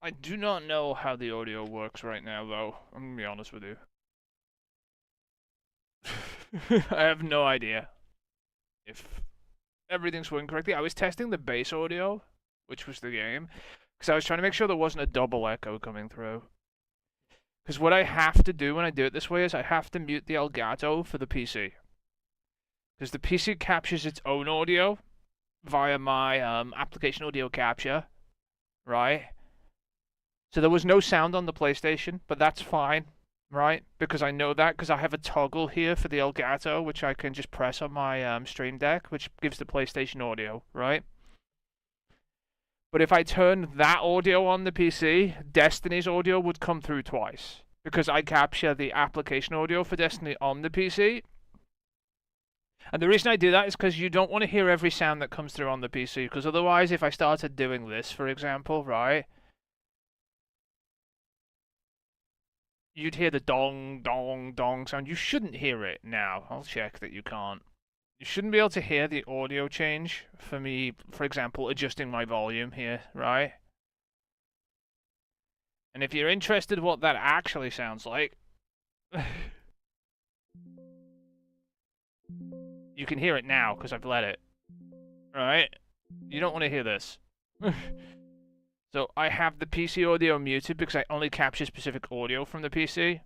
I do not know how the audio works right now, though. I'm gonna be honest with you. I have no idea if everything's working correctly. I was testing the bass audio, which was the game, because I was trying to make sure there wasn't a double echo coming through. Because what I have to do when I do it this way is I have to mute the Elgato for the PC. Because the PC captures its own audio via my application audio capture, right? So there was no sound on the PlayStation, but that's fine, right? Because I know that because I have a toggle here for the Elgato, which I can just press on my Stream Deck, which gives the PlayStation audio, right? But if I turn that audio on the PC, Destiny's audio would come through twice. Because I capture the application audio for Destiny on the PC. And the reason I do that is because you don't want to hear every sound that comes through on the PC. Because otherwise, if I started doing this, for example, right, you'd hear the dong, dong, dong sound. You shouldn't hear it now. I'll check that you can't. You shouldn't be able to hear the audio change for me, for example, adjusting my volume here, right? And if you're interested what that actually sounds like, you can hear it now because I've let it, right? You don't want to hear this. So I have the PC audio muted because I only capture specific audio from the PC.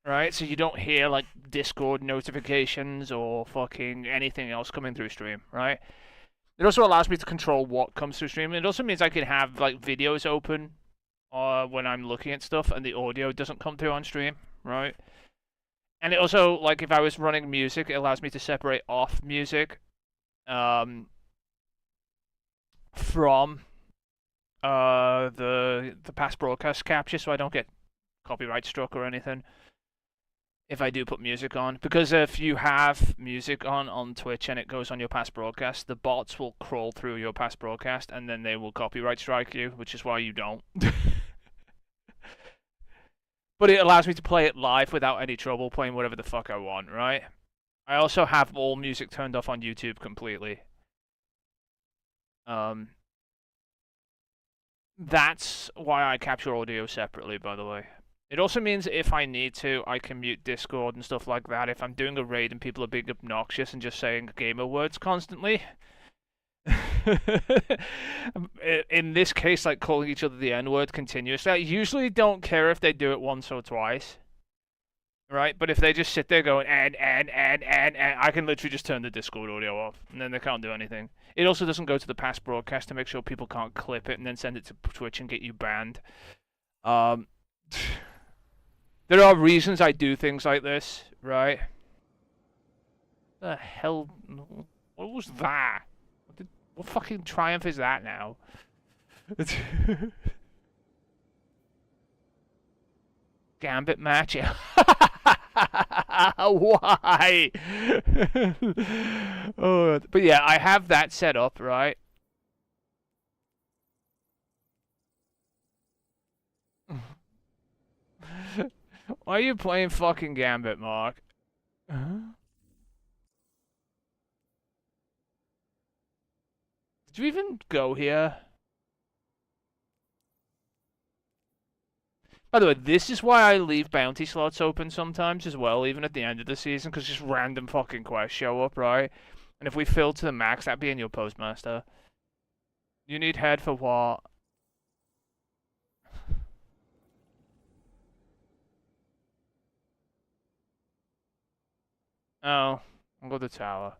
Right, so you don't hear like Discord notifications or fucking anything else coming through stream, right? It also allows me to control what comes through stream. It also means I can have like videos open when I'm looking at stuff and the audio doesn't come through on stream, right? And it also, like if I was running music, it allows me to separate off music from the past broadcast capture so I don't get copyright struck or anything if I do put music on. Because if you have music on Twitch and it goes on your past broadcast, the bots will crawl through your past broadcast and then they will copyright strike you, which is why you don't. But it allows me to play it live without any trouble, playing whatever the fuck I want, right? I also have all music turned off on YouTube completely. That's why I capture audio separately, by the way. It also means if I need to, I can mute Discord and stuff like that. If I'm doing a raid and people are being obnoxious and just saying gamer words constantly. In this case, like calling each other the N-word continuously. I usually don't care if they do it once or twice. Right? But if they just sit there going, and, I can literally just turn the Discord audio off. And then they can't do anything. It also doesn't go to the past broadcast to make sure people can't clip it and then send it to Twitch and get you banned. There are reasons I do things like this, right? The hell? What was that? What fucking triumph is that now? Gambit match? Why? Oh, but yeah, I have that set up, right? Why are you playing fucking Gambit, Mark? Huh? Did you even go here? By the way, this is why I leave bounty slots open sometimes as well, even at the end of the season, because just random fucking quests show up, right? And if we fill to the max, that'd be in your postmaster. You need head for what? Oh, I'll go to the tower.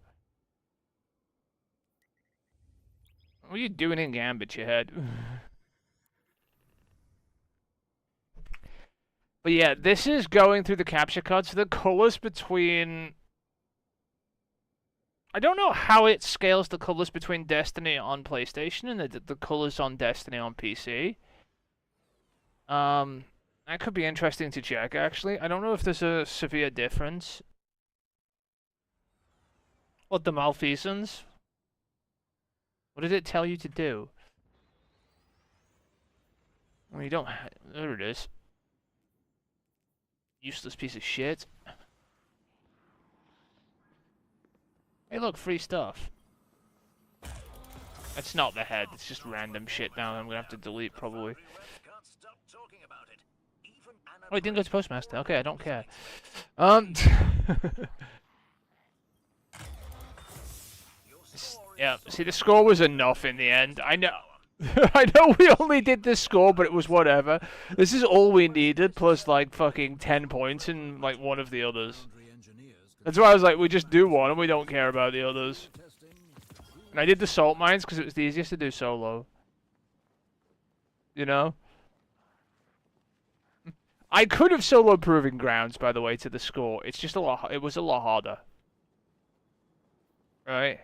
What are you doing in Gambit, you head? But yeah, this is going through the capture cards. So the colors between... I don't know how it scales the colors between Destiny on PlayStation and the colors on Destiny on PC. That could be interesting to check, actually. I don't know if there's a severe difference. What, the malfeasance? What did it tell you to do? Well, you don't... There it is. Useless piece of shit. Hey, look, free stuff. That's not the head. It's just random shit now that I'm gonna have to delete, probably. Oh, it didn't go to Postmaster. Okay, I don't care. Yeah, see, the score was enough in the end. I know. I know we only did this score, but it was whatever. This is all we needed, plus like fucking 10 points in like one of the others. That's why I was like, we just do one and we don't care about the others. And I did the salt mines because it was the easiest to do solo. You know? I could have solo Proving Grounds, by the way, to the score. It's just it was a lot harder. Right?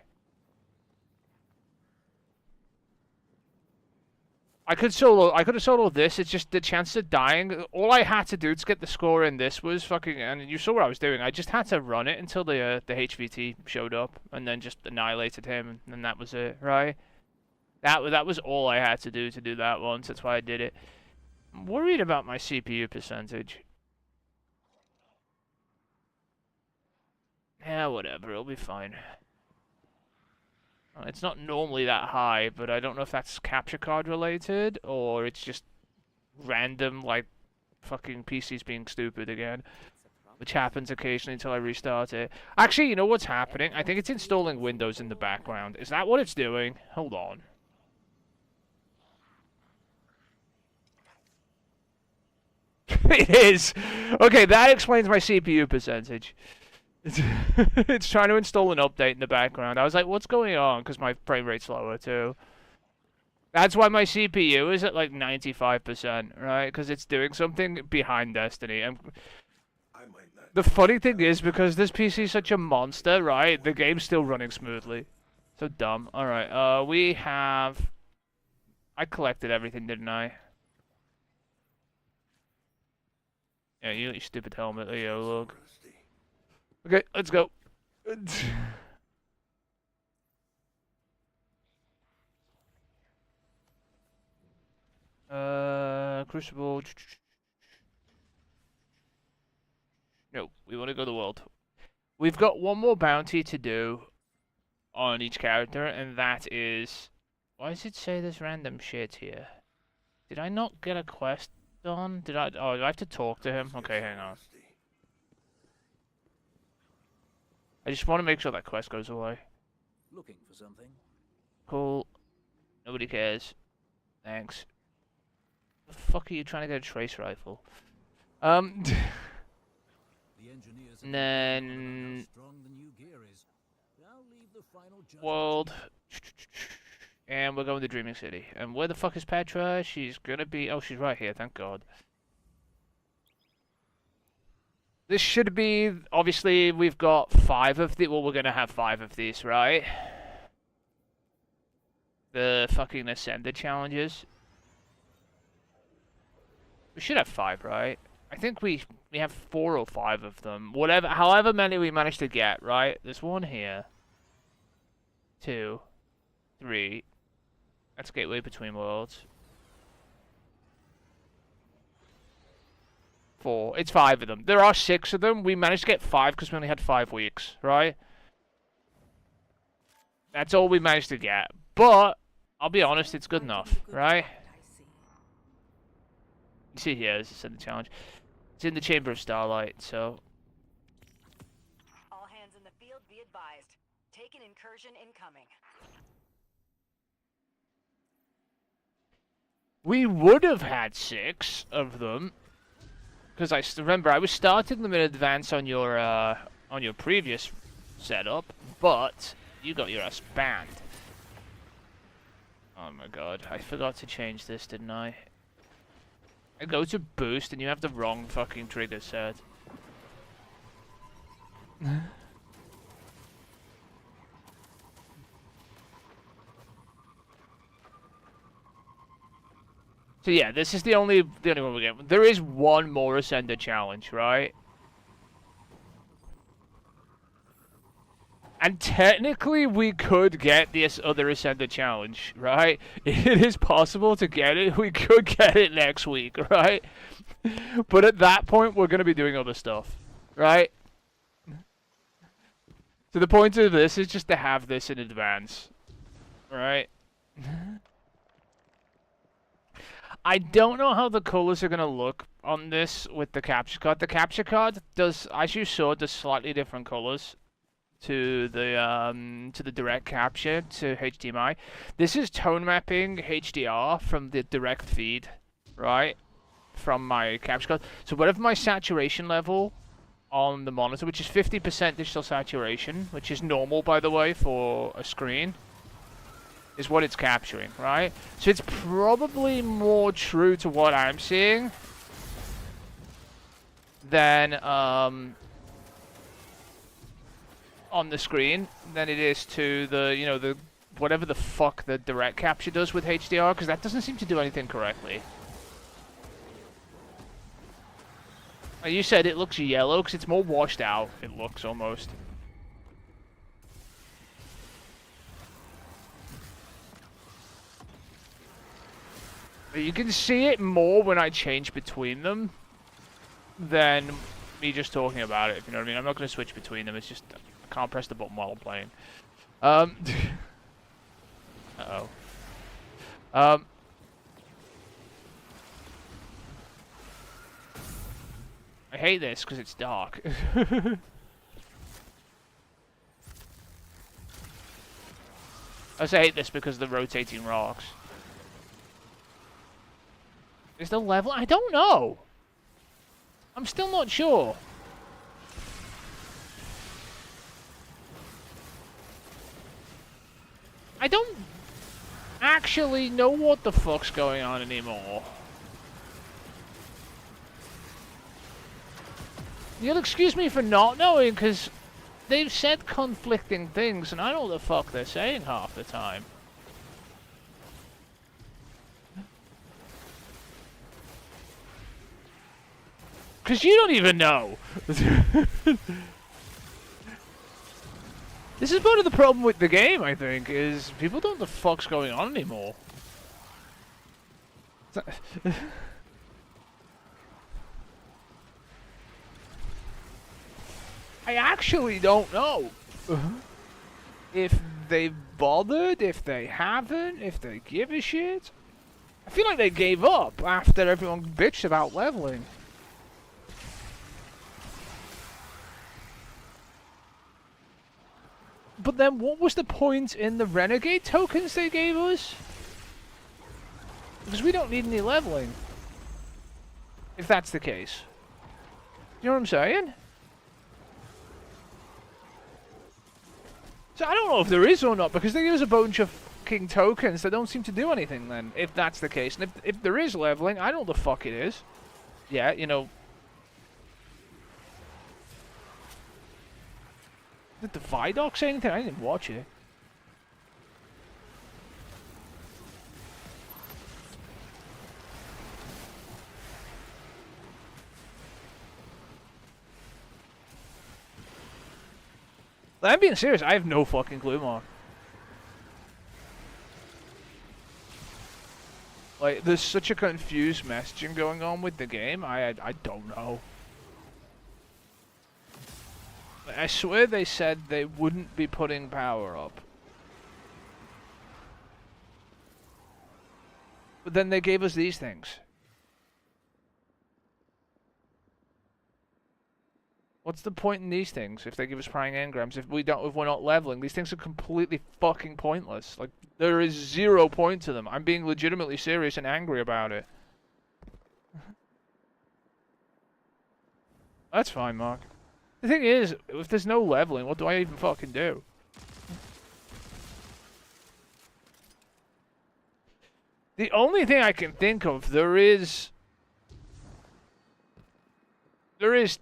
I could have soloed this. It's just the chance of dying. All I had to do to get the score in this was fucking, and you saw what I was doing. I just had to run it until the HVT showed up, and then just annihilated him, and that was it, right? That was all I had to do that once. That's why I did it. I'm worried about my CPU percentage. Yeah, whatever. It'll be fine. It's not normally that high, but I don't know if that's capture card related or it's just random, like, fucking PCs being stupid again, which happens occasionally until I restart it. Actually, you know what's happening? I think it's installing Windows in the background. Is that what it's doing? Hold on. It is! Okay, that explains my CPU percentage. It's trying to install an update in the background. I was like, what's going on? Because my frame rate's lower too. That's why my CPU is at like 95%, right? Because it's doing something behind Destiny. And the funny thing is, because this PC is such a monster, right? The game's still running smoothly. So dumb. Alright, we have... I collected everything, didn't I? Yeah, you stupid helmet, Leo, look. Okay, let's go. Crucible. No, we want to go to the world. We've got one more bounty to do on each character, and that is... Why does it say this random shit here? Did I not get a quest done? Did I... Oh, do I have to talk to him? Okay, hang on. I just want to make sure that quest goes away. Looking for something? Cool. Nobody cares. Thanks. The fuck are you trying to get a trace rifle? And then world. And we're going to Dreaming City. And where the fuck is Petra? She's gonna be... Oh, she's right here, thank God. This should be... Obviously, we've got 5 of the... Well, we're gonna have 5 of these, right? The fucking Ascended challenges. We should have 5, right? I think we have 4 or 5 of them. Whatever, however many we managed to get, right? There's 1 here. 2. 3. That's Gateway Between Worlds. 4. It's 5 of them. There are 6 of them. We managed to get 5 because we only had 5 weeks, right? That's all we managed to get. But, I'll be honest, it's good enough, right? You see here, this is in the challenge. It's in the Chamber of Starlight, so... All hands in the field be advised. Take an incursion incoming. We would have had 6 of them. Because remember, I was starting them in advance on your previous setup, but you got your ass banned. Oh my god, I forgot to change this, didn't I? I go to boost and you have the wrong fucking trigger set. So yeah, this is the only one we get. There is one more Ascender challenge, right? And technically, we could get this other Ascender challenge, right? It is possible to get it. We could get it next week, right? But at that point, we're going to be doing other stuff, right? So the point of this is just to have this in advance, right? I don't know how the colors are going to look on this with the capture card. The capture card does, as you saw, does slightly different colors to the direct capture to HDMI. This is tone mapping HDR from the direct feed, right? From my capture card. So whatever my saturation level on the monitor, which is 50% digital saturation, which is normal, by the way, for a screen, is what it's capturing, right? So it's probably more true to what I'm seeing than on the screen than it is to the, you know, the whatever the fuck the direct capture does with HDR, because that doesn't seem to do anything correctly. You said it looks yellow because it's more washed out, it looks almost. You can see it more when I change between them than me just talking about it, if you know what I mean. I'm not going to switch between them, it's just I can't press the button while I'm playing. Uh-oh. I hate this because it's dark. I also hate this because of the rotating rocks. Is the level? I don't know. I'm still not sure. I don't actually know what the fuck's going on anymore. You'll excuse me for not knowing, because they've said conflicting things, and I don't know what the fuck they're saying half the time. Because you don't even know. This is part of the problem with the game, I think, is people don't know what the fuck's going on anymore. I actually don't know if they've bothered, if they haven't, if they give a shit. I feel like they gave up after everyone bitched about leveling. But then what was the point in the Renegade tokens they gave us? Because we don't need any leveling. If that's the case. You know what I'm saying? So I don't know if there is or not, because they give us a bunch of fucking tokens that don't seem to do anything then, if that's the case. And if there is leveling, I don't know what the fuck it is. Yeah, you know. Did the Vidoc say anything? I didn't watch it. I'm being serious, I have no fucking clue, Mark. Like, there's such a confused messaging going on with the game, I don't know. I swear they said they wouldn't be putting power up. But then they gave us these things. What's the point in these things if they give us prying engrams? If we're not leveling, these things are completely fucking pointless. Like, there is 0 point to them. I'm being legitimately serious and angry about it. That's fine, Mark. The thing is, if there's no leveling, what do I even fucking do? The only thing I can think of, there is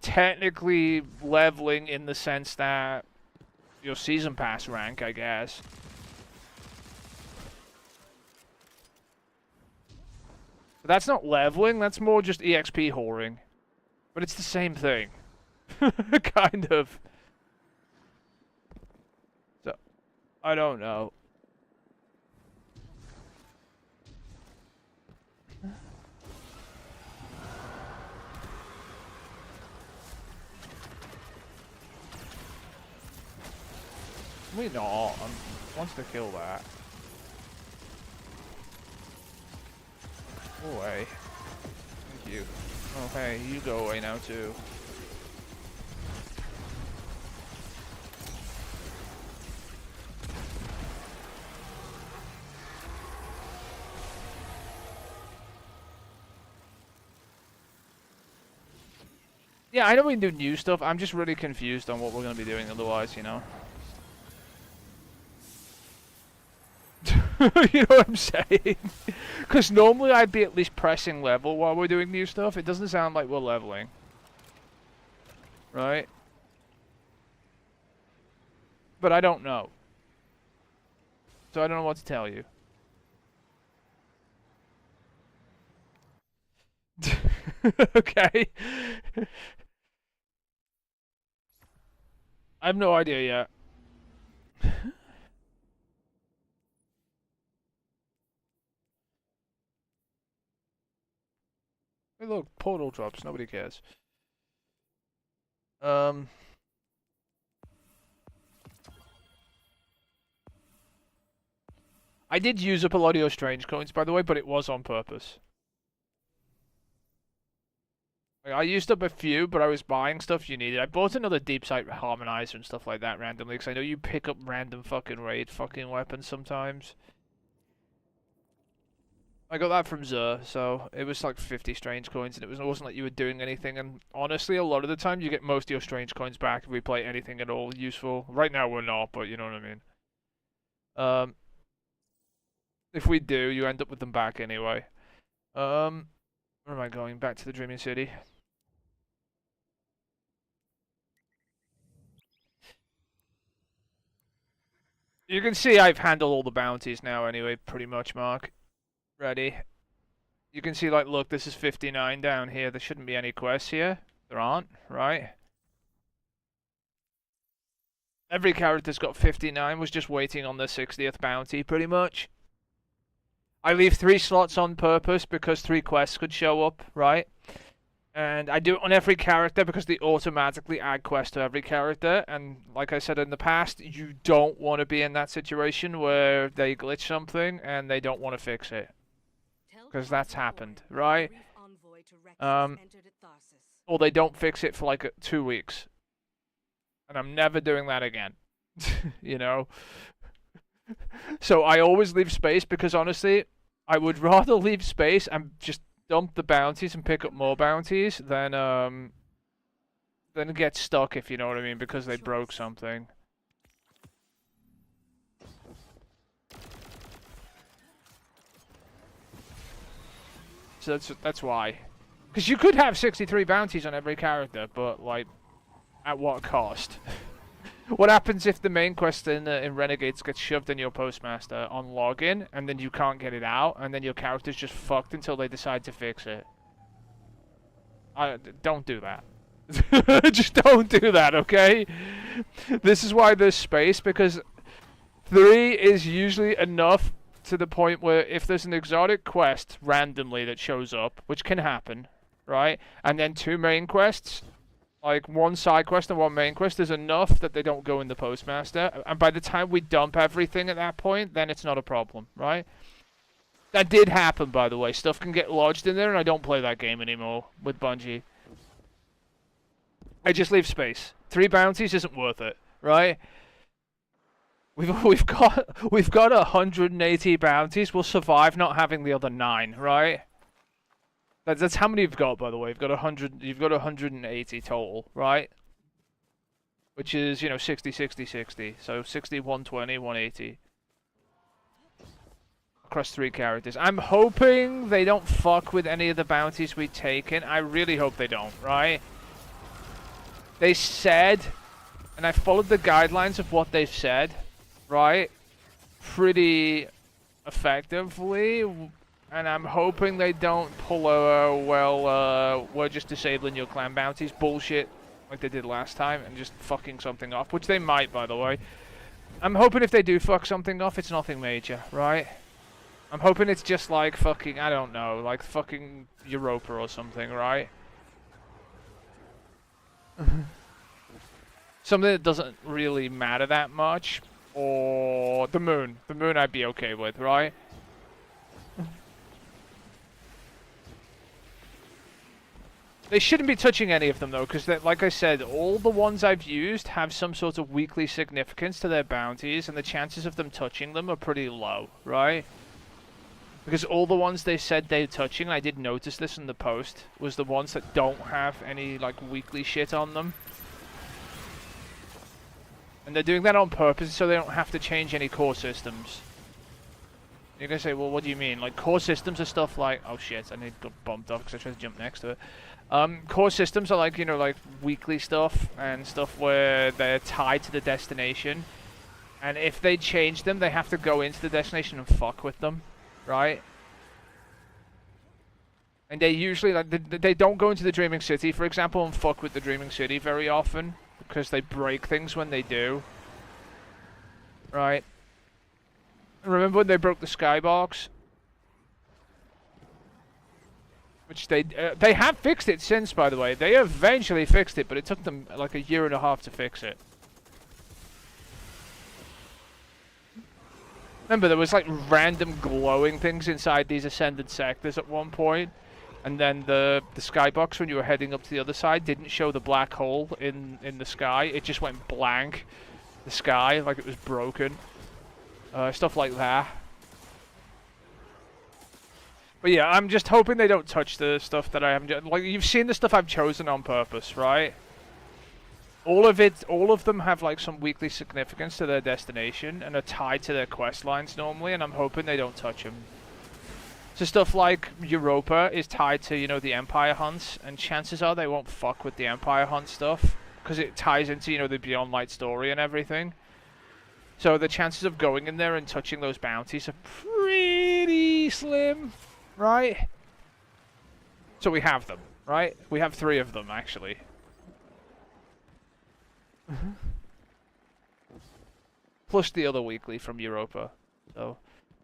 technically leveling in the sense that your season pass rank, I guess. But that's not leveling, that's more just EXP whoring. But it's the same thing. Kind of. So, I don't know. We not. Wants to kill that. Go away. Thank you. Oh, hey, you go away now, too. Yeah, I know we can do new stuff. I'm just really confused on what we're going to be doing otherwise, you know? You know what I'm saying? Because normally I'd be at least pressing level while we're doing new stuff. It doesn't sound like we're leveling. Right? But I don't know. So I don't know what to tell you. Okay. I have no idea yet. Hey, look, portal drops. Nobody cares. I did use up a lot of your strange coins, by the way, but it was on purpose. Like, I used up a few, but I was buying stuff you needed. I bought another deep sight harmonizer and stuff like that randomly, because I know you pick up random fucking raid fucking weapons sometimes. I got that from Zur, so it was like 50 strange coins, and it wasn't like you were doing anything. And honestly, a lot of the time, you get most of your strange coins back if we play anything at all useful. Right now, we're not, but you know what I mean. If we do, you end up with them back anyway. Where am I going? Back to the Dreaming City. You can see I've handled all the bounties now anyway, pretty much, Mark. Ready. You can see, like, look, this is 59 down here. There shouldn't be any quests here. There aren't, right? Every character's got 59, was just waiting on the 60th bounty, pretty much. I leave 3 slots on purpose because 3 quests could show up, right? And I do it on every character because they automatically add quests to every character. And like I said in the past, you don't want to be in that situation where they glitch something and they don't want to fix it. Because that's happened, right? Or they don't fix it for like 2 weeks. And I'm never doing that again. You know? So I always leave space because honestly, I would rather leave space and just dump the bounties and pick up more bounties than get stuck, if you know what I mean, because they broke something. So that's why. Because you could have 63 bounties on every character, but like, at what cost? What happens if the main quest in Renegades gets shoved in your postmaster on login, and then you can't get it out, and then your character's just fucked until they decide to fix it? Don't do that. Just don't do that, okay? This is why there's space, because 3 is usually enough to the point where if there's an exotic quest randomly that shows up, which can happen, right? And then 2 main quests, like 1 side quest and 1 main quest, is enough that they don't go in the postmaster. And by the time we dump everything at that point, then it's not a problem, right? That did happen, by the way. Stuff can get lodged in there, and I don't play that game anymore with Bungie. I just leave space. 3 bounties isn't worth it, right? We've got 180 bounties. We'll survive not having the other 9, right? That's how many you've got, by the way. You've got 100. You've got 180 total, right? Which is, you know, 60, 60, 60. So 60, 120, 180 across 3 characters. I'm hoping they don't fuck with any of the bounties we've taken. I really hope they don't, right? They said, and I followed the guidelines of what they've said, right? Pretty effectively. And I'm hoping they don't pull a, well, we're just disabling your clan bounties bullshit like they did last time and just fucking something off, which they might, by the way. I'm hoping if they do fuck something off, it's nothing major, right? I'm hoping it's just like fucking, I don't know, like fucking Europa or something, right? Something that doesn't really matter that much. Or the moon. The moon I'd be okay with, right? They shouldn't be touching any of them though, because like I said, all the ones I've used have some sort of weekly significance to their bounties, and the chances of them touching them are pretty low, right? Because all the ones they said they're touching, and I did notice this in the post, was the ones that don't have any like weekly shit on them. And they're doing that on purpose so they don't have to change any core systems. You're gonna say, well, what do you mean? Like, core systems are stuff like... Oh shit, I need to get bumped off because I tried to jump next to it. Core systems are like, you know, like weekly stuff and stuff where they're tied to the destination. And if they change them, they have to go into the destination and fuck with them, right? And they usually, like, they don't go into the Dreaming City, for example, and fuck with the Dreaming City very often. Because they break things when they do. Right? Remember when they broke the skybox? Which they have fixed it since, by the way. They eventually fixed it, but it took them like a year and a half to fix it. Remember, there was like random glowing things inside these ascended sectors at one point, and then the skybox when you were heading up to the other side didn't show the black hole in the sky. It just went blank, the sky, like it was broken. Stuff like that. But yeah, I'm just hoping they don't touch the stuff that I haven't... Like, you've seen the stuff I've chosen on purpose, right? All of them have like some weekly significance to their destination and are tied to their quest lines normally, and I'm hoping they don't touch them. So stuff like Europa is tied to, you know, the Empire hunts, and chances are they won't fuck with the Empire hunt stuff, because it ties into, you know, the Beyond Light story and everything. So the chances of going in there and touching those bounties are pretty slim, right? So we have them, right? We have 3 of them, actually. Plus the other weekly from Europa. So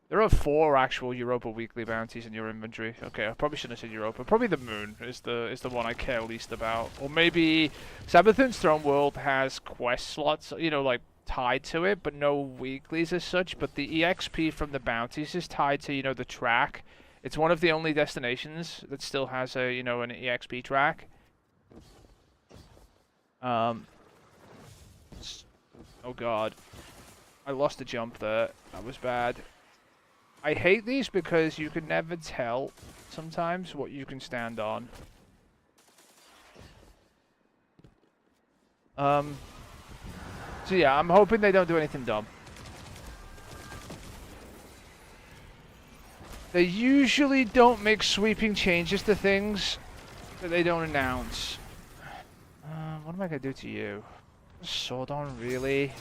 there are 4 actual Europa weekly bounties in your inventory. Okay, I probably shouldn't have said Europa. Probably the Moon is the one I care least about. Or maybe Sabathun's Throne World has quest slots, you know, like tied to it, but no weeklies as such. But the EXP from the bounties is tied to, you know, the track. It's one of the only destinations that still has a, you know, an EXP track. Oh god. I lost a jump there. That was bad. I hate these because you can never tell sometimes what you can stand on. So yeah, I'm hoping they don't do anything dumb. They usually don't make sweeping changes to things that they don't announce. What am I gonna do to you? Sword on, really?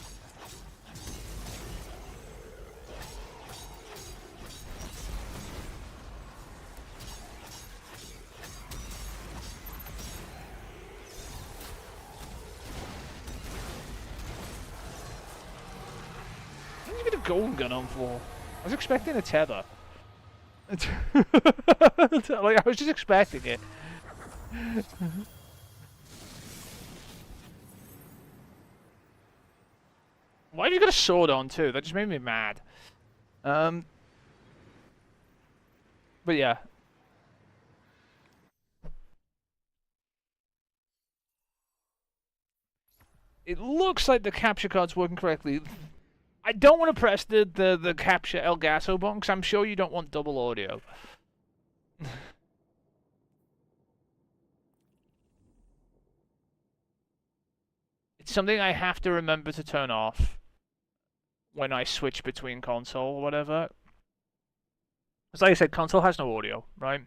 What did you get a golden gun on for? I was expecting a tether. Like, I was just expecting it. Why have you got a sword on too? That just made me mad. But yeah. It looks like the capture card's working correctly. I don't want to press the capture Elgato button because I'm sure you don't want double audio. It's something I have to remember to turn off when I switch between console or whatever. As like I said, console has no audio, right?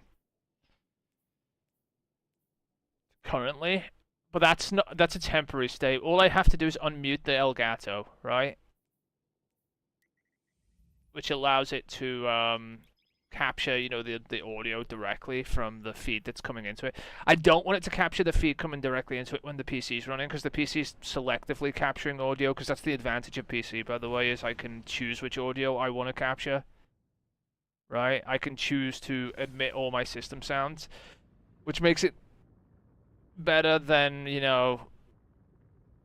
Currently. But that's a temporary state. All I have to do is unmute the Elgato, right? Which allows it to capture, you know, the audio directly from the feed that's coming into it. I don't want it to capture the feed coming directly into it when the PC's running, because the PC's selectively capturing audio, because that's the advantage of PC, by the way, is I can choose which audio I want to capture. Right? I can choose to emit all my system sounds, which makes it better than, you know,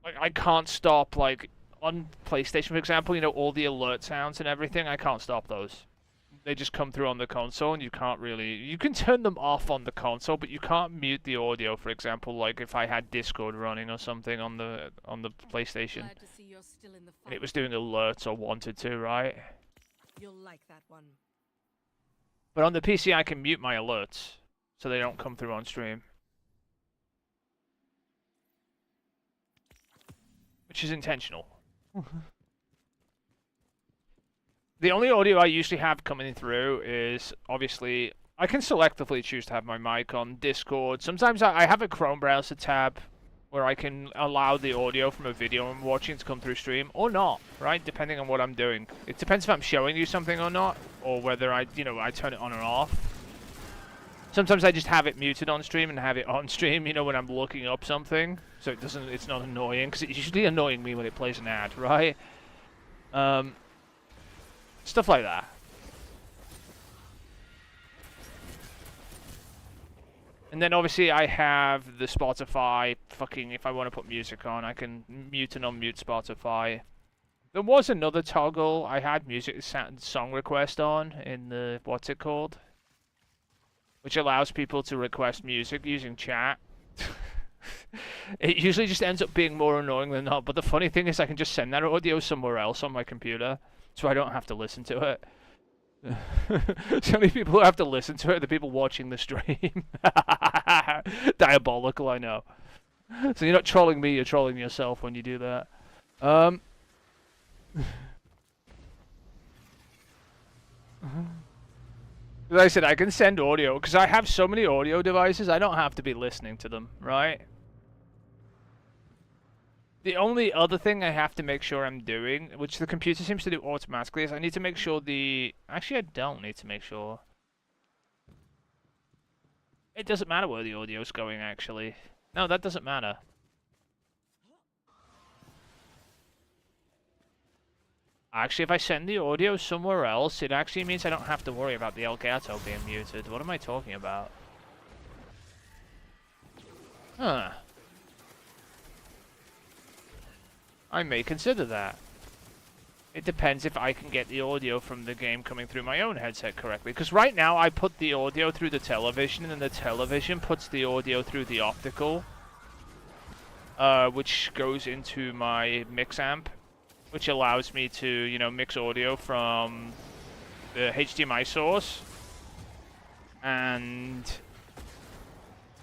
like I can't stop, like, on PlayStation, for example, you know, all the alert sounds and everything, I can't stop those. they just come through on the console, and you can't really... You can turn them off on the console, but you can't mute the audio, for example, like if I had Discord running or something on the PlayStation. Glad to see you're still in the And it fight. was doing alerts or wanted to, right? You'll like that one. But on the PC, I can mute my alerts, so they don't come through on stream. Which is intentional. The only audio I usually have coming through is, obviously, I can selectively choose to have my mic on Discord. Sometimes I have a Chrome browser tab where I can allow the audio from a video I'm watching to come through stream, or not, right? Depending on what I'm doing. It depends if I'm showing you something or not, or whether I turn it on or off. Sometimes I just have it muted on stream and have it on stream, when I'm looking up something, so it's not annoying, because it's usually annoying me when it plays an ad, right? Stuff like that. And then obviously I have the Spotify, if I want to put music on, I can mute and unmute Spotify. There was another toggle I had music song request on in the, what's it called? Which allows people to request music using chat. It usually just ends up being more annoying than not, but the funny thing is I can just send that audio somewhere else on my computer, so I don't have to listen to it. The only people who have to listen to it are the people watching the stream. Diabolical, I know. So you're not trolling me, you're trolling yourself when you do that. Like I said, I can send audio, because I have so many audio devices, I don't have to be listening to them, right? The only other thing I have to make sure I'm doing, which the computer seems to do automatically, is I need to make sure Actually, I don't need to make sure. It doesn't matter where the audio's going, actually. No, that doesn't matter. Actually, if I send the audio somewhere else, it actually means I don't have to worry about the Elgato being muted. What am I talking about? Huh. I may consider that. It depends if I can get the audio from the game coming through my own headset correctly. Because right now, I put the audio through the television, and then the television puts the audio through the optical. Which goes into my mix amp. Which allows me to, mix audio from the HDMI source. And,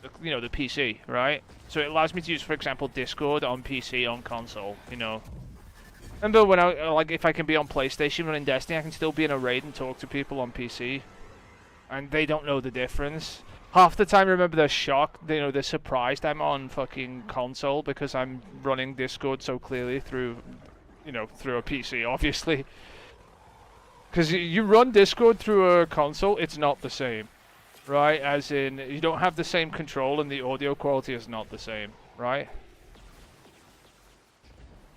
the PC, right? So it allows me to use, for example, Discord on PC, on console, Remember when if I can be on PlayStation running Destiny, I can still be in a raid and talk to people on PC. And they don't know the difference. Half the time, remember, they're shocked, they're surprised I'm on fucking console because I'm running Discord so clearly through, through a PC, obviously. Because you run Discord through a console, it's not the same. Right, as in, you don't have the same control and the audio quality is not the same, right?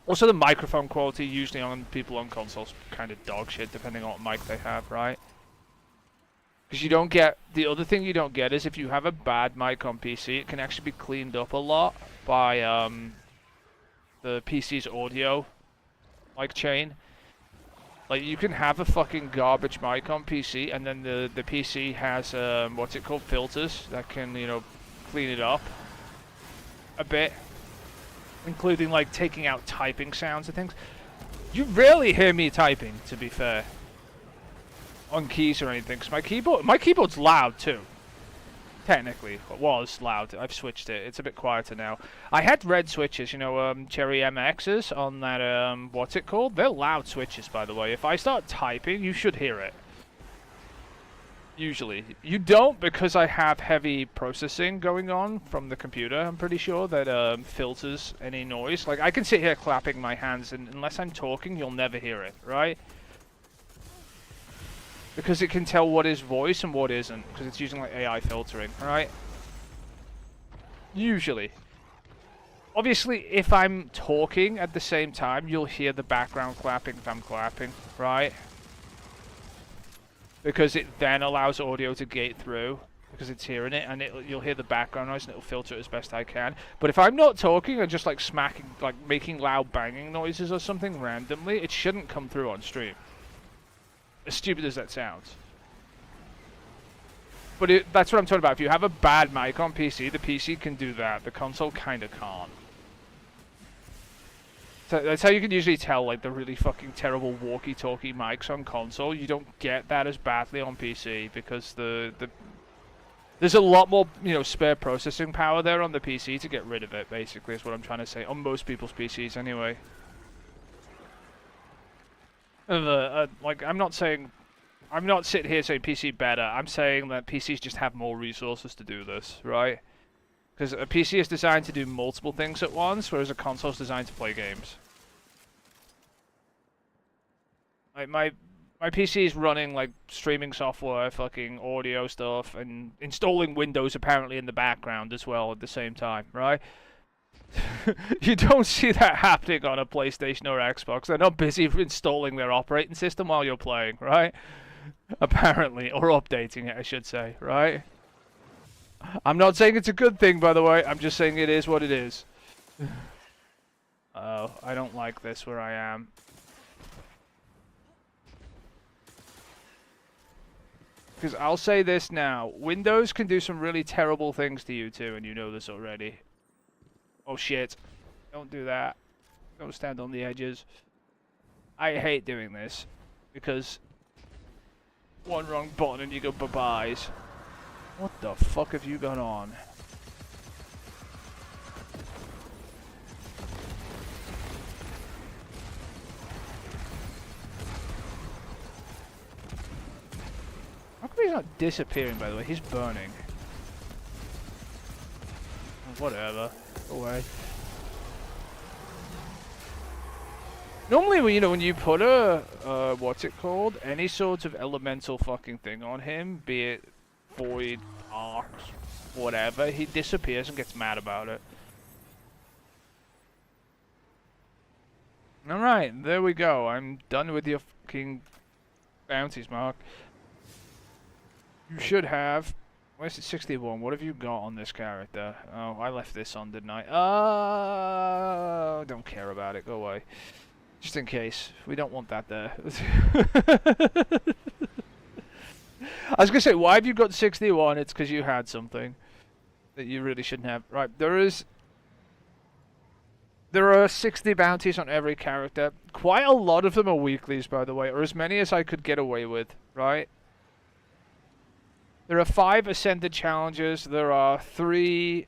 Also, the microphone quality usually on people on consoles kind of dog shit, depending on what mic they have, right? Because you don't get... The other thing you don't get is if you have a bad mic on PC, it can actually be cleaned up a lot by the PC's audio chain. Like, you can have a fucking garbage mic on PC, and then the PC has, what's it called, filters that can, clean it up a bit. Including, taking out typing sounds and things. You rarely hear me typing, to be fair. On keys or anything, because my keyboard's loud, too. Technically, it was loud. I've switched it. It's a bit quieter now. I had red switches, Cherry MXs on that, what's it called? They're loud switches, by the way. If I start typing, you should hear it. Usually. You don't, because I have heavy processing going on from the computer, I'm pretty sure, that filters any noise. Like, I can sit here clapping my hands, and unless I'm talking, you'll never hear it, right? Because it can tell what is voice and what isn't, because it's using AI filtering, right? Usually. Obviously, if I'm talking at the same time, you'll hear the background clapping if I'm clapping, right? Because it then allows audio to gate through, because it's hearing it, and you'll hear the background noise and it'll filter it as best I can. But if I'm not talking and just smacking, making loud banging noises or something randomly, it shouldn't come through on stream. As stupid as that sounds. But that's what I'm talking about. If you have a bad mic on PC, the PC can do that. The console kind of can't. So that's how you can usually tell, like, the really fucking terrible walkie-talkie mics on console. You don't get that as badly on PC because there's a lot more, spare processing power there on the PC to get rid of it, basically, is what I'm trying to say. On most people's PCs, anyway. Like, I'm not sitting here saying PC better. I'm saying that PCs just have more resources to do this, right? Because a PC is designed to do multiple things at once, whereas a console is designed to play games. Like my PC is running like streaming software, fucking audio stuff, and installing Windows apparently in the background as well at the same time, right? You don't see that happening on a PlayStation or Xbox. They're not busy installing their operating system while you're playing, right? Apparently, or updating it, I should say, right? I'm not saying it's a good thing, by the way. I'm just saying it is what it is. Oh, I don't like this where I am. Because I'll say this now. Windows can do some really terrible things to you too, and you know this already. Oh shit. Don't do that. Don't stand on the edges. I hate doing this. Because one wrong button and you go bye-byes. What the fuck have you got on? How come he's not disappearing, by the way? He's burning. Whatever. Go away. Normally, when you put a, what's it called? Any sort of elemental fucking thing on him, be it void, arcs, whatever, he disappears and gets mad about it. Alright, there we go. I'm done with your fucking bounties, Mark. You should have... Where's it? 61. What have you got on this character? Oh, I left this on, didn't I? Oh, don't care about it. Go away. Just in case. We don't want that there. I was going to say, why have you got 61? It's because you had something that you really shouldn't have. Right, there are 60 bounties on every character. Quite a lot of them are weeklies, by the way, or as many as I could get away with, right? There are 5 Ascended challenges. There are 3...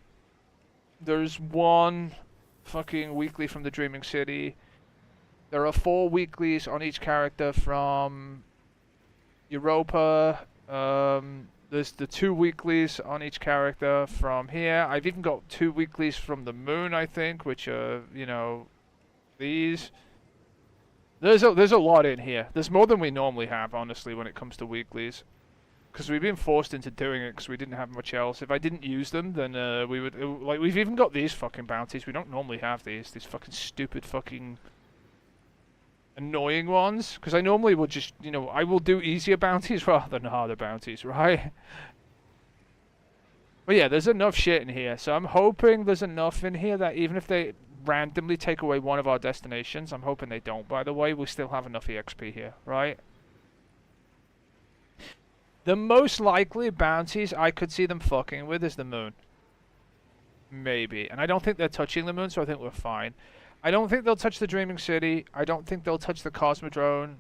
There's 1 fucking weekly from the Dreaming City. There are 4 weeklies on each character from Europa. There's the 2 weeklies on each character from here. I've even got 2 weeklies from the moon, I think, which are, these. There's a lot in here. There's more than we normally have, honestly, when it comes to weeklies. Because we've been forced into doing it because we didn't have much else. If I didn't use them, then we would... Like, we've even got these fucking bounties. We don't normally have these. These fucking stupid fucking... annoying ones, because I normally would just, I will do easier bounties rather than harder bounties, right? But yeah, there's enough shit in here, so I'm hoping there's enough in here that even if they randomly take away one of our destinations, I'm hoping they don't, by the way, we still have enough EXP here, right? The most likely bounties I could see them fucking with is the moon. Maybe. And I don't think they're touching the moon, so I think we're fine. I don't think they'll touch the Dreaming City. I don't think they'll touch the Cosmodrome.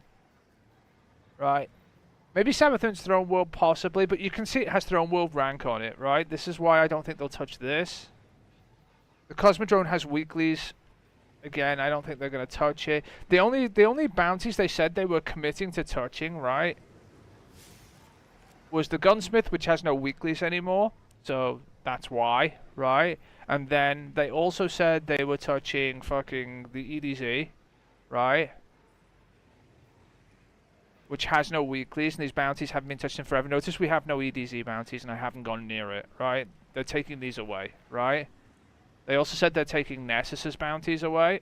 Right. Maybe Savathun's Throne World, possibly, but you can see it has Throne World rank on it, right? This is why I don't think they'll touch this. The Cosmodrome has weeklies. Again, I don't think they're going to touch it. The only bounties they said they were committing to touching, right, was the Gunsmith, which has no weeklies anymore. So that's why, right? And then they also said they were touching fucking the EDZ, right? Which has no weeklies, and these bounties haven't been touched in forever. Notice we have no EDZ bounties, and I haven't gone near it, right? They're taking these away, right? They also said they're taking Nessus's bounties away.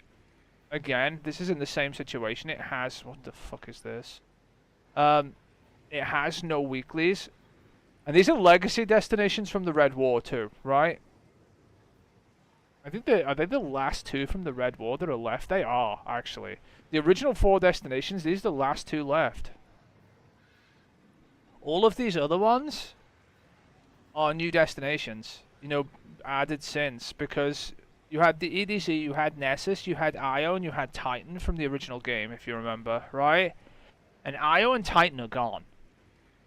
Again, this is in the same situation. It has... What the fuck is this? It has no weeklies. And these are legacy destinations from the Red War too, right? I think are they the last 2 from the Red War that are left? They are, actually. The original 4 destinations, these are the last 2 left. All of these other ones are new destinations. You know, added since, because you had the EDZ, you had Nessus, you had Io, and you had Titan from the original game, if you remember, right? And Io and Titan are gone,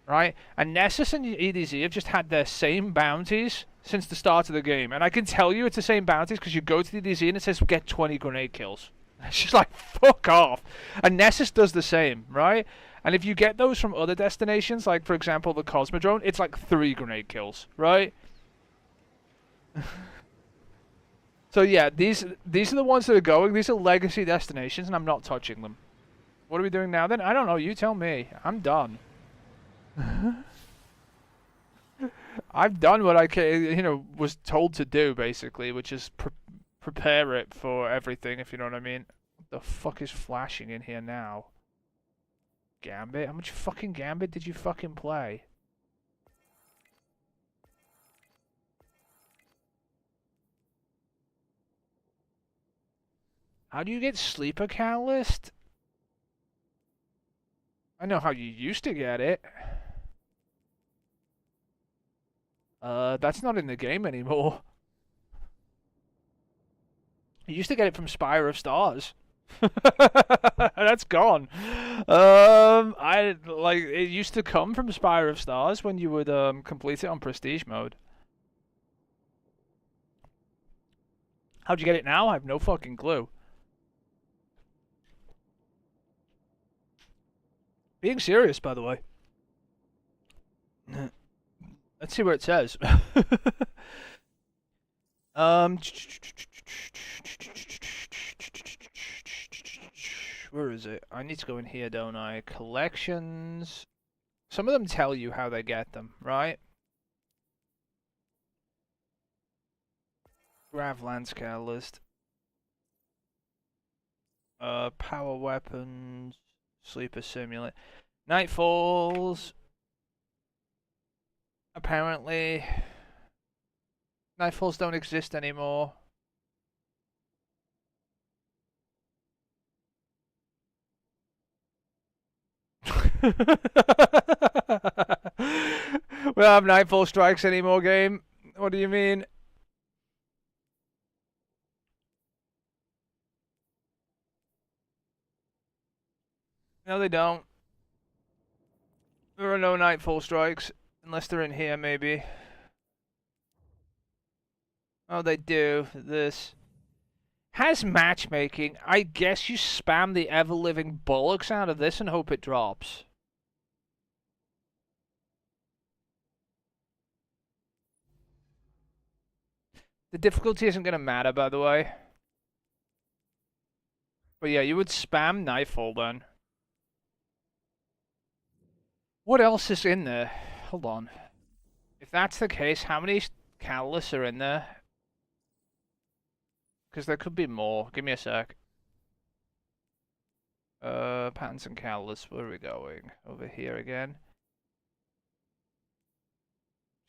right? And Nessus and EDZ have just had their same bounties since the start of the game. And I can tell you it's the same bounties because you go to the EDZ and it says get 20 grenade kills. It's just like, fuck off. And Nessus does the same, right? And if you get those from other destinations, like, for example, the Cosmodrome, it's like 3 grenade kills, right? So yeah, these are the ones that are going. These are legacy destinations, and I'm not touching them. What are we doing now then? I don't know. You tell me. I'm done. I've done what was told to do, basically, which is prepare it for everything, if you know what I mean. What the fuck is flashing in here now? Gambit? How much fucking Gambit did you fucking play? How do you get Sleeper Catalyst? I know how you used to get it. That's not in the game anymore. You used to get it from Spire of Stars. That's gone. It used to come from Spire of Stars when you would complete it on Prestige mode. How'd you get it now? I have no fucking clue. Being serious, by the way. Let's see where it says. Where is it? I need to go in here, don't I? Collections. Some of them tell you how they get them, right? Gravlance Catalyst. Power weapons. Sleeper Simulant. Nightfalls. Apparently, Nightfalls don't exist anymore. We don't have Nightfall Strikes anymore, game. What do you mean? No, they don't. There are no Nightfall Strikes. Unless they're in here, maybe. Oh, they do. This. Has matchmaking. I guess you spam the ever-living bollocks out of this and hope it drops. The difficulty isn't going to matter, by the way. But yeah, you would spam Nightfall then. What else is in there? Hold on. If that's the case, how many catalysts are in there? Because there could be more. Give me a sec. Patterns and catalysts. Where are we going? Over here again.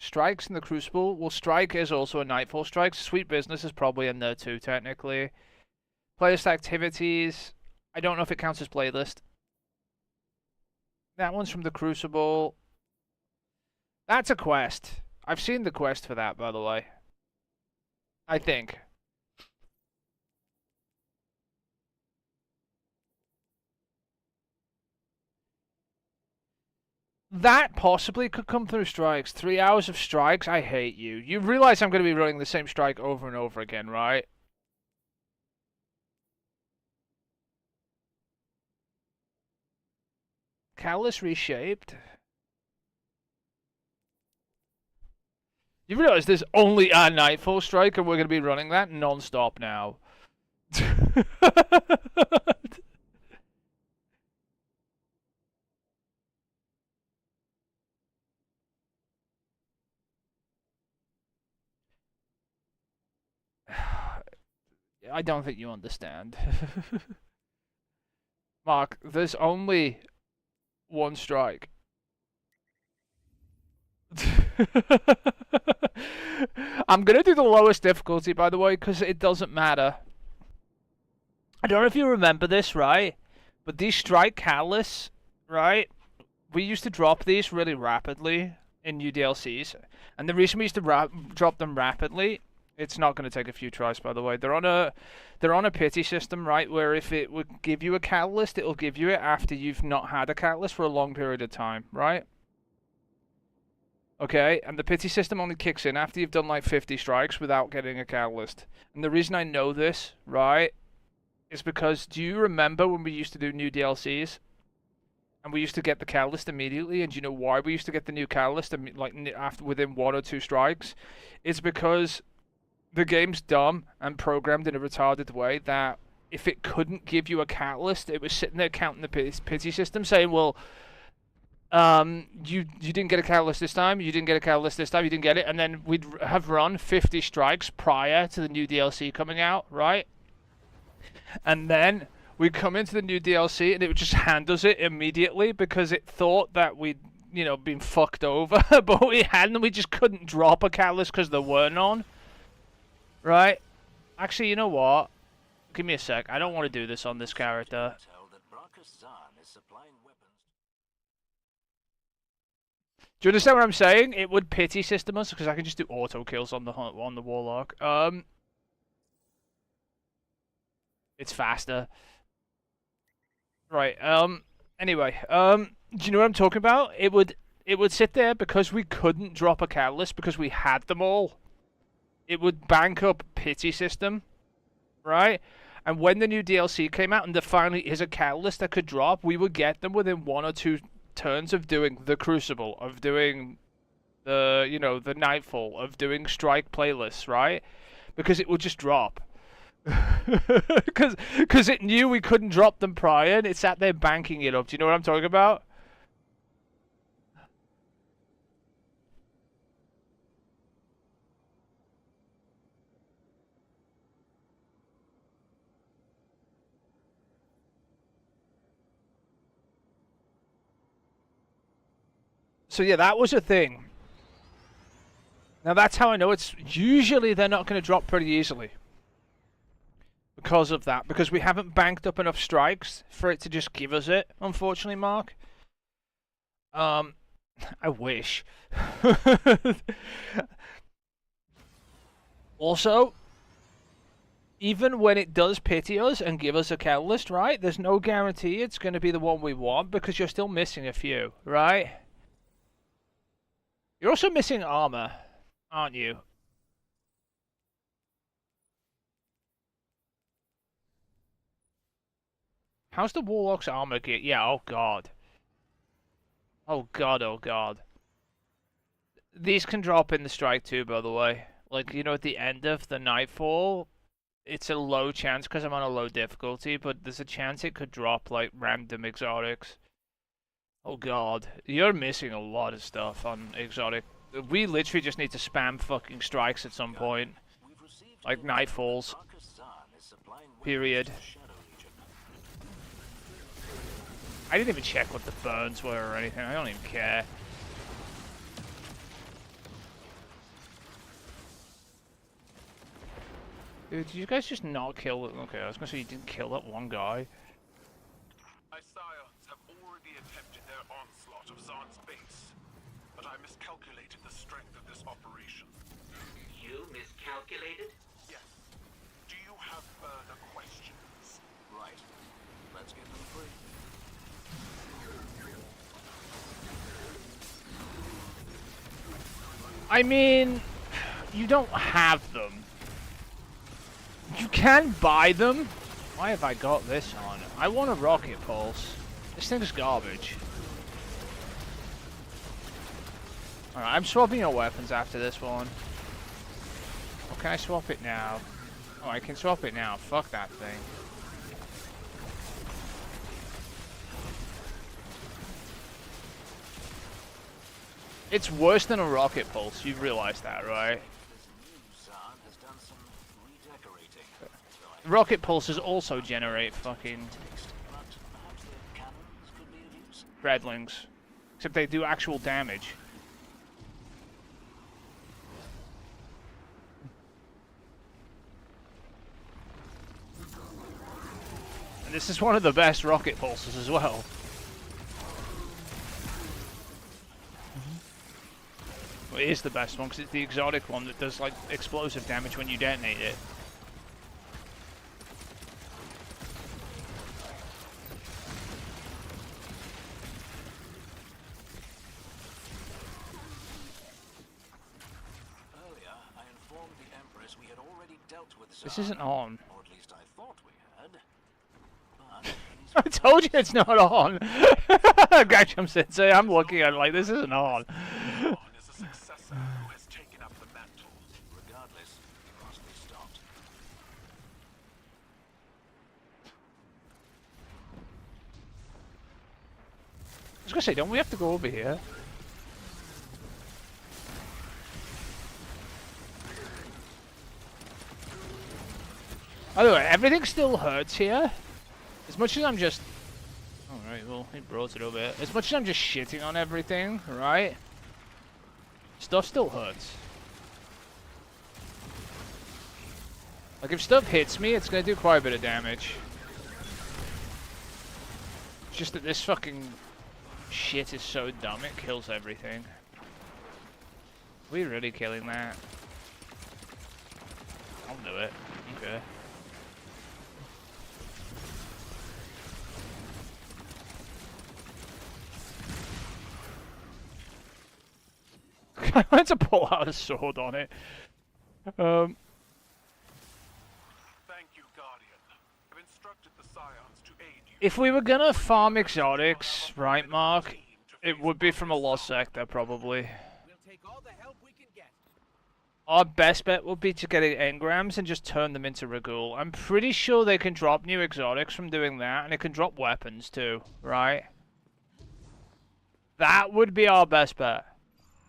Strikes in the Crucible. Well, Strike is also a Nightfall Strike. Sweet Business is probably in there too, technically. Playlist activities. I don't know if it counts as playlist. That one's from the Crucible. That's a quest. I've seen the quest for that, by the way. I think. That possibly could come through strikes. 3 hours of strikes? I hate you. You realize I'm going to be running the same strike over and over again, right? Catalyst reshaped? You realize there's only a Nightfall Strike and we're going to be running that non-stop now. I don't think you understand. Mark, there's only one strike. I'm gonna do the lowest difficulty, by the way, because it doesn't matter. I don't know if you remember this, right? But these strike catalysts, right? We used to drop these really rapidly. in new DLCs, and the reason we used to drop them rapidly, it's not going to take a few tries, by the way. They're on a pity system, right? Where if it would give you a catalyst, it'll give you it after you've not had a catalyst for a long period of time, right? Okay, and the pity system only kicks in after you've done like 50 strikes without getting a catalyst. And the reason I know this, right, is because do you remember when we used to do new DLCs? And we used to get the catalyst immediately, and do you know why we used to get the new catalyst like after within 1 or 2 strikes? It's because the game's dumb and programmed in a retarded way that if it couldn't give you a catalyst, it was sitting there counting the pity system, saying, well, you didn't get a catalyst this time, you didn't get a catalyst this time, you didn't get it, and then we'd have run 50 strikes prior to the new DLC coming out, right? And then we'd come into the new DLC and it would just hand us it immediately because it thought that we'd, you know, been fucked over, but we hadn't. We just couldn't drop a catalyst because there were none. Right? Actually, you know what? Give me a sec. I don't want to do this on this character. Do you understand what I'm saying? It would pity system us because I can just do auto kills on the Warlock. It's faster. Right. Anyway. Do you know what I'm talking about? It would sit there because we couldn't drop a catalyst because we had them all. It would bank up pity system, right? And when the new DLC came out and there finally is a catalyst that could drop, we would get them within 1 or 2 turns of doing the Crucible, of doing the, you know, the Nightfall, of doing Strike playlists, right? Because it would just drop. Because it knew we couldn't drop them prior, and it sat there banking it up. Do you know what I'm talking about? So yeah, that was a thing. Now that's how I know it's usually they're not going to drop pretty easily. Because of that, because we haven't banked up enough strikes for it to just give us it, unfortunately, Mark. I wish. Also, even when it does pity us and give us a catalyst, right? There's no guarantee it's going to be the one we want because you're still missing a few, right? You're also missing armor, aren't you? How's the Warlock's armor gear? Yeah, oh god. Oh god, oh god. These can drop in the strike too, by the way. Like, you know, at the end of the Nightfall, it's a low chance because I'm on a low difficulty, but there's a chance it could drop, like, random exotics. Oh god. You're missing a lot of stuff on exotic. We literally just need to spam fucking strikes at some point. Like Nightfalls. Period. I didn't even check what the burns were or anything. I don't even care. Dude, did you guys just not kill it? Okay, I was gonna say you didn't kill that one guy. My scions have already attempted their onslaught of Zaan's base, but I miscalculated the strength of this operation. You miscalculated? Yes. Do you have further questions? Right. Let's get them free. I mean, you don't have them. You can buy them. Why have I got this on? I want a rocket pulse. This thing's garbage. Alright, I'm swapping your weapons after this one. Or can I swap it now? Oh, I can swap it now. Fuck that thing. It's worse than a rocket pulse. You realize that, right? Rocket pulses also generate fucking redlings, except they do actual damage. And this is one of the best rocket pulses as well. is the best one because it's the exotic one that does like explosive damage when you detonate it. Earlier, I informed the Empress we had already dealt with This Zara, isn't on. or at least I thought we had. But I told you it's not on. Gacham Sensei, I'm looking at it like this isn't on. Khan is a successor who has taken up the mantle. regardless, it must be stopped. I was gonna say, don't we have to go over here? By the way, everything still hurts here. As much as I'm just... Alright, well, he brought it over here. As much as I'm just shitting on everything, right? Stuff still hurts. Like, if stuff hits me, it's gonna do quite a bit of damage. It's just that this fucking shit is so dumb, it kills everything. Are we really killing that? I'll do it. Okay. I wanted to pull out a sword on it. Thank you, Guardian. I've instructed the Scions to aid you. If we were gonna farm exotics, right, Mark, it would be from a lost sector, probably. We'll take all the help we can get. Our best bet would be to get engrams and just turn them into Ragul. I'm pretty sure they can drop new exotics from doing that, and it can drop weapons too, right? That would be our best bet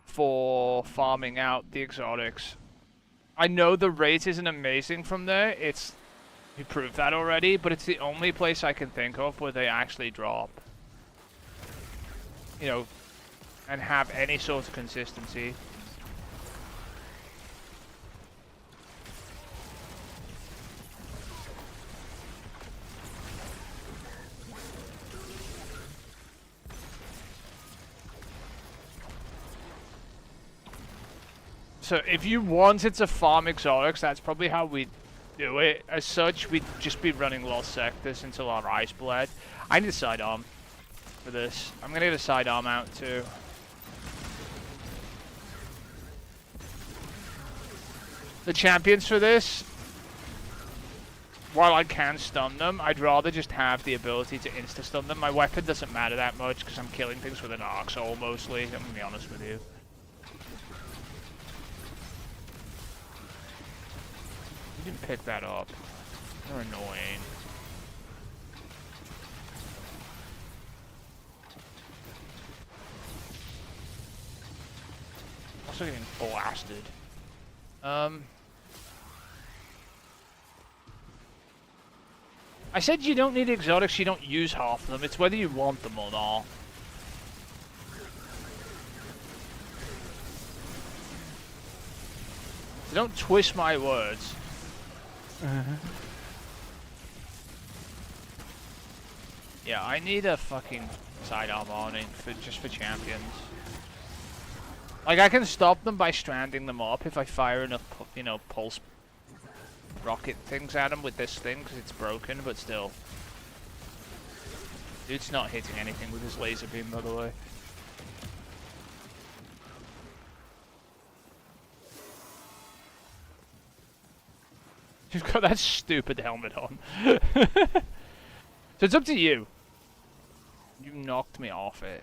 for farming out the exotics. I know the rate isn't amazing from there, we proved that already, but it's the only place I can think of where they actually drop. You know, and have any sort of consistency. So if you wanted to farm exotics, that's probably how we'd do it. As such, we'd just be running lost sectors until our eyes bled. I need a sidearm for this. I'm gonna get a sidearm out too. The champions for this, while I can stun them, I'd rather just have the ability to insta-stun them. My weapon doesn't matter that much because I'm killing things with an arc soul mostly, I'm gonna be honest with you. You didn't pick that up. You're annoying. Also getting blasted. I said you don't need exotics, you don't use half of them. It's whether you want them or not. So don't twist my words. Yeah, I need a fucking sidearm awning just for champions. Like, I can stop them by stranding them up if I fire enough, you know, pulse rocket things at them with this thing, because it's broken, but still. Dude's not hitting anything with his laser beam, by the way. You've got that stupid helmet on. So it's up to you. You knocked me off it.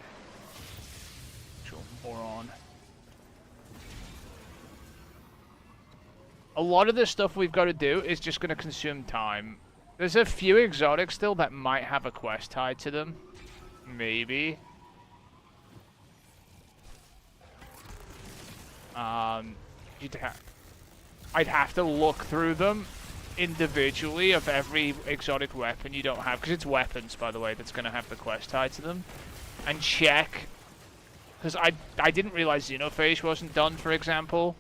Actual moron. A lot of the stuff we've got to do is just going to consume time. There's a few exotics still that might have a quest tied to them. Maybe. I'd have to look through them individually of every exotic weapon you don't have, because it's weapons, by the way, that's going to have the quest tied to them, and check, because I didn't realize Xenophage wasn't done, for example,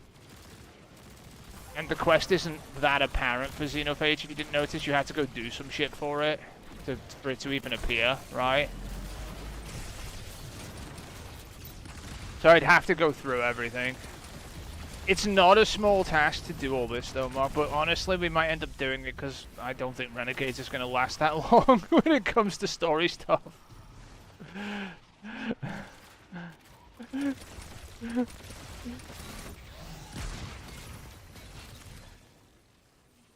and the quest isn't that apparent for Xenophage. If you didn't notice, you had to go do some shit for it to even appear, right? So I'd have to go through everything. It's not a small task to do all this though, Mark, but honestly we might end up doing it because I don't think Renegades is going to last that long when it comes to story stuff.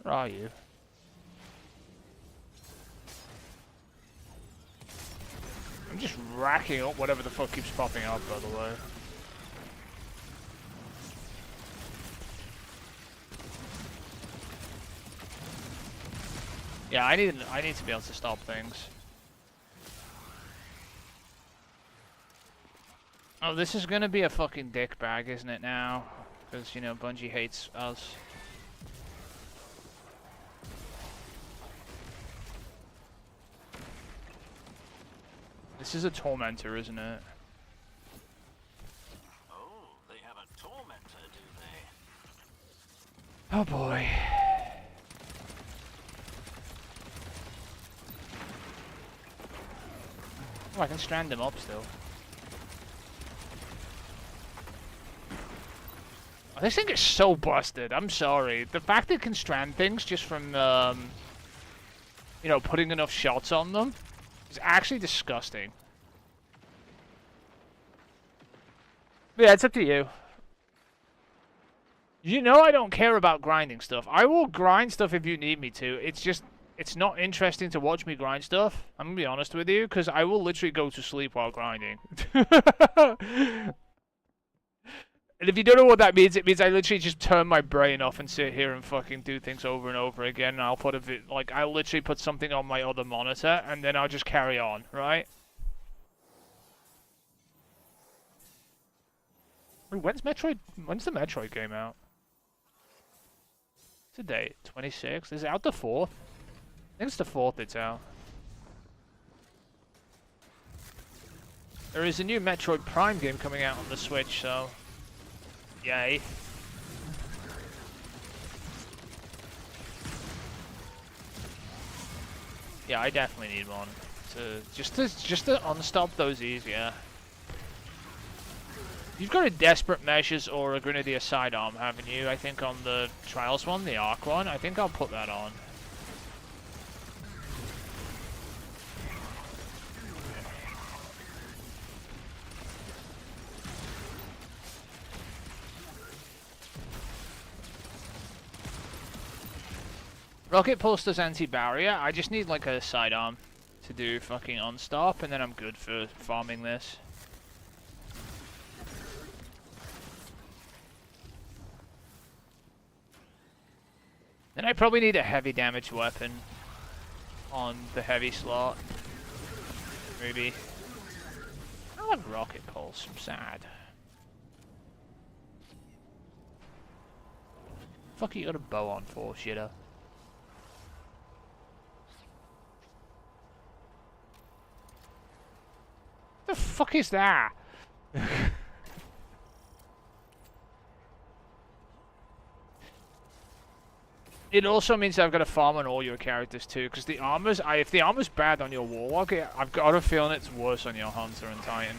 Where are you? I'm just racking up whatever the fuck keeps popping up, by the way. Yeah, I need to be able to stop things. Oh, this is gonna be a fucking dick bag, isn't it now? Because, you know, Bungie hates us. This is a tormentor, isn't it? Oh, they have a tormentor, do they? Oh boy. Oh, I can strand them up still. Oh, this thing is so busted. I'm sorry. The fact it can strand things just from, you know, putting enough shots on them is actually disgusting. But yeah, it's up to you. You know I don't care about grinding stuff. I will grind stuff if you need me to. It's just... It's not interesting to watch me grind stuff. I'm gonna be honest with you, because I will literally go to sleep while grinding. And if you don't know what that means, it means I literally just turn my brain off and sit here and fucking do things over and over again. And I'll put I'll literally put something on my other monitor, and then I'll just carry on, right? Wait, when's the Metroid game out? Today, 26th. Is it out the 4th? I think it's the 4th it's out. There is a new Metroid Prime game coming out on the Switch, so... Yay. Yeah, I definitely need one. Just to unstop those easier. You've got a Desperate Measures or a Grenadier Sidearm, haven't you? I think on the Trials one, the Arc one. I think I'll put that on. Rocket Pulse does anti-barrier. I just need like a sidearm to do fucking unstop, and then I'm good for farming this. Then I probably need a heavy damage weapon on the heavy slot. Maybe. I don't have Rocket Pulse. I'm sad. Fuck you got a bow on for, shitter? The fuck is that? It also means I've got to farm on all your characters too, because the armor's... if the armor's bad on your Warlock, I've got a feeling it's worse on your Hunter and Titan.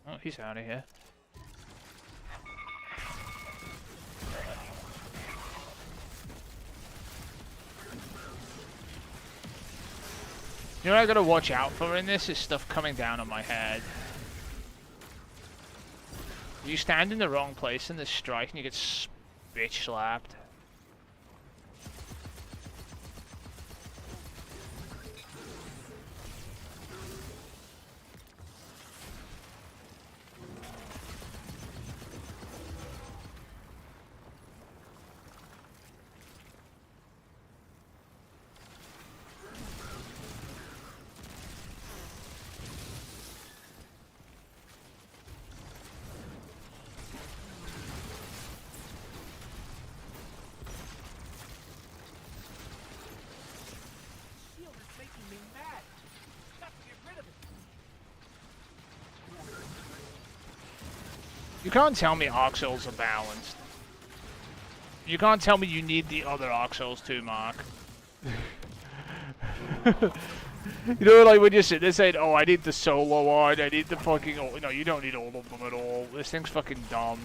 Oh, he's out of here. You know what I gotta watch out for in this is stuff coming down on my head. You stand in the wrong place in this strike and you get bitch slapped. You can't tell me Arc Souls are balanced. You can't tell me you need the other Arc Souls too, Mark. You know, like when you sit there saying, oh, I need the solo one, I need the fucking... Oh, no, you don't need all of them at all. This thing's fucking dumb.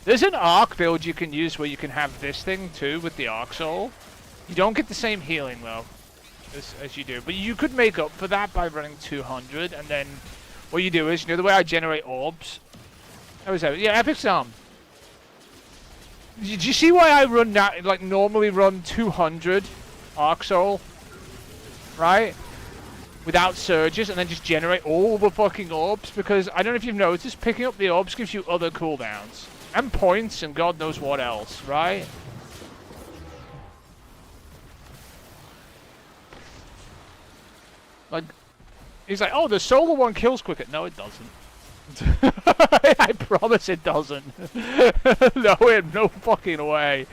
There's an Arc build you can use where you can have this thing too with the Arc Soul. You don't get the same healing though, as you do. But you could make up for that by running 200, and then what you do is, you know the way I generate orbs? How is that? Yeah, Epic Psalm. Did you see why I run that, like normally run 200 Arc Soul, right? Without surges, and then just generate all the fucking orbs? Because I don't know if you've noticed, picking up the orbs gives you other cooldowns. And points, and God knows what else, right? Like, he's like, oh, the solar one kills quicker. No, it doesn't. I promise it doesn't. No, no fucking way.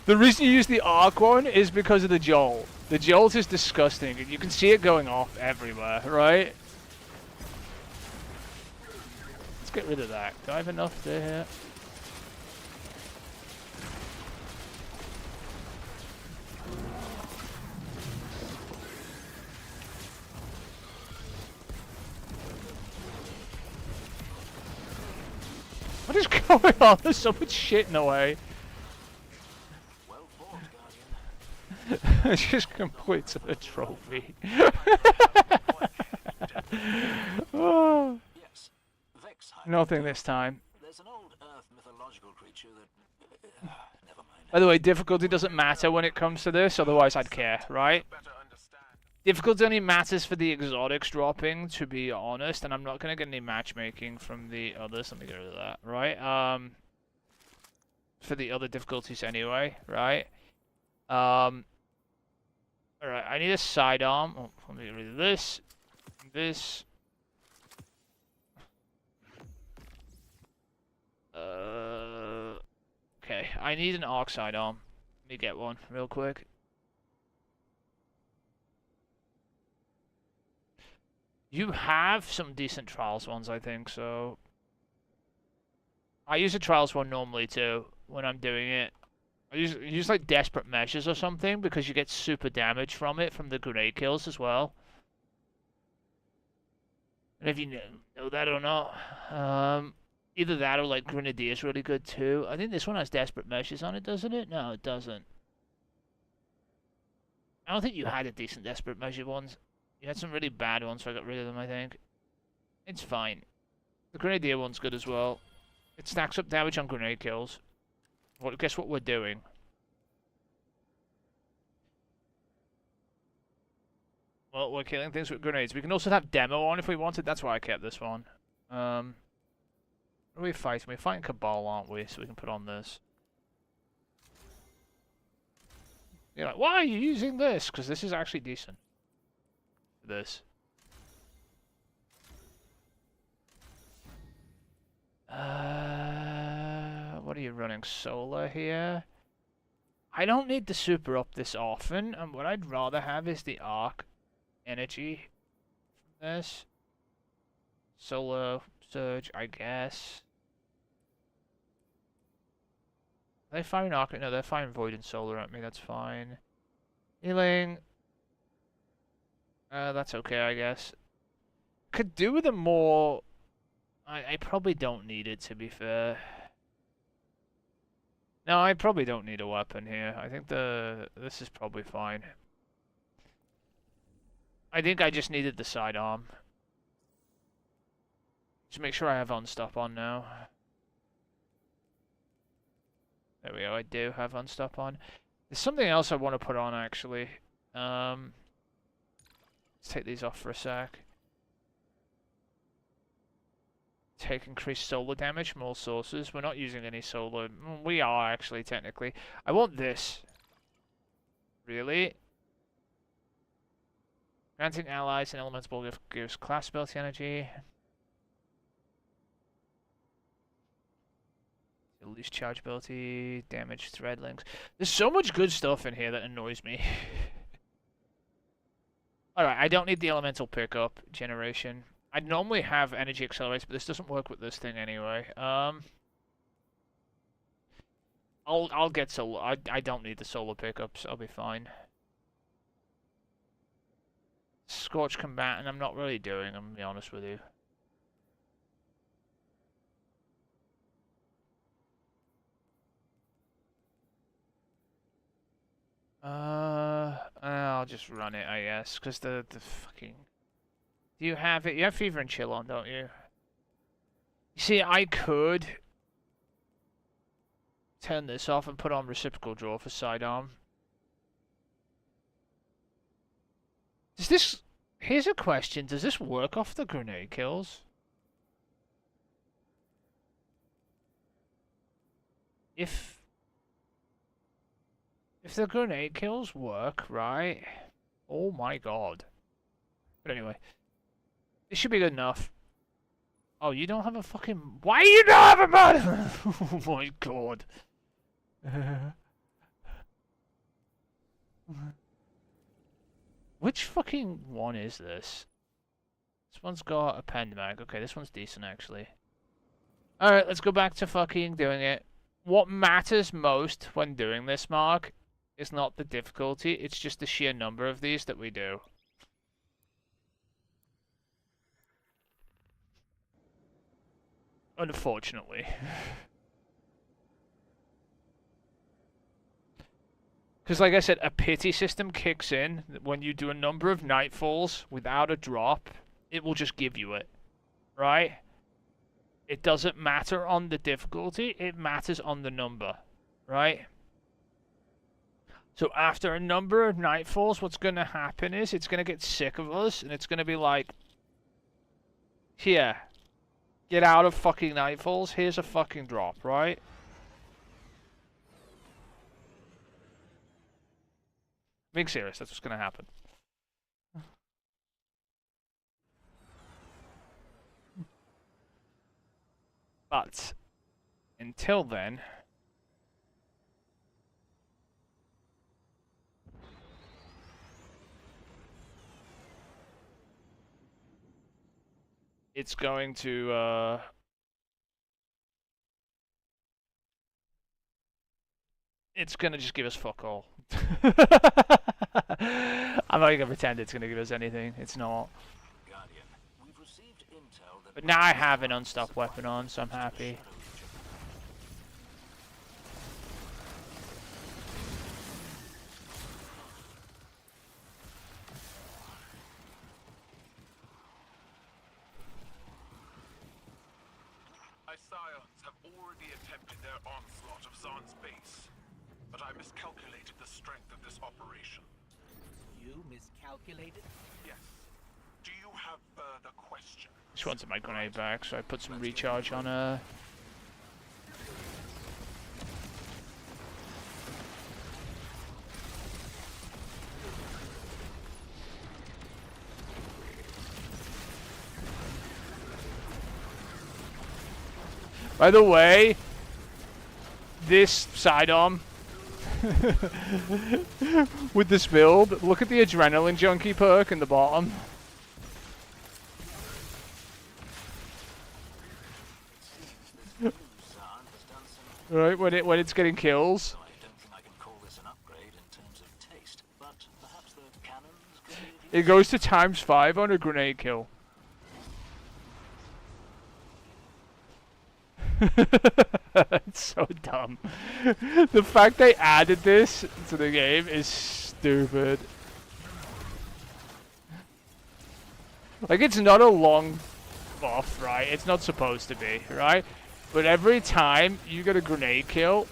The reason you use the Arc one is because of the Jolt. The Jolt is disgusting, and you can see it going off everywhere, right? Let's get rid of that. Do I have enough there? What is going on? There's so much shit in the way. Well fought, Guardian. It just completes a trophy. Oh. Yes. Vex Nothing this time. There's an old Earth mythological creature that... never mind. By the way, difficulty doesn't matter when it comes to this, otherwise I'd care, right? Better understand. Difficulty only matters for the exotics dropping, to be honest, and I'm not going to get any matchmaking from the others. Let me get rid of that, right? For the other difficulties anyway, right? Alright, I need a sidearm. Oh, let me get rid of this. This. Okay, I need an arc sidearm. Let me get one real quick. You have some decent Trials ones, I think, so... I use a Trials one normally, too, when I'm doing it. I use like Desperate Measures or something, because you get super damage from it, from the grenade kills as well. And if you know that or not, either that or like Grenadier is really good, too. I think this one has Desperate Measures on it, doesn't it? No, it doesn't. I don't think you had a decent Desperate Measure ones. You had some really bad ones, so I got rid of them, I think. It's fine. The Grenadier one's good as well. It stacks up damage on grenade kills. Well, guess what we're doing? Well, we're killing things with grenades. We can also have demo on if we wanted. That's why I kept this one. What are we fighting? We're fighting Cabal, aren't we? So we can put on this. You're like, why are you using this? Because this is actually decent. This. What are you running? Solar here? I don't need the super up this often, and what I'd rather have is the arc energy from this. Solar surge, I guess. Are they firing arc? No, they're firing void and solar at me. That's fine. Healing. That's okay, I guess. Could do with a more... I probably don't need it, to be fair. No, I probably don't need a weapon here. I think this is probably fine. I think I just needed the sidearm. Just make sure I have Unstop on now. There we go, I do have Unstop on. There's something else I want to put on, actually. Let's take these off for a sec. Take increased solar damage from all sources. We're not using any solar. We are, actually, technically. I want this. Really? Granting allies and elemental gives class ability energy. Loose charge ability, damage thread links. There's so much good stuff in here that annoys me. Alright, I don't need the elemental pickup generation. I normally have energy accelerators, but this doesn't work with this thing anyway. I'll get solar. I don't need the solar pickups. I'll be fine. Scorch combatant, I'm not really doing. I'm gonna be honest with you. I'll just run it, I guess, because the fucking. Do you have it? You have fever and chill on, don't you? You see, I could turn this off and put on reciprocal draw for sidearm. Does this... Here's a question. Does this work off the grenade kills? If the grenade kills work, right? Oh my god. But anyway. It should be good enough. Oh, you don't have a fucking... Why you don't have a man? Oh my god. Which fucking one is this? This one's got a pen mag. Okay, this one's decent actually. Alright, let's go back to fucking doing it. What matters most when doing this, Mark, is not the difficulty, it's just the sheer number of these that we do. Unfortunately. Because like I said, a pity system kicks in when you do a number of nightfalls without a drop. It will just give you it. Right? It doesn't matter on the difficulty, it matters on the number. Right? So after a number of nightfalls, what's going to happen is it's going to get sick of us and it's going to be like, here, get out of fucking nightfalls, here's a fucking drop, right? Being serious, that's what's going to happen. But, until then... It's going to, It's gonna just give us fuck all. I'm not gonna pretend it's gonna give us anything. It's not. Guardian, we've received intel that But now I have an unstopped weapon on, so I'm happy. Scions have already attempted their onslaught of Zahn's base, but I miscalculated the strength of this operation. You miscalculated? Yes. Do you have further questions? Just wanted my grenade back, so I put some recharge on her. By the way, this sidearm with this build, look at the adrenaline junkie perk in the bottom. Right, when it's getting kills. I don't think I can call this an upgrade in terms of taste, but perhaps the cannons could be... It goes to ×5 on a grenade kill. It's so dumb. The fact they added this to the game is stupid. Like, it's not a long buff, right? It's not supposed to be, right? But every time you get a grenade kill,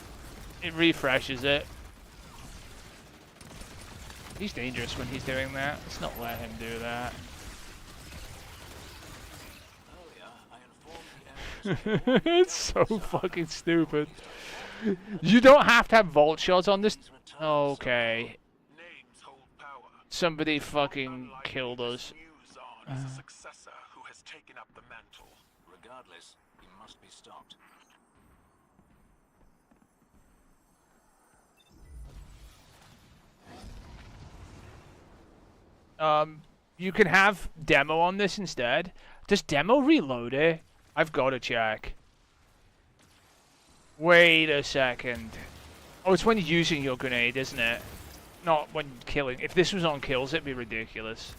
it refreshes it. He's dangerous when he's doing that. Let's not let him do that. It's so fucking stupid. You don't have to have vault shots on this. Okay. Names hold power. Somebody fucking killed us. New Zahn is a successor who has taken up the mantle. Regardless, he must be stopped. You can have demo on this instead. Does demo reload it? I've got to check. Wait a second. Oh, it's when using your grenade, isn't it? Not when killing. If this was on kills, it'd be ridiculous.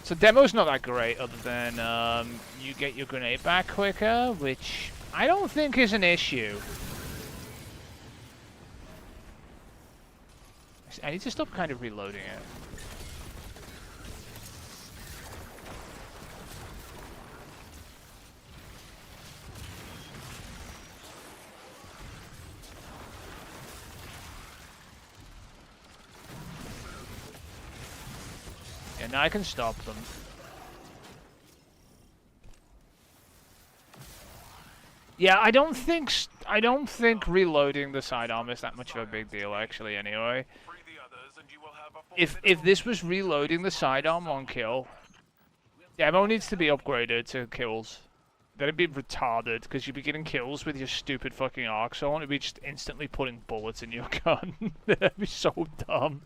So demo's not that great, other than you get your grenade back quicker, which I don't think is an issue. I need to stop kind of reloading it. Yeah, now I can stop them. Yeah, I don't think reloading the sidearm is that much of a big deal, actually. Anyway, Free the others and you will have a full if this was reloading the sidearm on kill, demo needs to be upgraded to kills. That'd be retarded because you'd be getting kills with your stupid fucking arc on. It'd be just instantly putting bullets in your gun. That'd be so dumb.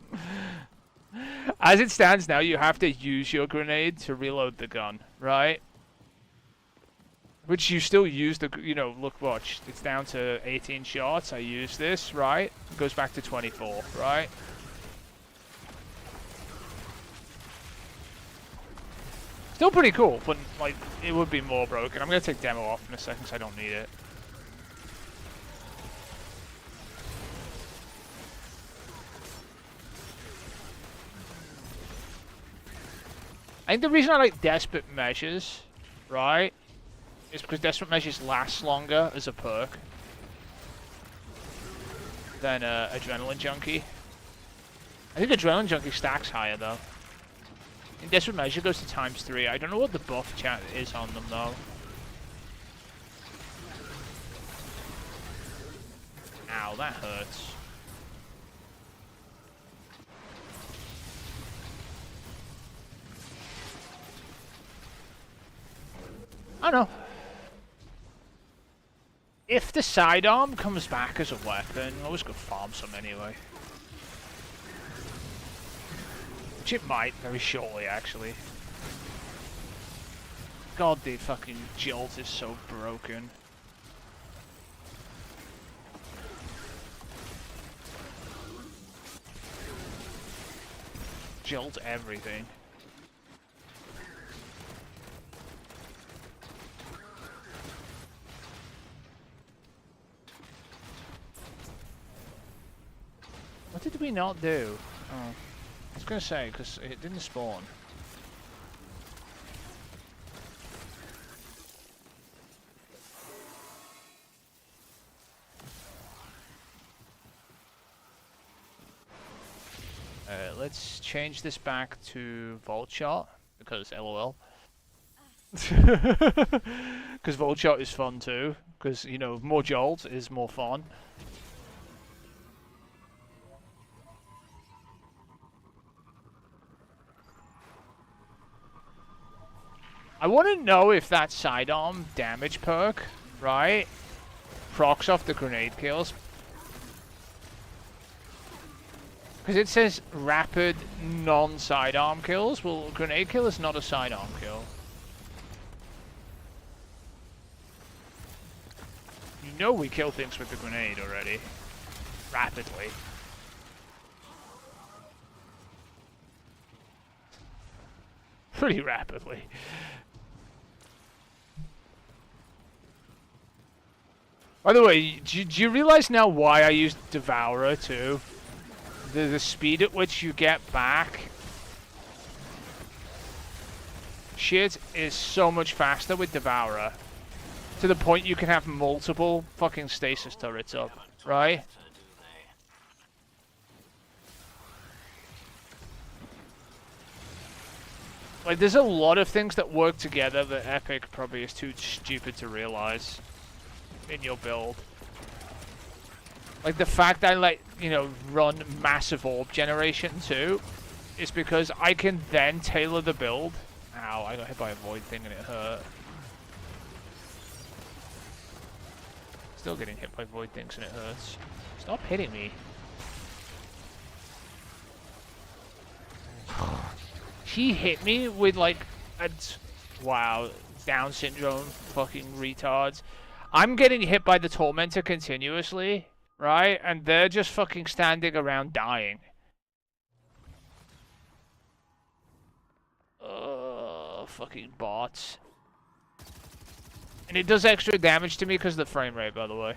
As it stands now, you have to use your grenade to reload the gun, right? Which you still use the, you know, look, watch. It's down to 18 shots. I use this, right? It goes back to 24, right? Still pretty cool, but, like, it would be more broken. I'm going to take demo off in a second because I don't need it. I think the reason I like Desperate Measures, right, is because Desperate Measures lasts longer as a perk than Adrenaline Junkie. I think Adrenaline Junkie stacks higher, though. And Desperate Measure goes to ×3. I don't know what the buff chat is on them, though. Ow, that hurts. I don't know. If the sidearm comes back as a weapon, I'll always go farm some anyway. Which it might very shortly, actually. God, the fucking jolt is so broken. Jolt everything. What did we not do? Oh, I was gonna say, because it didn't spawn. Let's change this back to Volt Shot, because LOL. Because Volt Shot is fun too, because, you know, more jolt is more fun. I want to know if that sidearm damage perk, right, procs off the grenade kills. Because it says rapid non-sidearm kills. Well, grenade kill is not a sidearm kill. You know we kill things with the grenade already. Rapidly. Pretty rapidly. By the way, do you realize now why I used Devourer too? The speed at which you get back shit is so much faster with Devourer. To the point you can have multiple fucking stasis turrets up, right? Like, there's a lot of things that work together that Epic probably is too stupid to realize in your build. Like, the fact I, like, you know, run massive orb generation too is because I can then tailor the build. Ow, I got hit by a void thing and it hurt. Still getting hit by void things and it hurts. Stop hitting me. He hit me with like a... Wow. Down syndrome fucking retards. I'm getting hit by the Tormentor continuously, right? And they're just fucking standing around dying. Fucking bots. And it does extra damage to me because of the frame rate, by the way.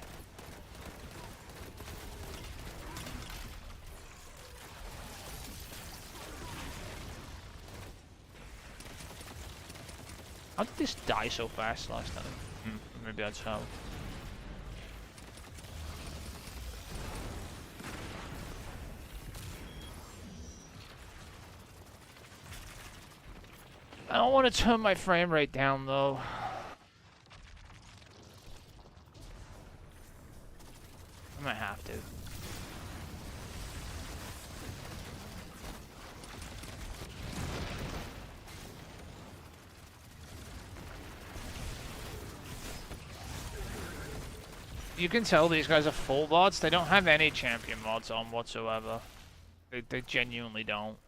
How did this die so fast last time? Maybe that's how. I don't want to turn my frame rate down though. I might have to. You can tell these guys are full bots. They don't have any champion mods on whatsoever. They genuinely don't.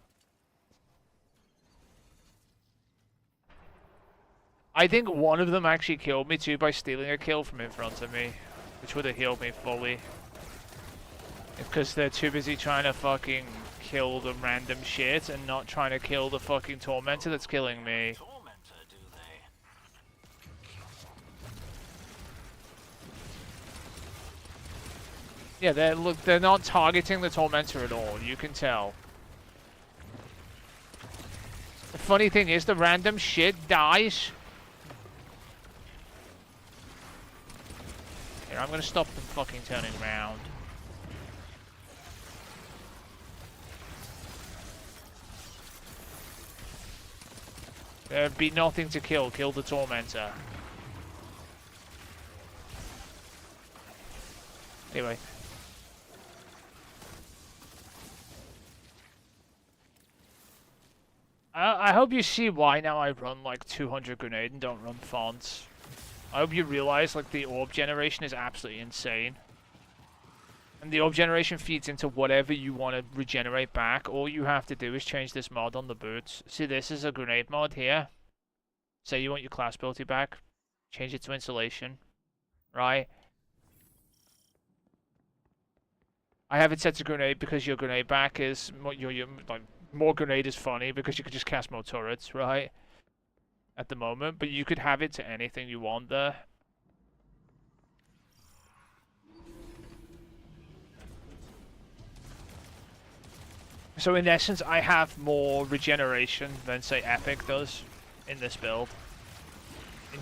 I think one of them actually killed me too by stealing a kill from in front of me, which would have healed me fully. Because they're too busy trying to fucking kill the random shit and not trying to kill the fucking Tormentor that's killing me. Tormentor, do they? Yeah, they're not targeting the Tormentor at all. You can tell. The funny thing is, the random shit dies. Here, I'm gonna stop them fucking turning around. There'd be nothing to kill. Kill the Tormentor. Anyway. I hope you see why now I run like 200 grenade and don't run fonts. I hope you realize like the orb generation is absolutely insane. And the orb generation feeds into whatever you want to regenerate back. All you have to do is change this mod on the boots. See, this is a grenade mod here. Say you want your class ability back. Change it to insulation. Right? I have it set to grenade because your grenade back is... like, more grenade is funny because you can just cast more turrets, right? At the moment. But you could have it to anything you want there. So in essence, I have more regeneration than, say, Epic does in this build.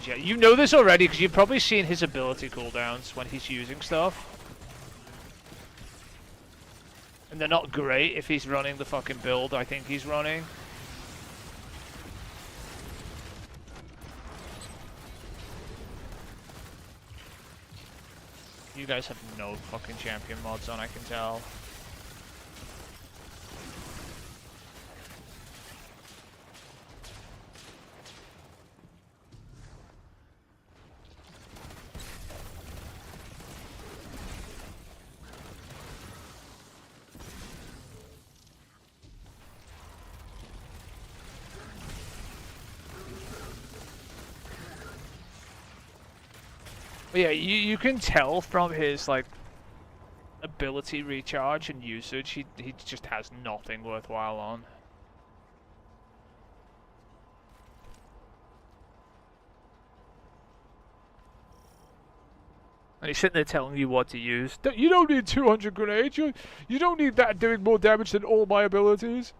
You know this already because you've probably seen his ability cooldowns when he's using stuff. And they're not great if he's running the fucking build I think he's running. You guys have no fucking champion mods on, I can tell. But yeah, you can tell from his like ability recharge and usage, he just has nothing worthwhile on. And he's sitting there telling you what to use. You don't need 200 grenades. You don't need that doing more damage than all my abilities.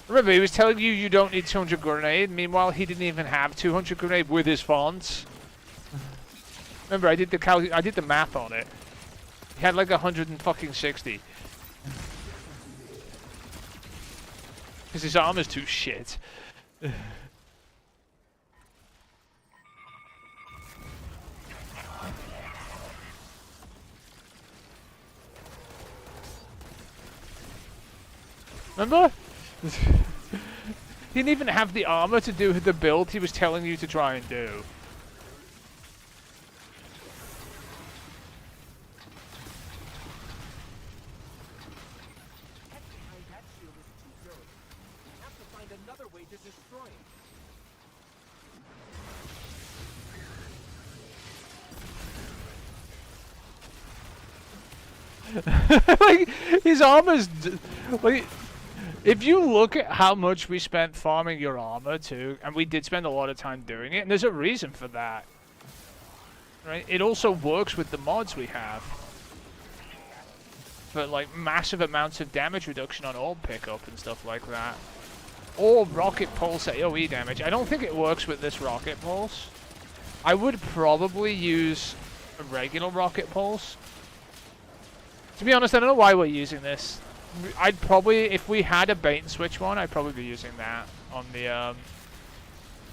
Remember, he was telling you you don't need 200 grenade. Meanwhile, he didn't even have 200 grenade with his fonts. Remember, I did the math on it. He had like 160. Because his armor's too shit. Remember? didn't even have the armor to do the build he was telling you to try and do. Tech behind that shield is too good. We have to find another way to destroy it. Like, his armor's... Like, if you look at how much we spent farming your armor too, and we did spend a lot of time doing it, and there's a reason for that. Right? It also works with the mods we have. For like massive amounts of damage reduction on orb pickup and stuff like that. Or rocket pulse AoE damage. I don't think it works with this rocket pulse. I would probably use a regular rocket pulse. To be honest, I don't know why we're using this. I'd probably, if we had a bait and switch one, I'd probably be using that on the,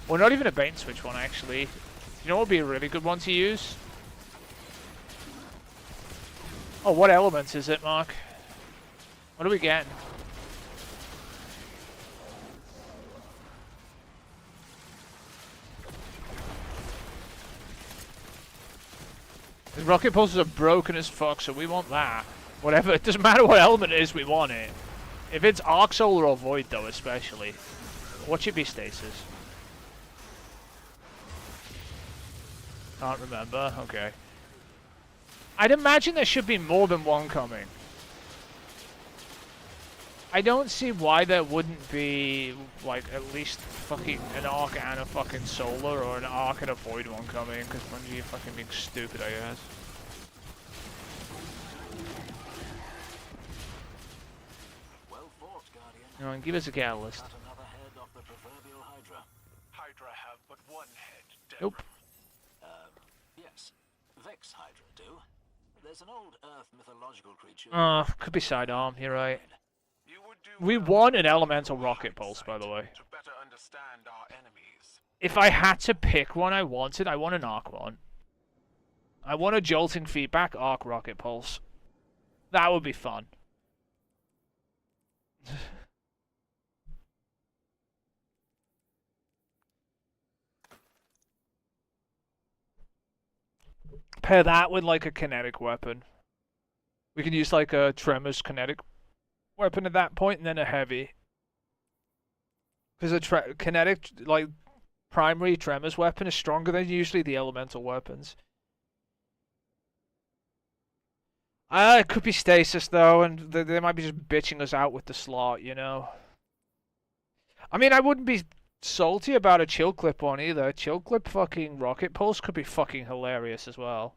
well, not even a bait and switch one, actually. You know what would be a really good one to use? Oh, what elements is it, Mark? What are we getting? The rocket pulses are broken as fuck, so we want that. Whatever, it doesn't matter what element it is, we want it. If it's Arc Solar or Void, though, especially. What should be Stasis? Can't remember, okay. I'd imagine there should be more than one coming. I don't see why there wouldn't be, like, at least fucking an Arc and a fucking Solar, or an Arc and a Void one coming, because Bungie are fucking being stupid, I guess. Well fought, Guardian. Come on, give us a catalyst. Cut another head off the proverbial Hydra. Hydra have but one head, Deborah. Nope. Yes. Vex Hydra do. There's an old Earth mythological creature. Could be sidearm, you're right. You would do We well want to an use elemental your rocket pulse, by the way. hindsight to better understand our enemies. If I had to pick one I want an Arc one. I want a jolting feedback Arc rocket pulse. That would be fun. Pair that with like a kinetic weapon. We can use like a Tremors kinetic weapon at that point, and then a heavy. Because a kinetic, like, primary Tremors weapon is stronger than usually the elemental weapons. It could be Stasis, though, and they might be just bitching us out with the slot, you know? I mean, I wouldn't be salty about a Chill Clip one either. Chill Clip fucking Rocket Pulse could be fucking hilarious as well.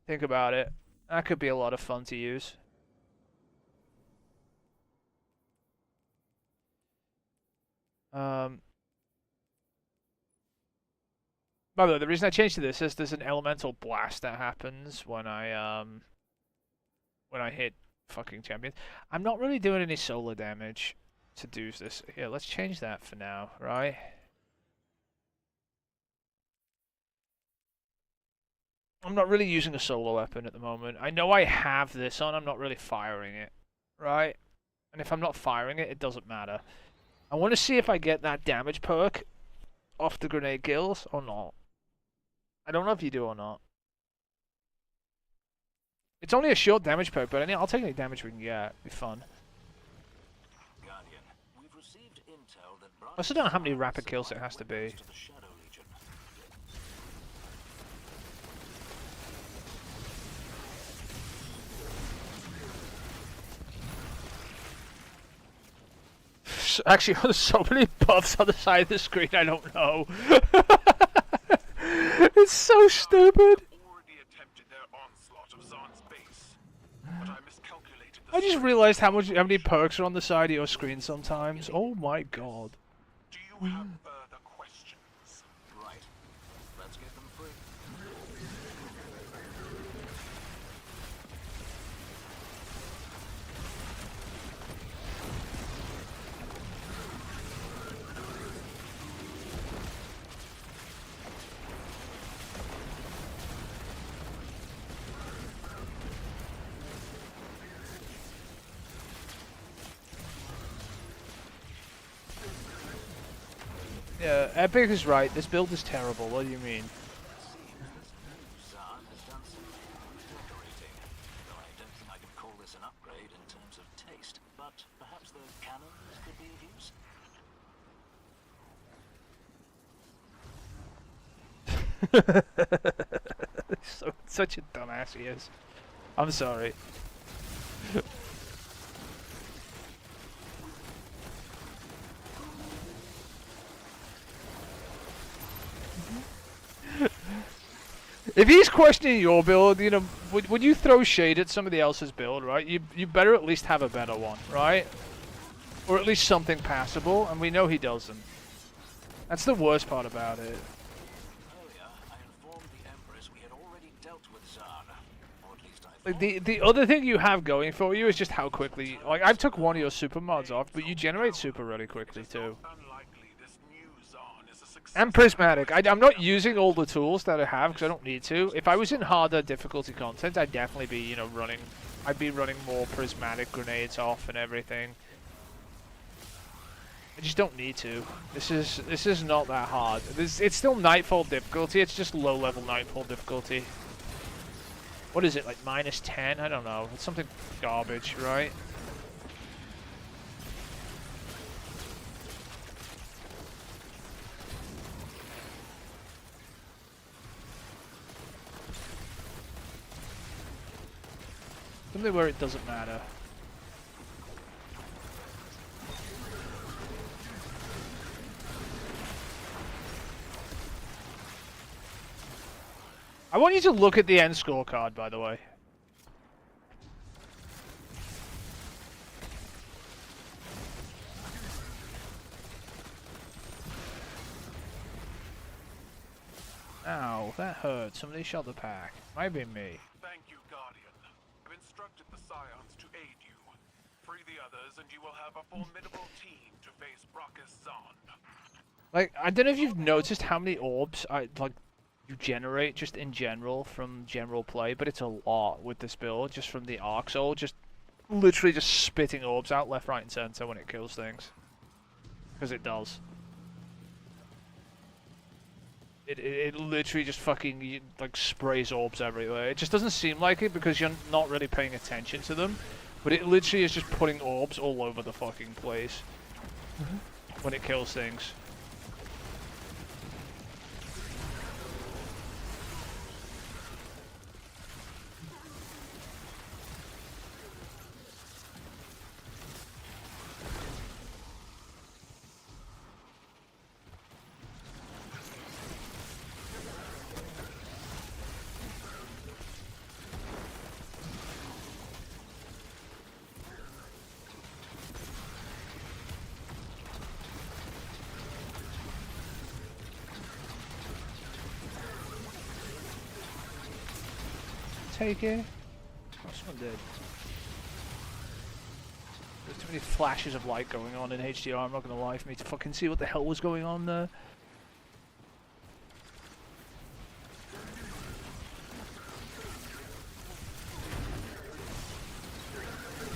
Think about it. That could be a lot of fun to use. By the way, the reason I changed to this is there's an elemental blast that happens when I hit fucking champions. I'm not really doing any solar damage to do this. Here, let's change that for now, right? I'm not really using a solar weapon at the moment. I know I have this on, I'm not really firing it, right? And if I'm not firing it, it doesn't matter. I want to see if I get that damage perk off the grenade kills or not. I don't know if you do or not. It's only a short damage perk, but I'll take any damage we can get. It'll be fun. Guardian, we've received intel that I also don't know how many rapid kills it has to be. to the Shadow Legion. Actually, there's so many buffs on the side of the screen, I don't know. It's so stupid. Already attempted their onslaught of Zahn's base, but I miscalculated the I just strength realized how of many perks are on the side of your screen sometimes. Oh my god. Do you have further questions? Right. Let's get them free. Yeah, Epic is right. This build is terrible. What do you mean? Zahn has done some decorating, though I don't think I can call this an upgrade in terms of taste, but perhaps the cannons could be of use? Such a dumbass he is. I'm sorry. If he's questioning your build, you know, when you throw shade at somebody else's build, right, you better at least have a better one, right? Or at least something passable, and we know he doesn't. That's the worst part about it. Earlier, I informed the Empress we had already dealt with Zahn, or at least I Like thought. the other thing you have going for you is just how quickly, like, I've took one of your super mods off, but you generate super really quickly too. Unlikely this new Zahn is a success. And prismatic. I'm not using all the tools that I have because I don't need to. If I was in harder difficulty content, I'd definitely be, you know, running. I'd be running more prismatic grenades off and everything. I just don't need to. This is not that hard. It's still Nightfall difficulty. It's just low level Nightfall difficulty. What is it, like -10? I don't know. It's something garbage, right? Something where it doesn't matter. I want you to look at the end scorecard, by the way. Ow, that hurt. Somebody shot the pack. Might be me. Thank you, Guardian. I've instructed the Scions to aid you. Free the others, and you will have a formidable team to face Brachus Zahn. Like, I don't know if you've noticed how many orbs you generate just in general from general play, but it's a lot with this build, just from the Arc Soul, just literally just spitting orbs out left, right, and center when it kills things. Because it does. It literally just fucking, like, sprays orbs everywhere. It just doesn't seem like it because you're not really paying attention to them, but it literally is just putting orbs all over the fucking place when it kills things. Take it. Oh, someone did. There's too many flashes of light going on in HDR, I'm not gonna lie, for me to fucking see what the hell was going on there.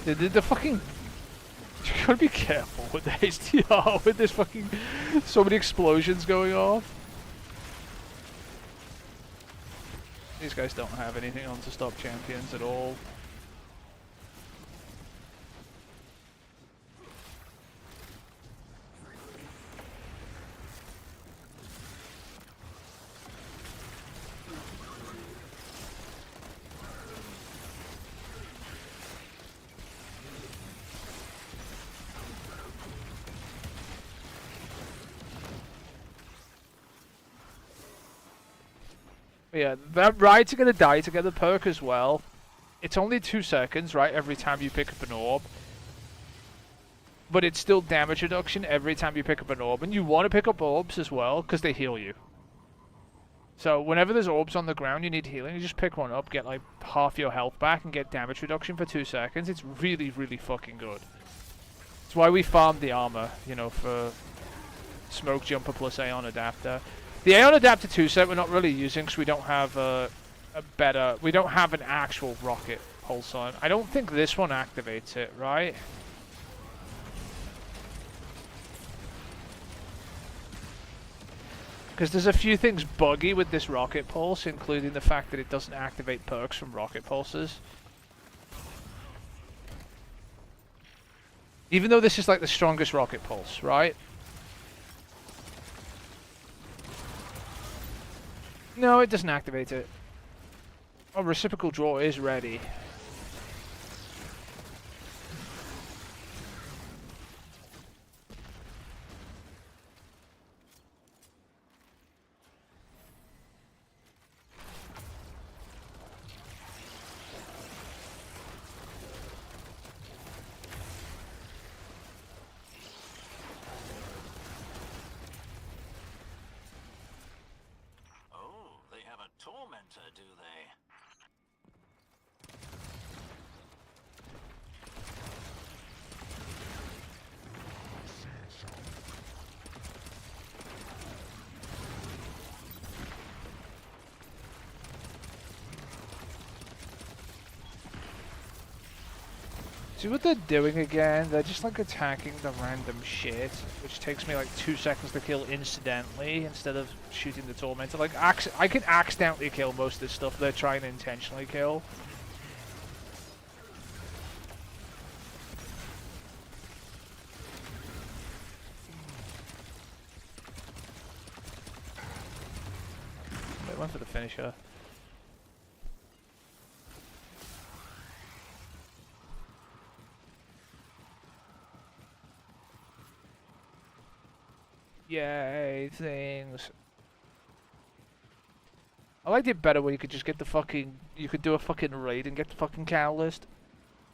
The fucking... You gotta be careful with the HDR, with this fucking... So many explosions going off. These guys don't have anything on to stop champions at all. Yeah, that Ride Together Die Together perk as well. It's only 2 seconds, right, every time you pick up an orb. But it's still damage reduction every time you pick up an orb. And you want to pick up orbs as well, because they heal you. So whenever there's orbs on the ground you need healing, you just pick one up, get like half your health back, and get damage reduction for 2 seconds. It's really, really fucking good. That's why we farmed the armor, you know, for Smoke Jumper plus Aeon Adapter. The Aeon Adapter 2 set we're not really using because we don't have we don't have an actual rocket pulse on. I don't think this one activates it, right? Because there's a few things buggy with this rocket pulse, including the fact that it doesn't activate perks from rocket pulses. Even though this is like the strongest rocket pulse, right? No, it doesn't activate it. Oh, reciprocal draw is ready. Oh, they have a tormentor, do they? See what they're doing again? They're just like attacking the random shit, which takes me like 2 seconds to kill incidentally instead of shooting the tormentor. Like, I can accidentally kill most of this stuff they're trying to intentionally kill. Wait, went for the finisher. Yay, things. I liked it better when you could just get the fucking... You could do a fucking raid and get the fucking catalyst.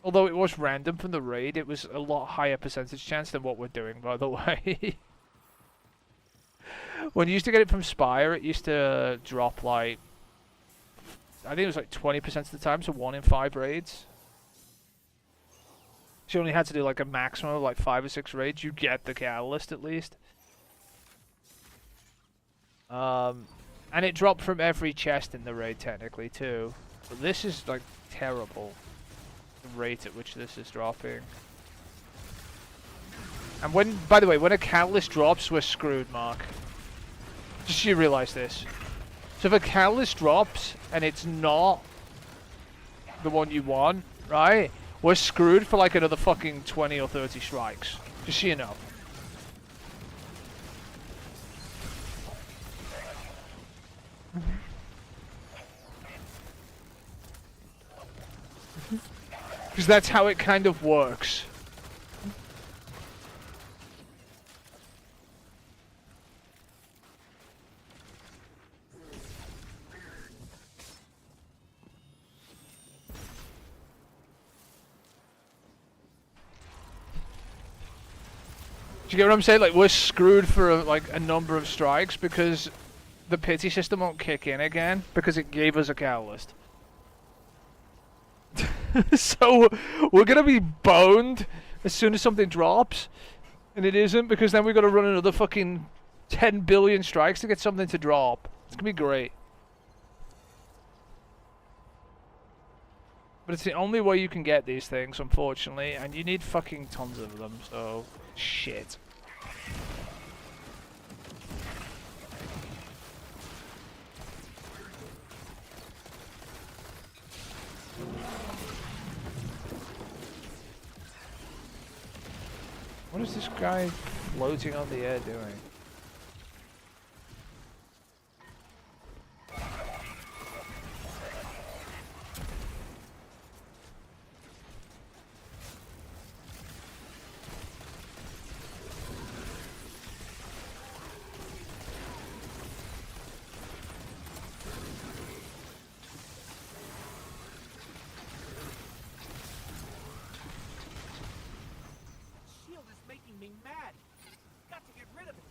Although it was random from the raid, it was a lot higher percentage chance than what we're doing, by the way. When you used to get it from Spire, it used to drop like... I think it was like 20% of the time, so 1 in 5 raids. So you only had to do like a maximum of like 5 or 6 raids, you get the catalyst at least. And it dropped from every chest in the raid technically too. But this is like terrible. The rate at which this is dropping. And when, by the way, when a catalyst drops, we're screwed, Mark. Just so you realize this. So if a catalyst drops and it's not the one you want, right? We're screwed for like another fucking 20 or 30 strikes. Just so you know. Because that's how it kind of works. Do you get what I'm saying? Like, we're screwed for like a number of strikes because the pity system won't kick in again because it gave us a catalyst. So we're gonna be boned as soon as something drops, and it isn't, because then we've got to run another fucking 10 billion strikes to get something to drop. It's gonna be great. But it's the only way you can get these things, unfortunately, and you need fucking tons of them, so shit. What is this guy floating on the air doing? Shield is making me mad. Got to get rid of it.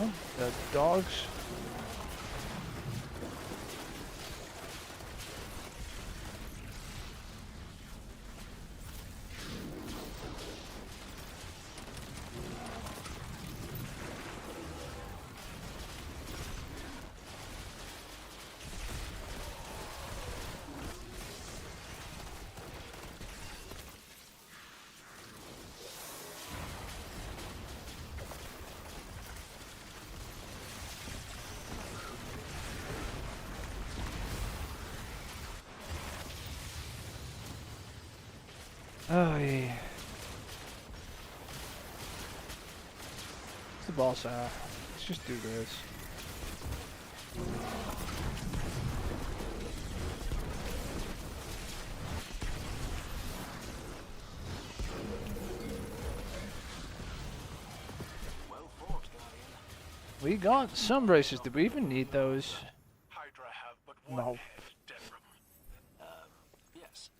Oh, the dogs. Oh yeah. What's the boss at? Let's just do this. Well fought, Guardian. We got some braces. Did we even need those? Hydra have but one No. head, Devrim. Yes.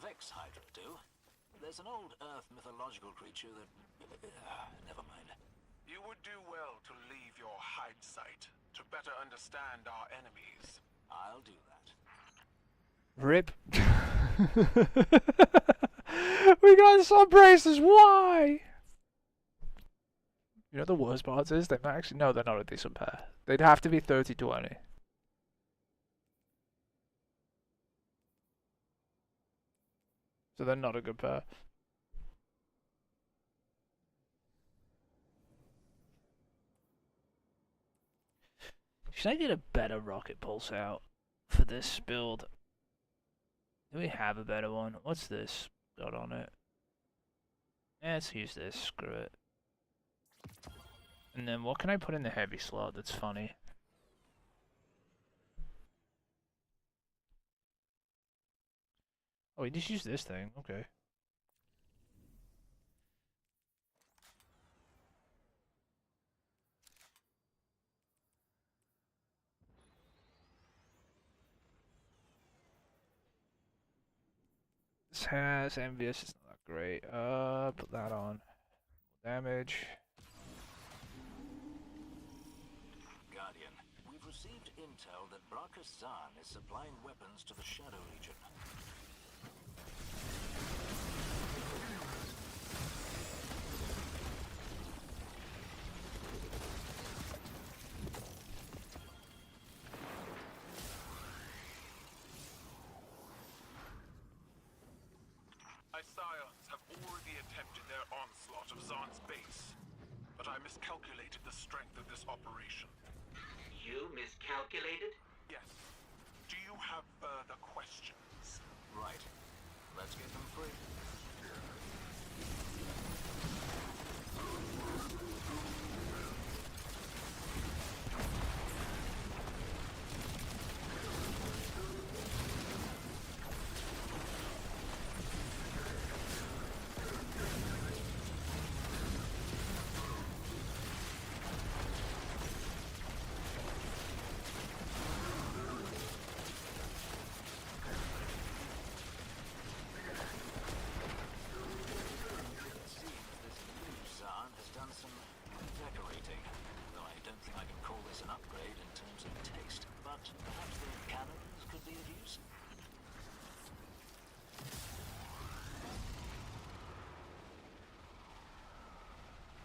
Vex Hydra do. There's an old Earth mythological creature that... never mind. You would do well to leave your hide site to better understand our enemies. I'll do that. Rip. We got some braces. Why? You know the worst part is they might actually no, they're not a decent pair. They'd have to be 30-20. So they're not a good pair. Should I get a better rocket pulse out for this build? Do we have a better one? What's this got on it? Yeah, let's use this. Screw it. And then what can I put in the heavy slot that's funny? Oh, we just use this thing. Okay. This has envious. It's not that great. Put that on. Damage. Guardian, we've received intel that Brachus Zahn is supplying weapons to the Shadow Legion. My scions have already attempted their onslaught of Zahn's base, but I miscalculated the strength of this operation. You miscalculated? Yes. Do you have further questions? Right. Let's get them free.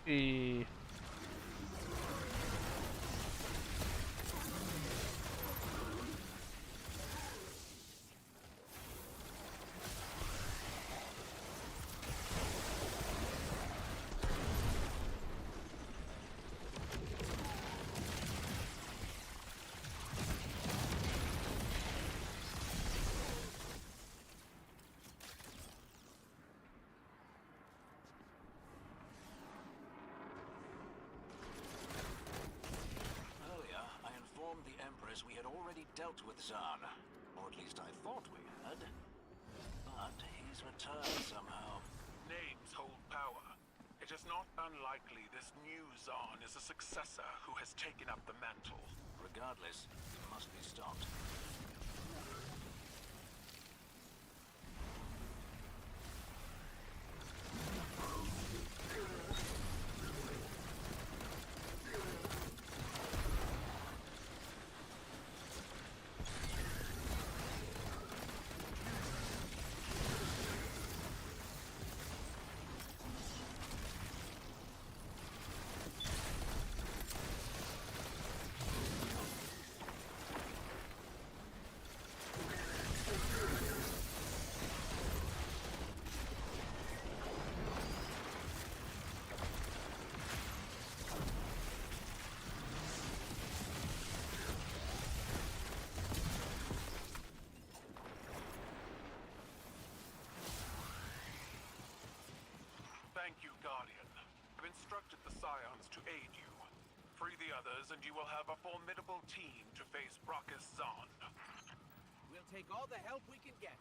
E. Earlier, I informed the Empress we had already dealt with Zahn. Or at least I thought we had. But he's returned somehow. Names hold power. It is not unlikely this new Zahn is a successor who has taken up the mantle. Regardless, it must be stopped. I've instructed the Scions to aid you. Free the others, and you will have a formidable team to face Brachus Zahn. We'll take all the help we can get.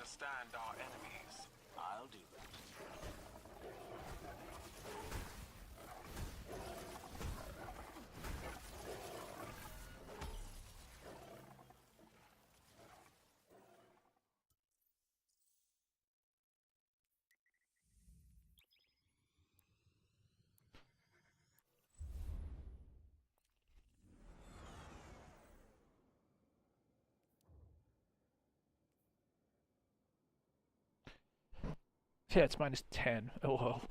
understand our enemies. I'll do that. Yeah, it's -10. Oh well.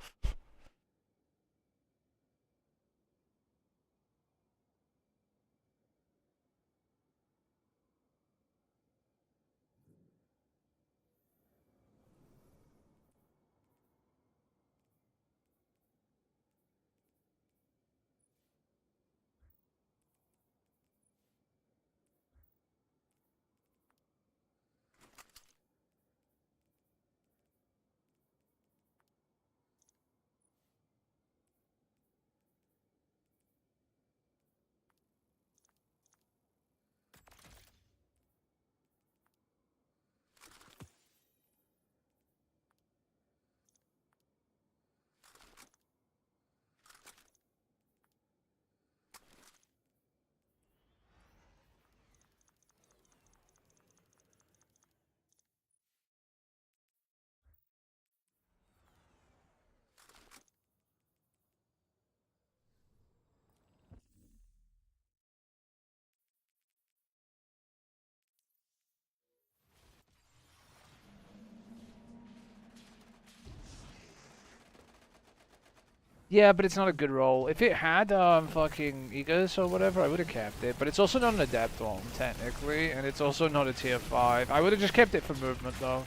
Yeah, but it's not a good role. If it had fucking Aegis or whatever, I would have kept it. But it's also not an adept one, technically, and it's also not a tier 5. I would have just kept it for movement, though.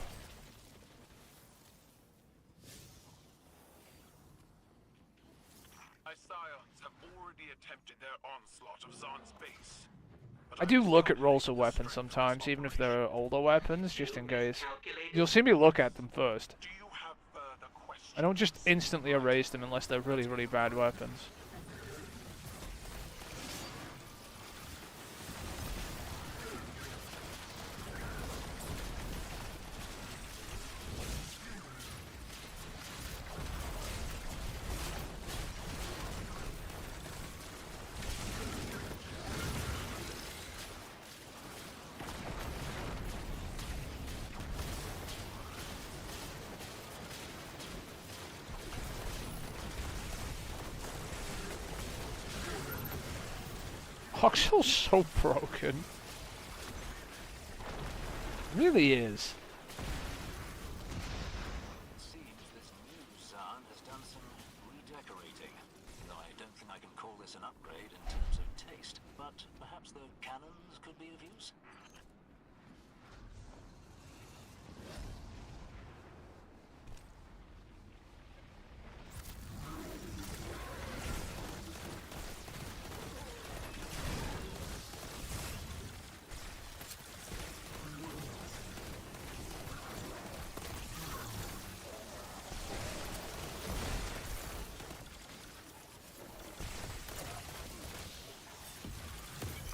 My scions have already attempted their onslaught of Zahn's base. But I do look at calculated rolls of the weapons strength of sometimes, this even if operation. they're older weapons, just in case. Miscalculated? You'll see me look at them first. Do you have further questions? I don't just instantly erase them unless they're really, really bad weapons. Hoxel's so broken. Really is. It seems this new Zahn has done some redecorating. Though I don't think I can call this an upgrade in terms of taste. But perhaps the cannons could be of use?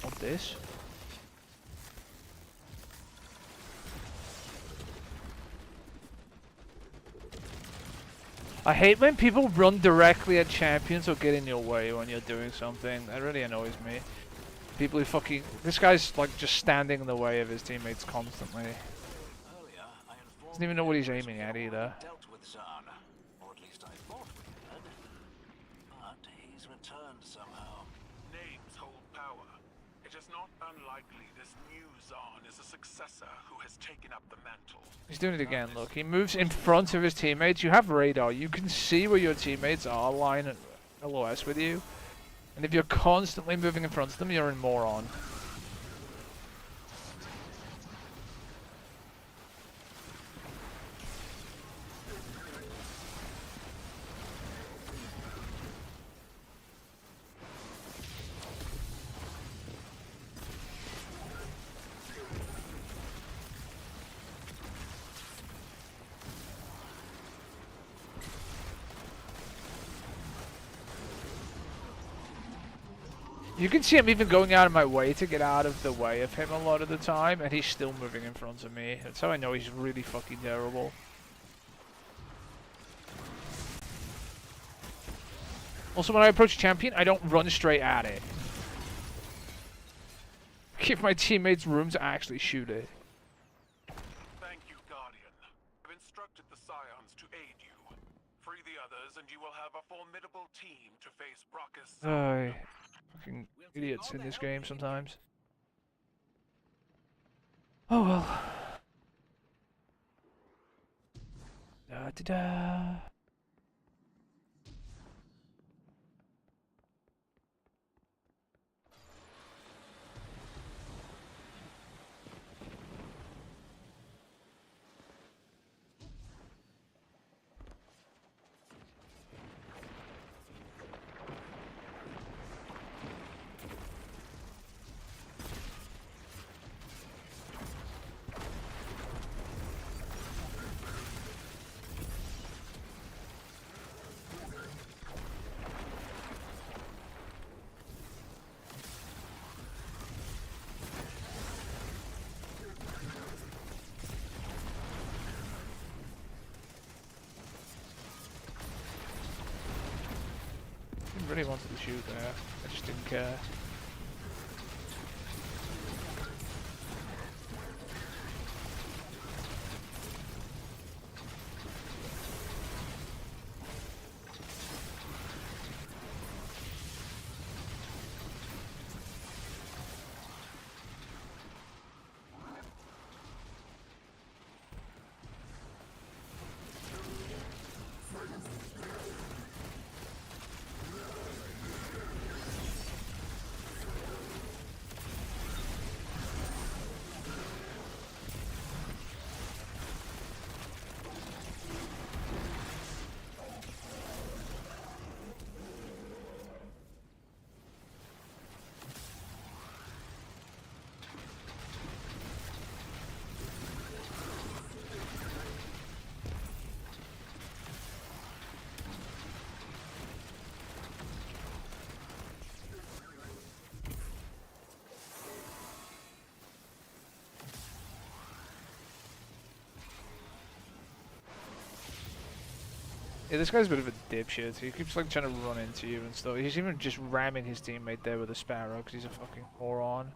Want this? I hate when people run directly at champions or get in your way when you're doing something. That really annoys me. People who fucking... This guy's like just standing in the way of his teammates constantly. Earlier, I informed Doesn't even know what he's the Empress aiming we at had either. already dealt with Zahn, or at least I thought we had. But he's returned somehow. Names hold power. It is not unlikely this new Zahn is a successor who has taken up the mantle. He's doing it again, look. He moves in front of his teammates. You have radar. You can see where your teammates are lying at LOS with you. And if you're constantly moving in front of them, you're a moron. You can see I'm even going out of my way to get out of the way of him a lot of the time, and he's still moving in front of me. That's how I know he's really fucking terrible. Also, when I approach champion, I don't run straight at it. Give my teammates room to actually shoot it. Thank you, Guardian. I've instructed the scions to aid you. Free the others, and you will have a formidable team to face Brockus. Fucking idiots in this game sometimes. Oh well. Da da da. I really wanted to shoot there. I just didn't care. Yeah, this guy's a bit of a dipshit. He keeps like trying to run into you and stuff. He's even just ramming his teammate there with a Sparrow because he's a fucking moron.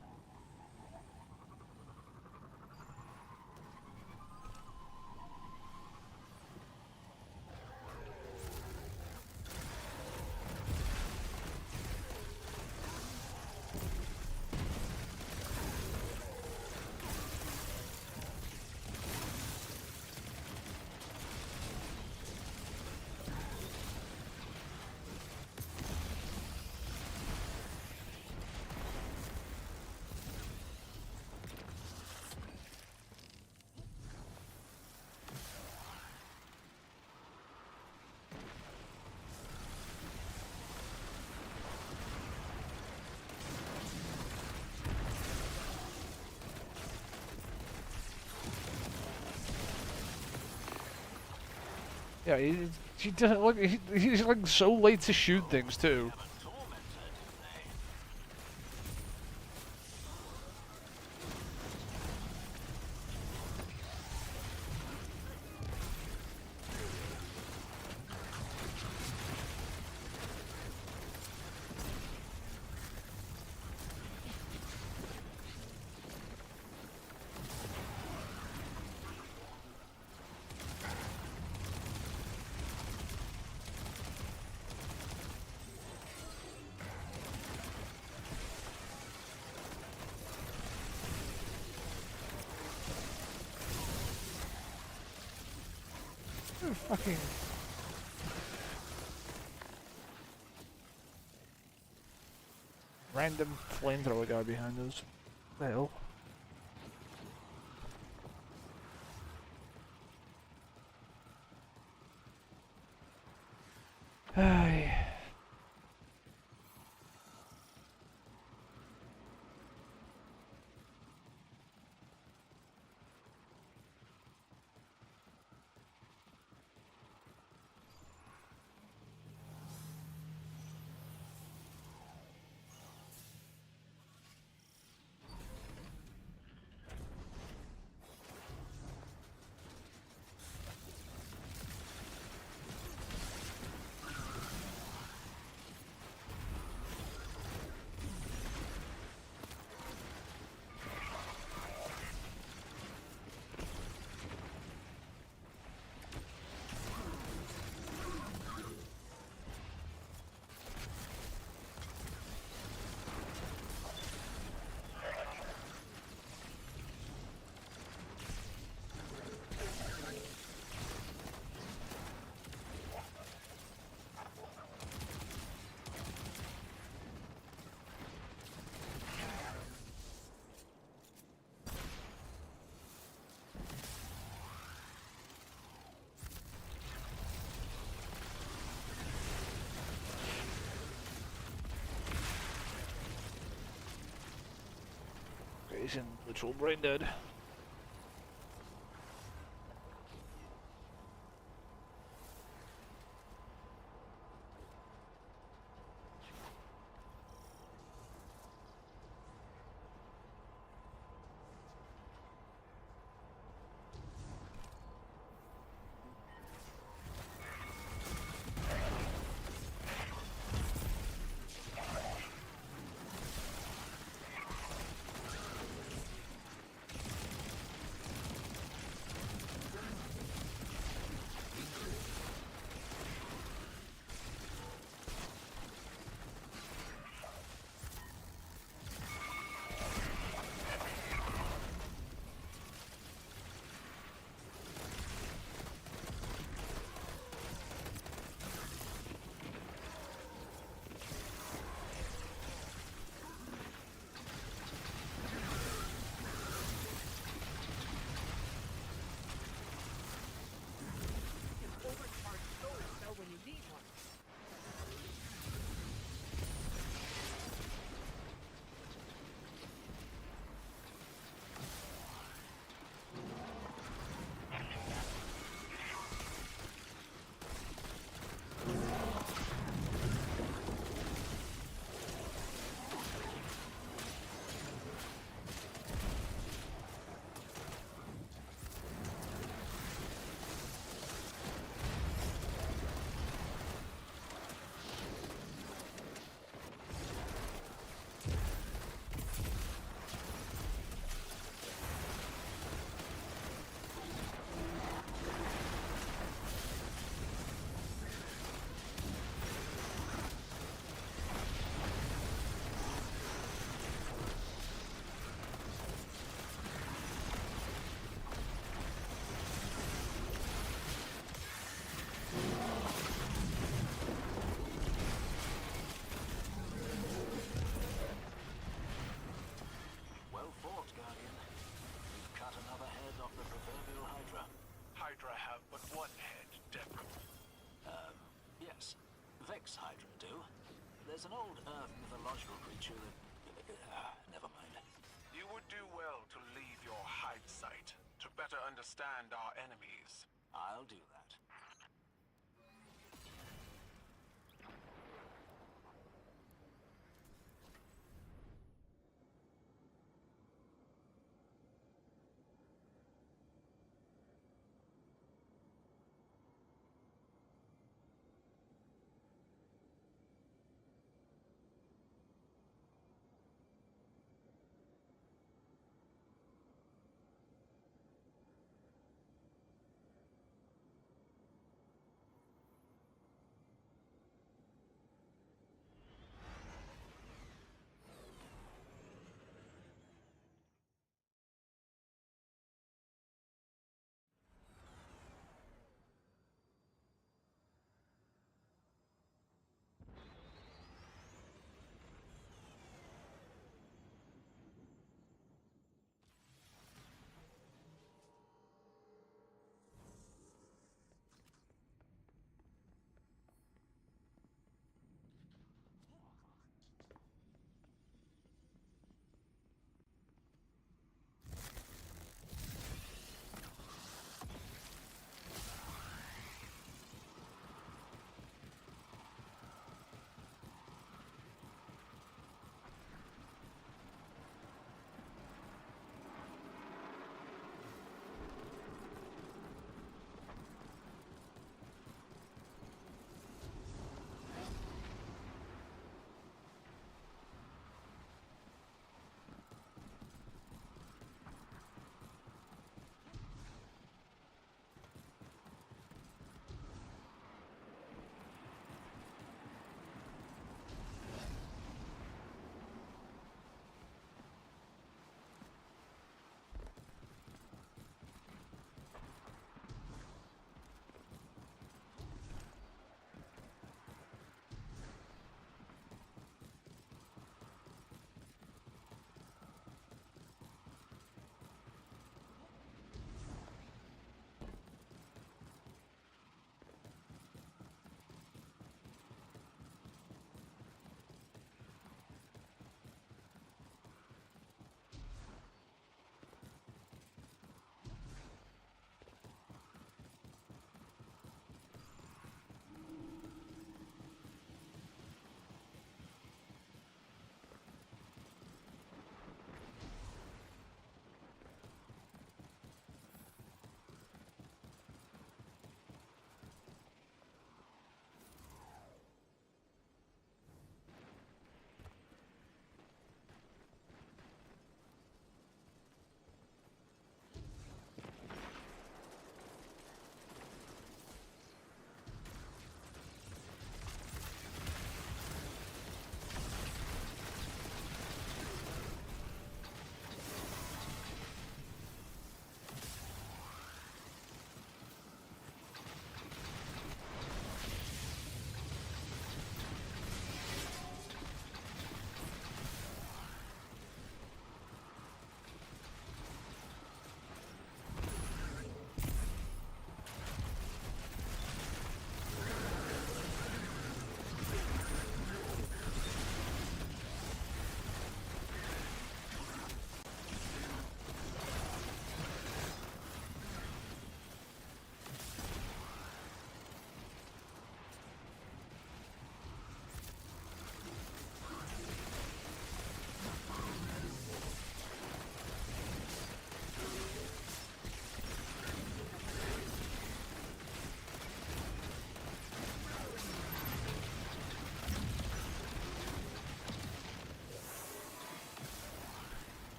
Yeah, he doesn't look. He's like so late to shoot things too. Fucking. Random flamethrower guy behind us. What the hell? Ay. He's in literal brain dead. There's an old Earth mythological creature that... never mind. You would do well to leave your hide site to better understand our enemies. I'll do that.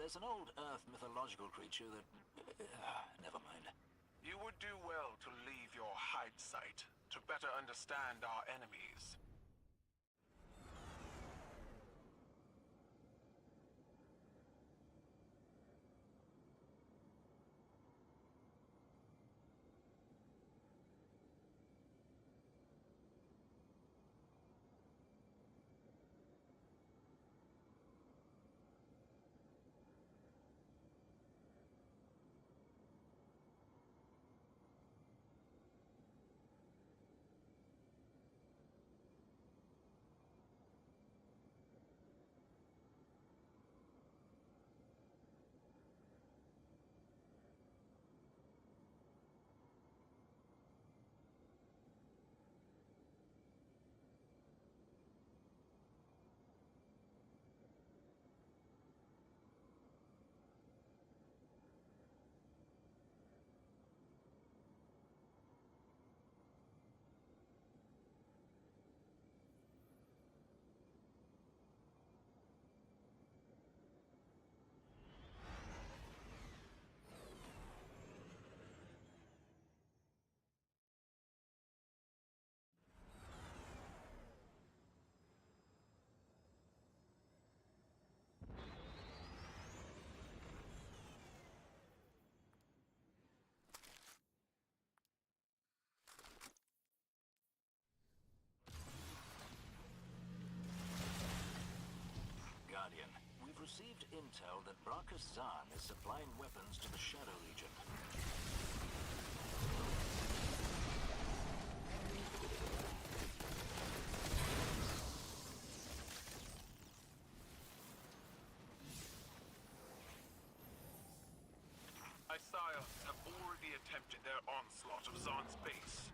There's an old Earth mythological creature that... never mind. You would do well to leave your hide site to better understand our enemies. Guardian, we've received intel that Brachus Zahn is supplying weapons to the Shadow Legion. Scions have already attempted their onslaught of Zahn's base,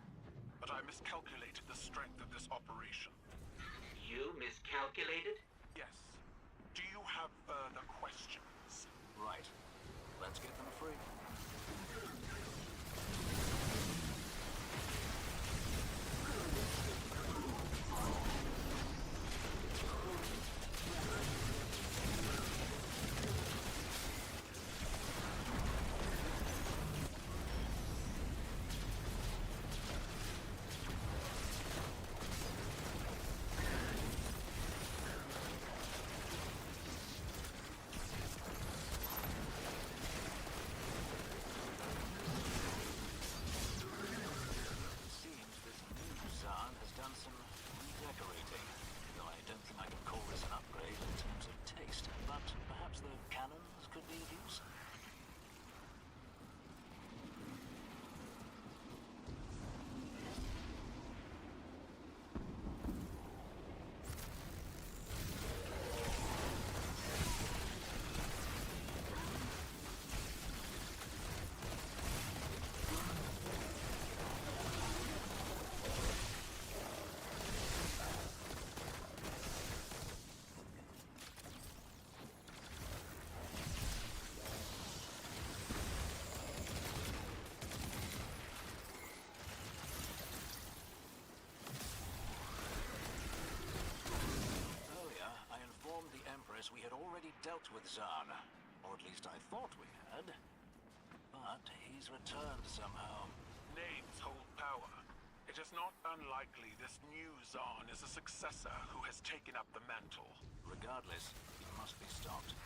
but I miscalculated the strength of this operation. You miscalculated? Yes. Do you have further questions? Right. Let's get them free. We had already dealt with Zahn, or at least I thought we had. But he's returned somehow. Names hold power. It is not unlikely this new Zahn is a successor who has taken up the mantle. Regardless, he must be stopped.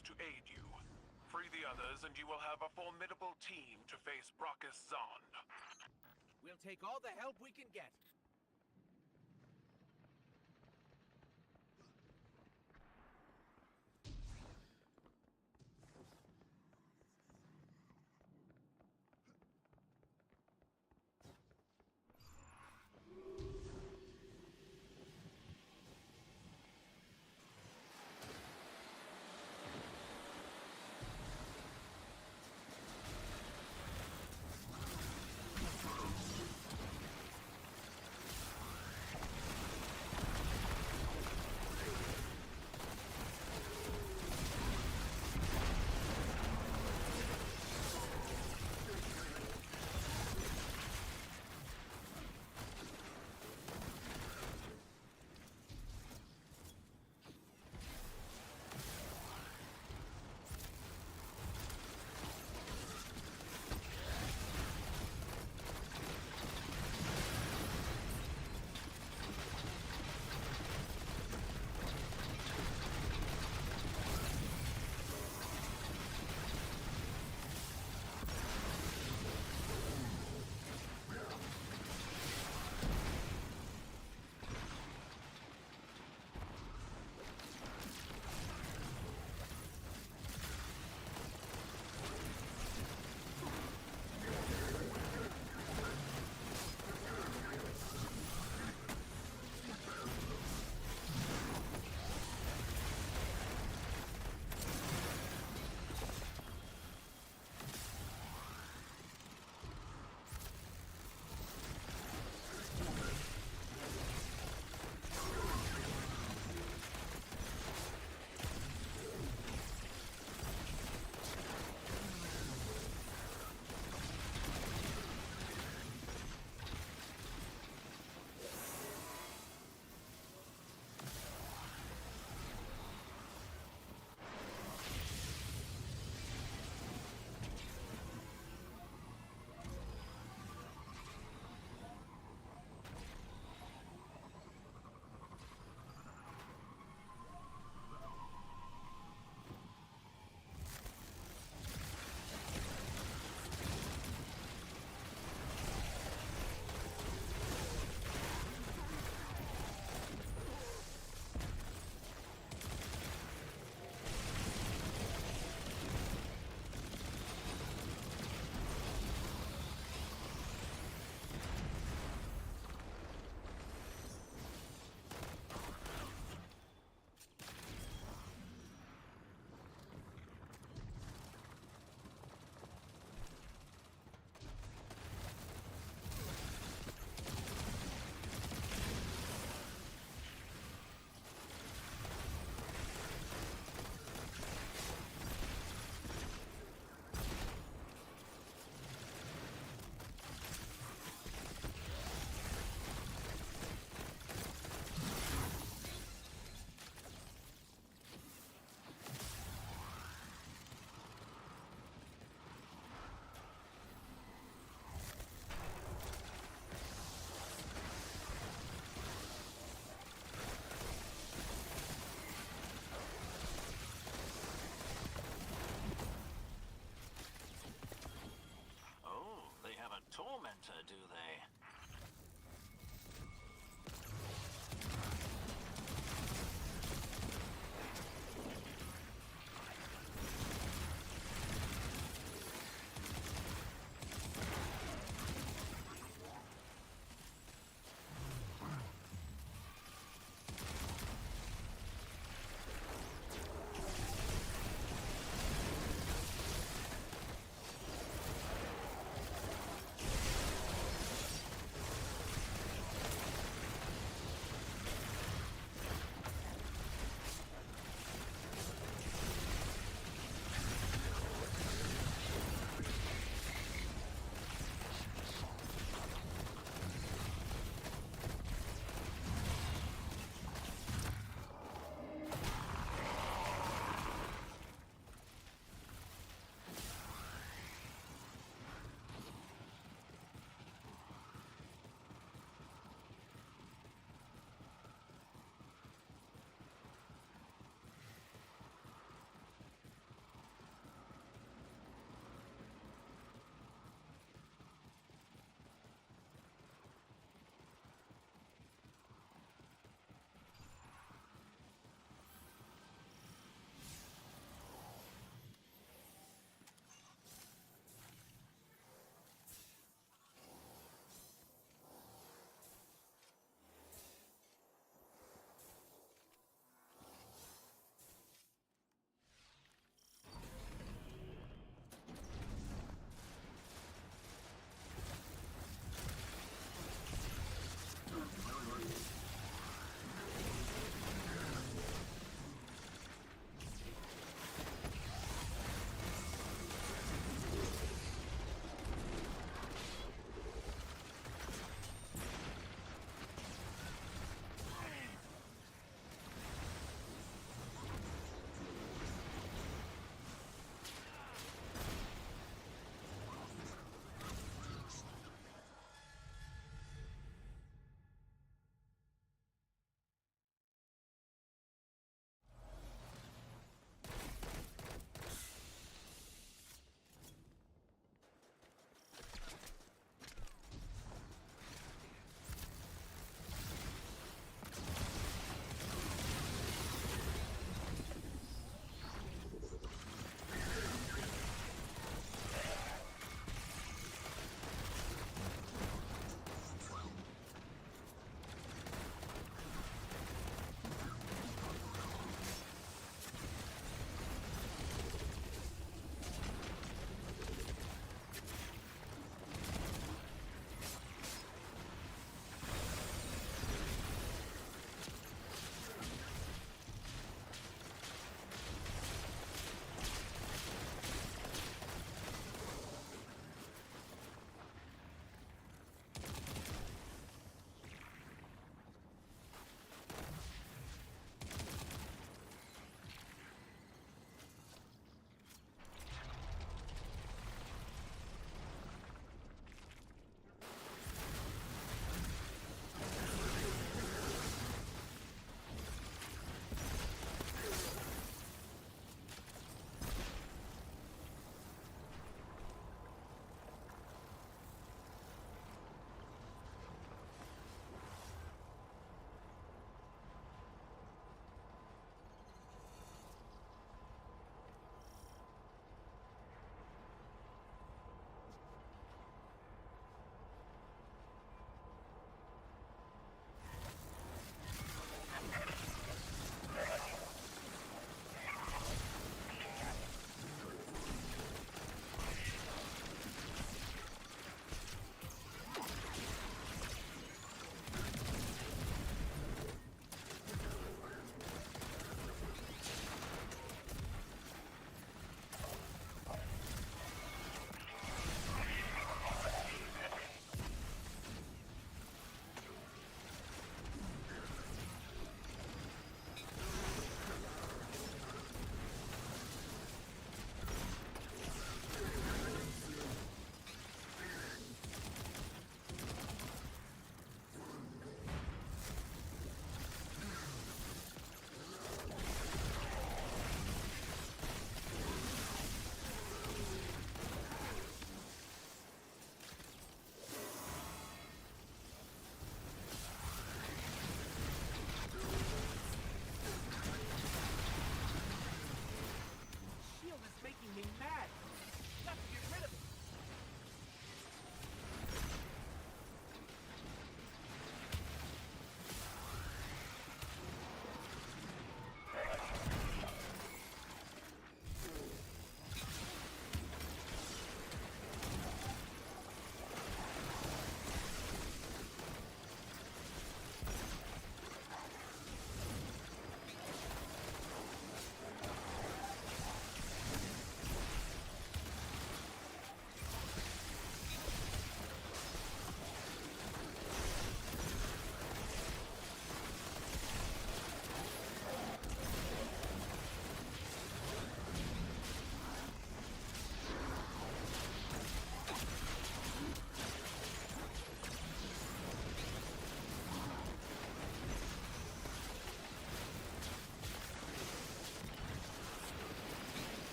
Scions to aid you. Free the others, and you will have a formidable team to face Brockus Zahn. We'll take all the help we can get. Tormentor, do they?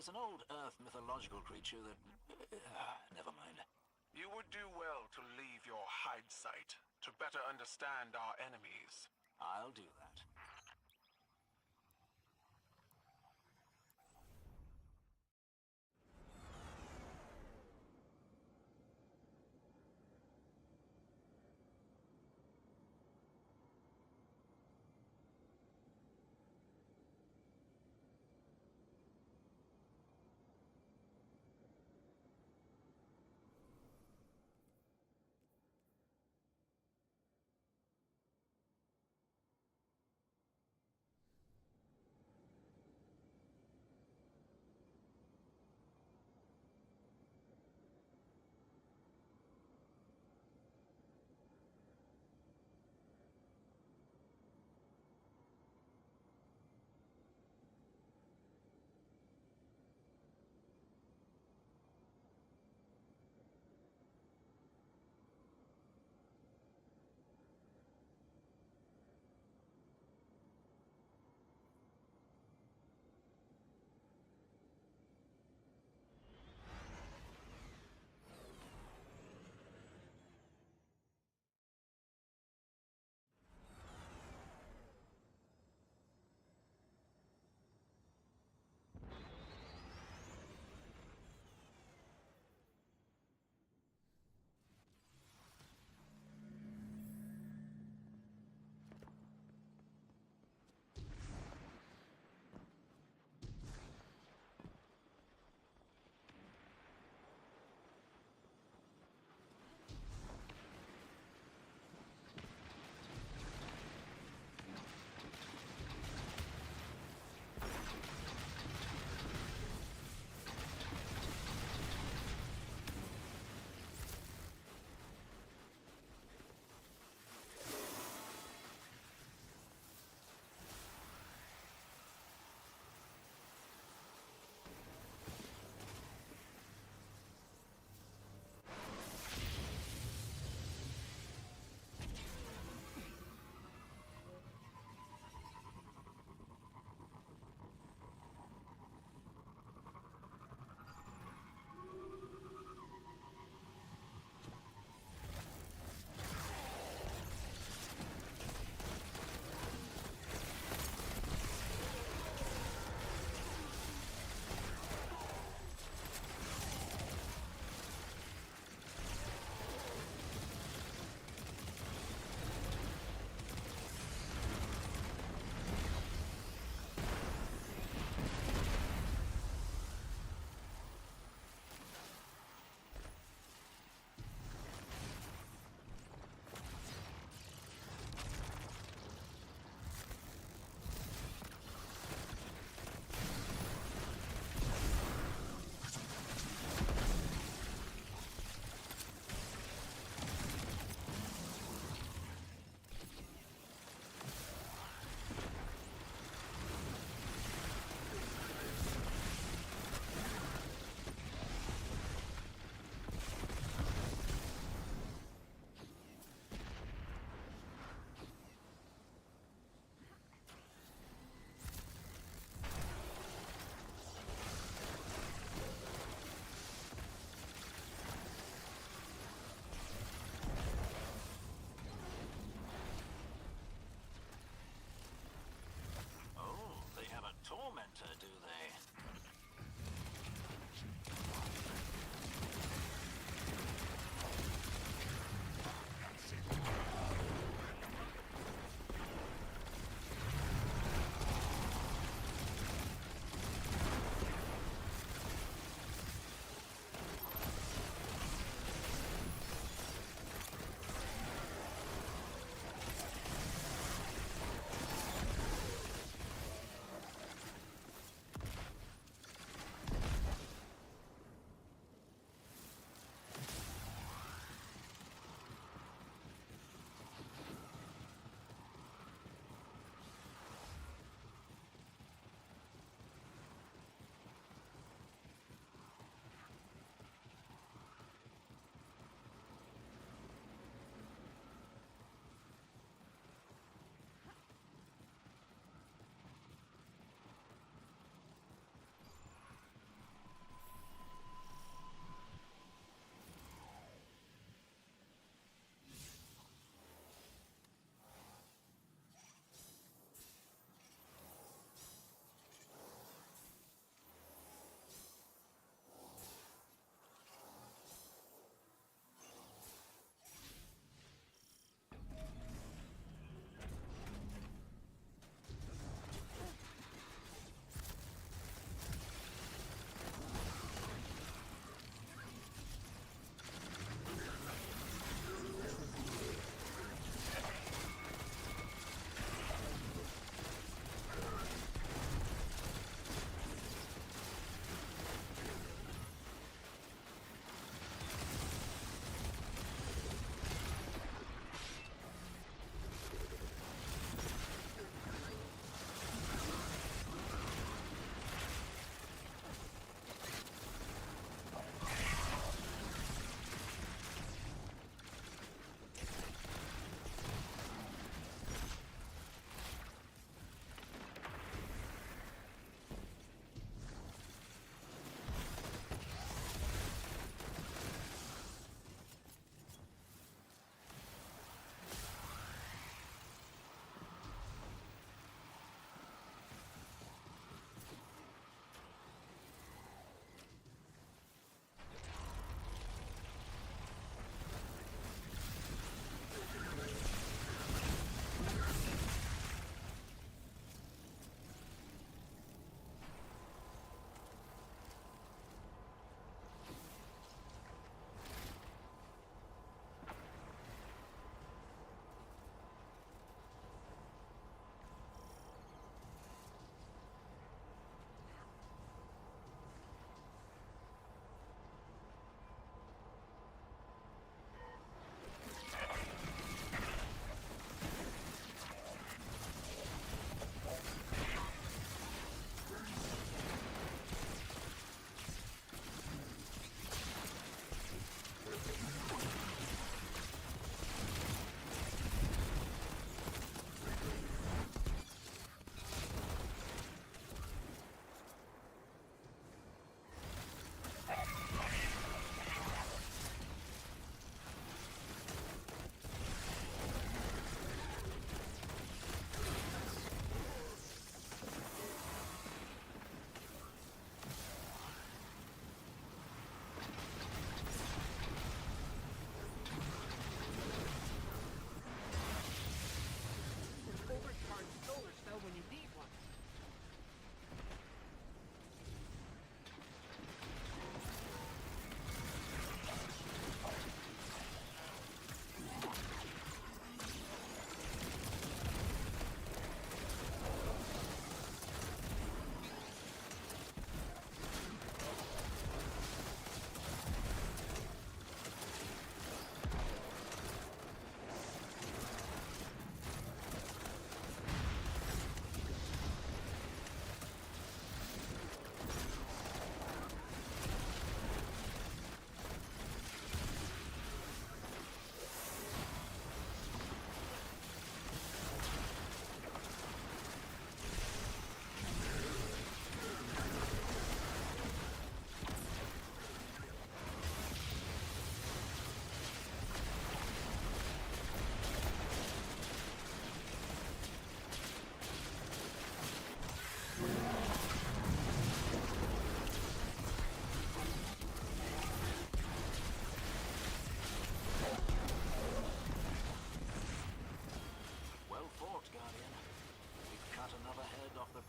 There's an old Earth mythological creature that... never mind. You would do well to leave your hide site to better understand our enemies. I'll do that.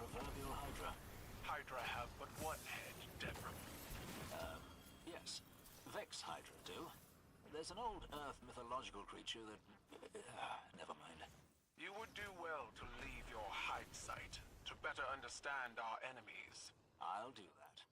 proverbial Hydra? Hydra have but one head, Devrim. Yes. Vex Hydra do. There's an old Earth mythological creature that... never mind. You would do well to leave your hide site to better understand our enemies. I'll do that.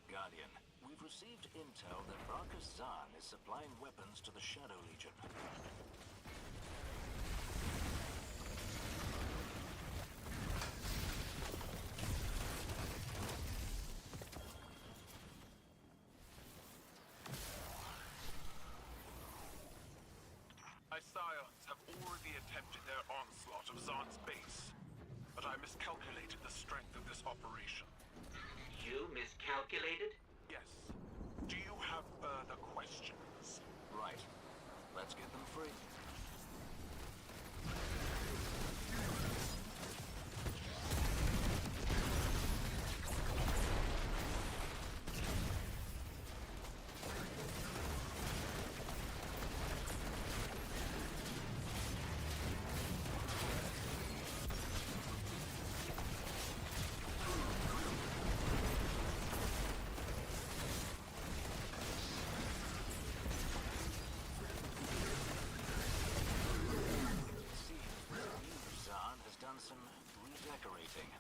Guardian, we've received intel that Bracus Zahn is supplying weapons to the Shadow Legion. My scions have already attempted their onslaught of Zahn's base, but I miscalculated the strength of this operation. You miscalculated? Yes. Do you have further questions? Right. Let's get them free. Some redecorating,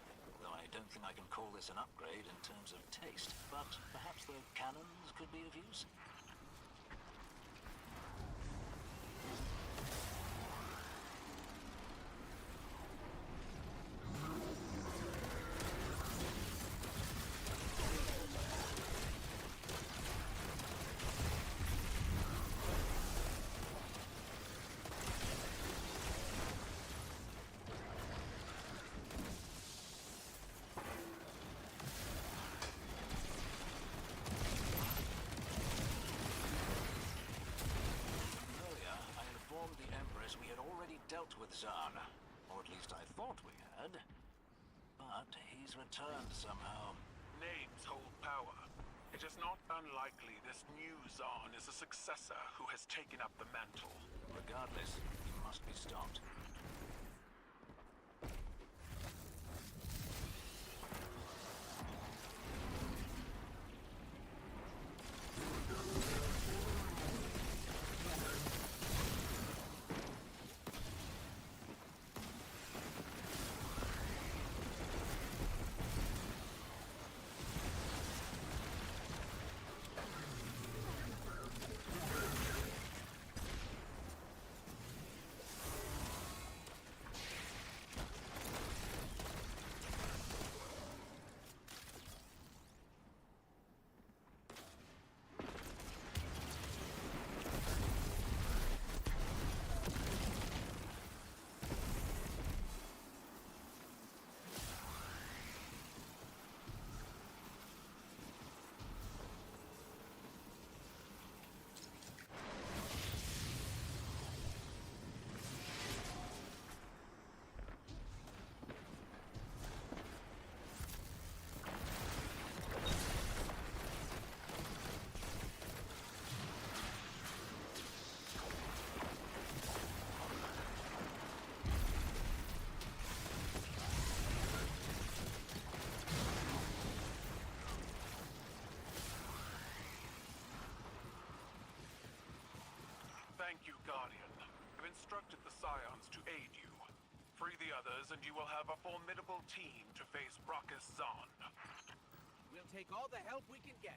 though I don't think I can call this an upgrade in terms of taste, but perhaps the cannons could be of use? We had already dealt with Zahn, or at least I thought we had. But he's returned somehow. Names hold power. It is not unlikely this new Zahn is a successor who has taken up the mantle. Regardless, he must be stopped. Thank you, Guardian. I've instructed the Scions to aid you. Free the others, and you will have a formidable team to face Brockus Zahn. We'll take all the help we can get.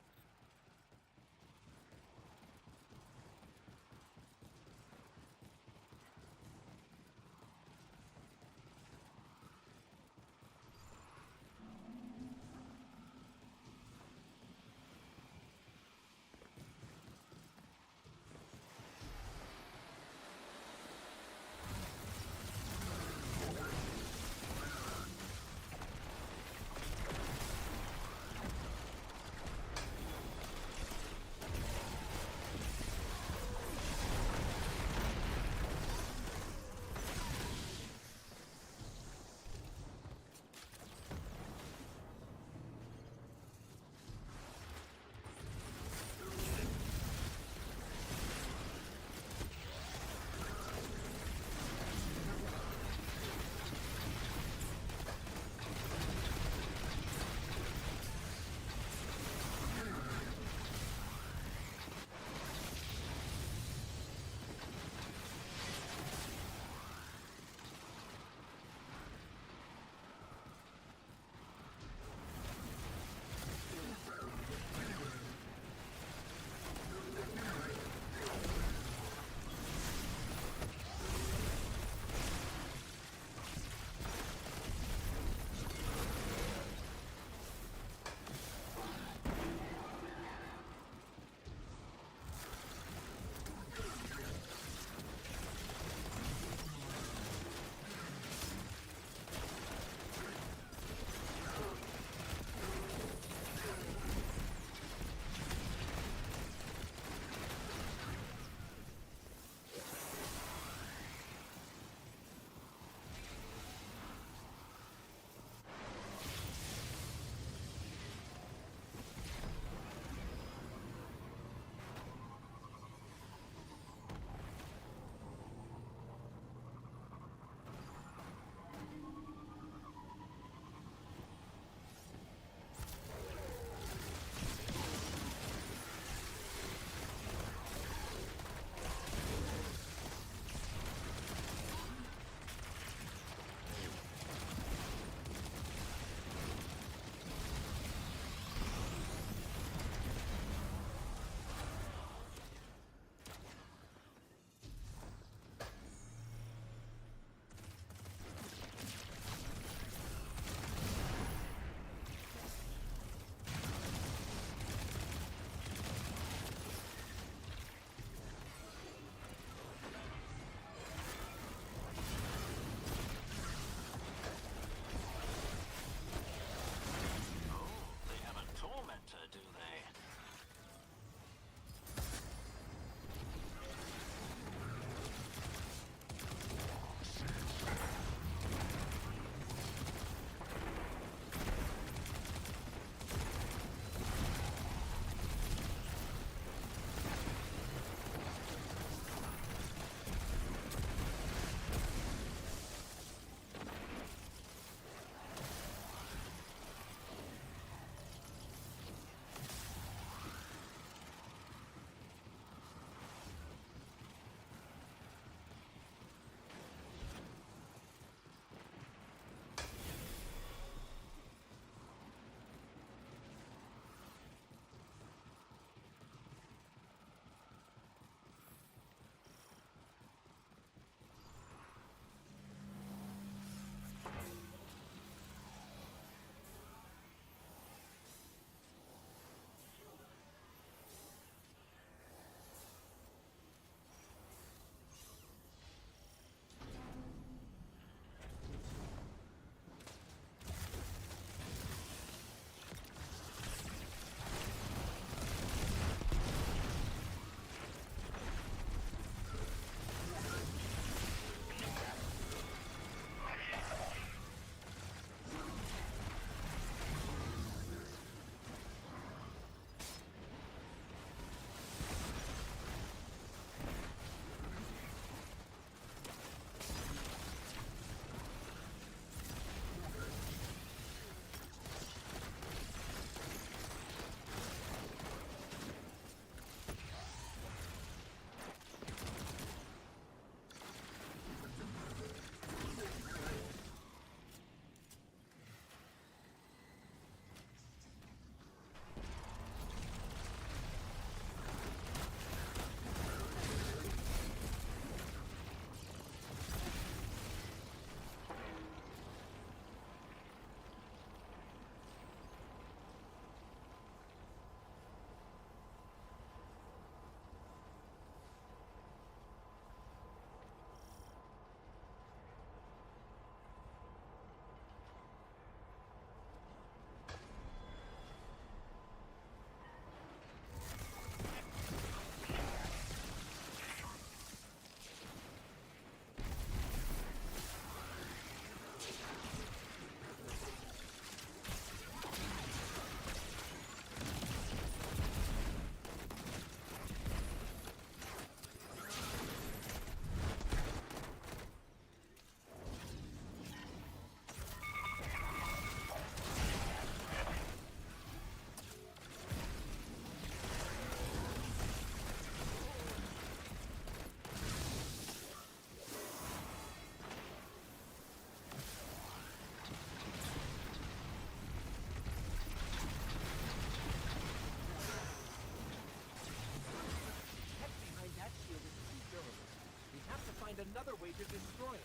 way to destroy it.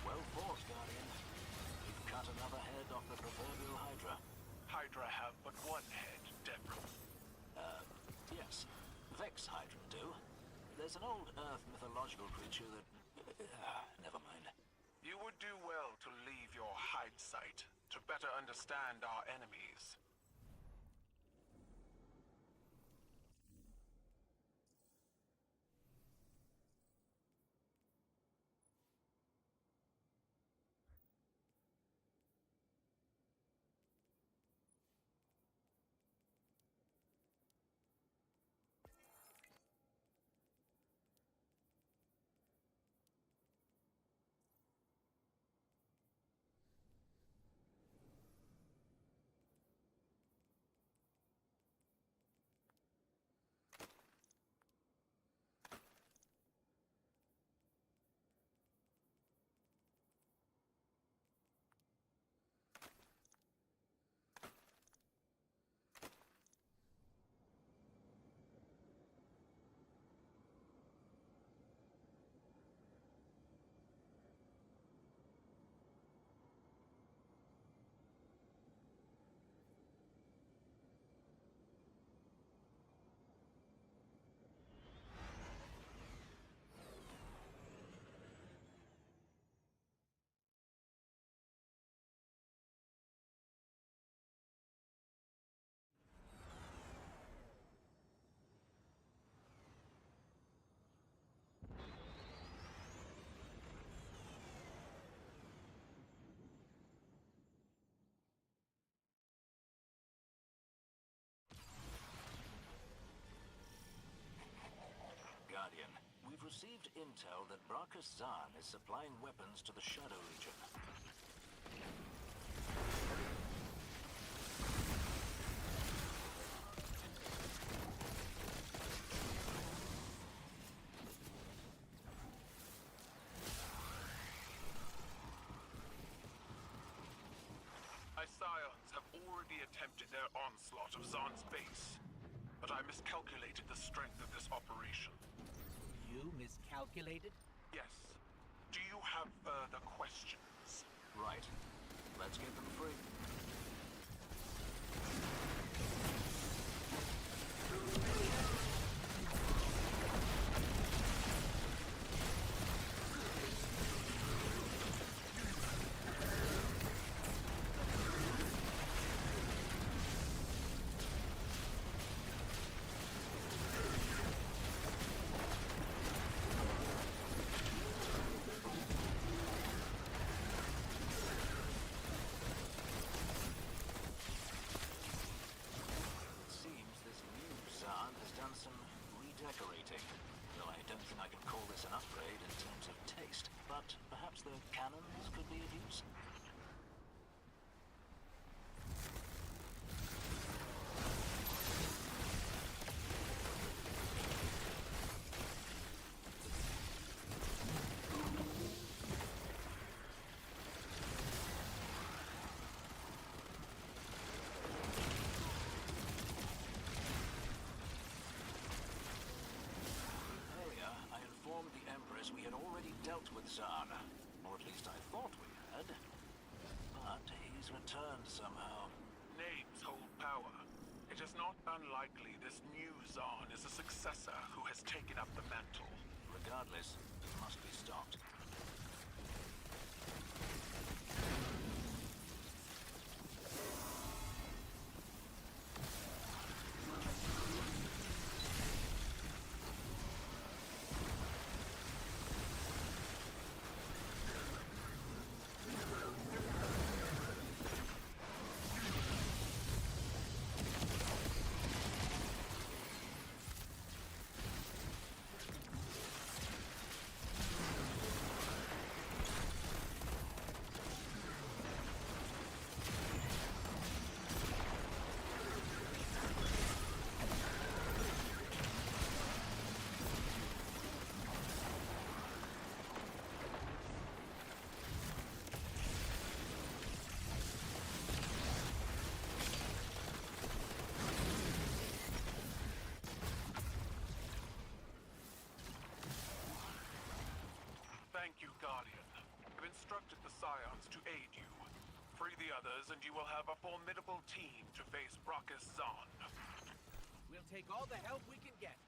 Well fought, Guardian. You've cut another head off the proverbial Hydra. Hydra have but one head, Devil. Yes. Vex Hydra do. There's an old Earth mythological creature that... never mind. You would do well to leave your hide site to better understand our enemies. Guardian, we've received intel that Brachus Zahn is supplying weapons to the Shadow Legion. My scions have already attempted their onslaught of Zahn's base, but I miscalculated the strength of this operation. You miscalculated? Yes. Do you have further questions? Right. Let's get them free. Redecorating. Though I don't think I can call this an upgrade in terms of taste, but perhaps the cannons could be of use? Earlier, I thought we had. But he's returned somehow. Names hold power. It is not unlikely this new Zahn is a successor who has taken up the mantle. Regardless, it must be stopped. Thank you, Guardian. I've instructed the Scions to aid you. Free the others, and you will have a formidable team to face Brockus Zahn. We'll take all the help we can get.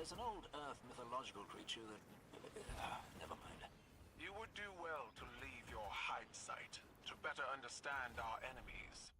There's an old Earth mythological creature that... never mind. You would do well to leave your hide site to better understand our enemies.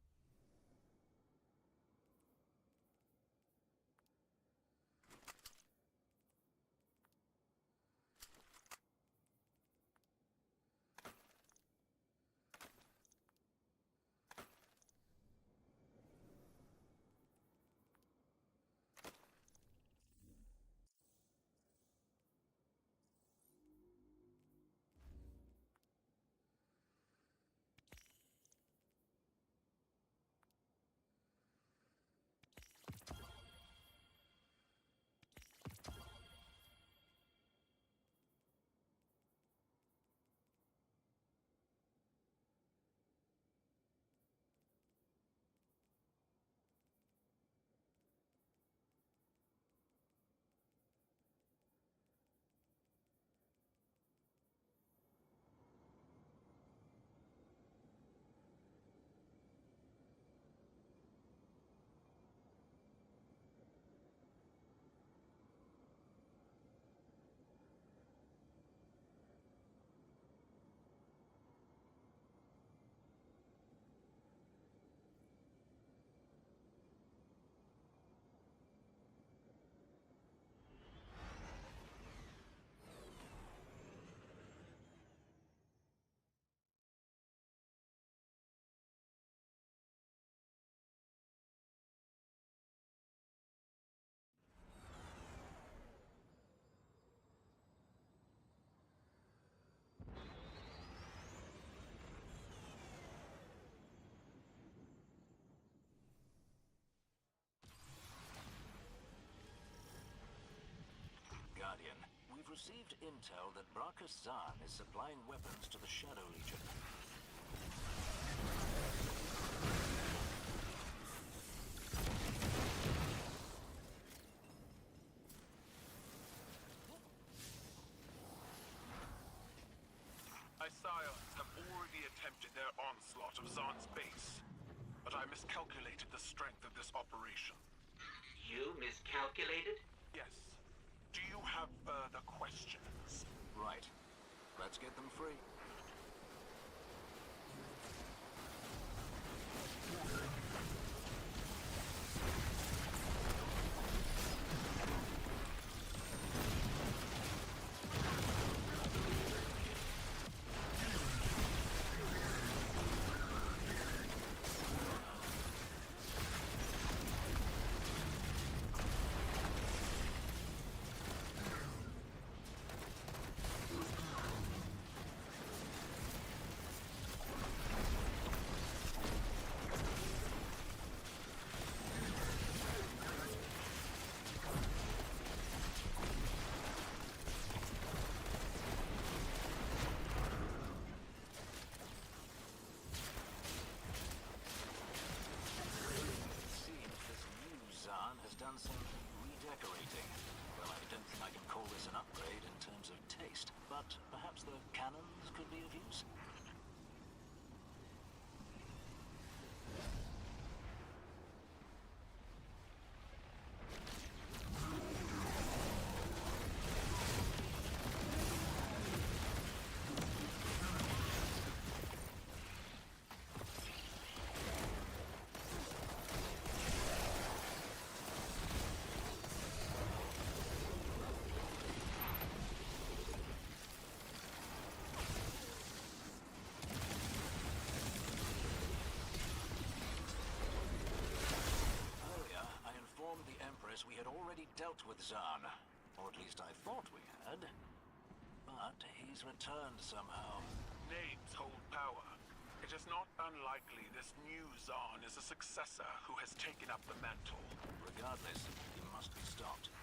Guardian, we've received intel that Brachus Zahn is supplying weapons to the Shadow Legion. Scions have already attempted their onslaught of Zahn's base, but I miscalculated the strength of this operation. You miscalculated? Yes. Do you have further questions? Right. Let's get them free. Done some redecorating. Well, I don't think I can call this an upgrade in terms of taste, but perhaps the cannons could be of use? We had already dealt with Zahn, or at least I thought we had. But he's returned somehow. Names hold power. It is not unlikely this new Zahn is a successor who has taken up the mantle. Regardless, he must be stopped.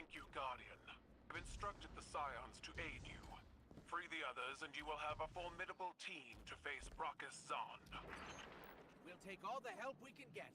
Thank you, Guardian. I've instructed the Scions to aid you. Free the others, and you will have a formidable team to face Brachus Zahn. We'll take all the help we can get.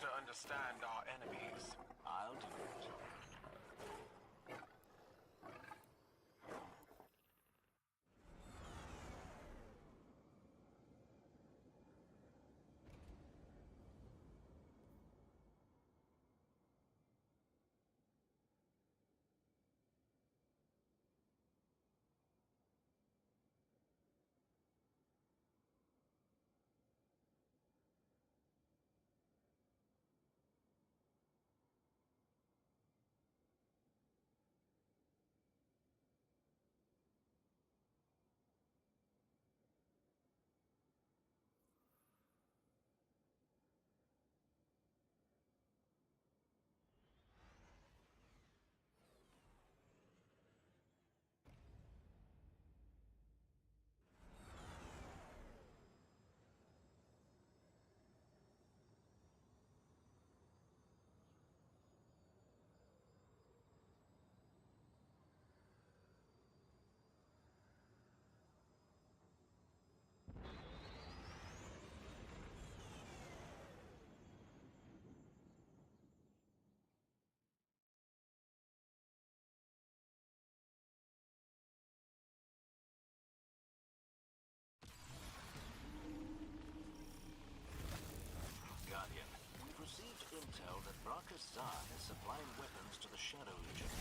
better understand our enemies. I'll do it. Guardian, we've received intel that Bracus Zahn is supplying weapons to the Shadow Legion.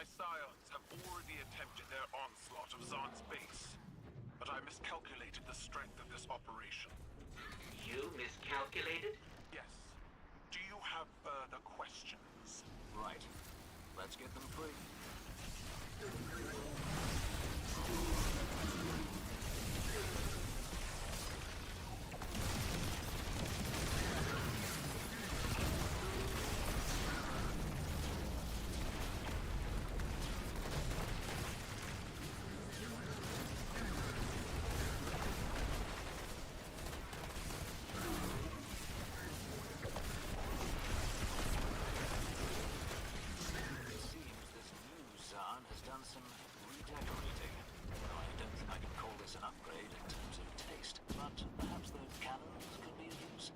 Scions have already attempted their onslaught of Zahn's base, but I miscalculated the strength of this operation. You miscalculated? Yes. Do you have further questions? Right. Let's get them free. Some redecorating. Though I don't think I can call this an upgrade in terms of taste, but perhaps the cannons could be of use.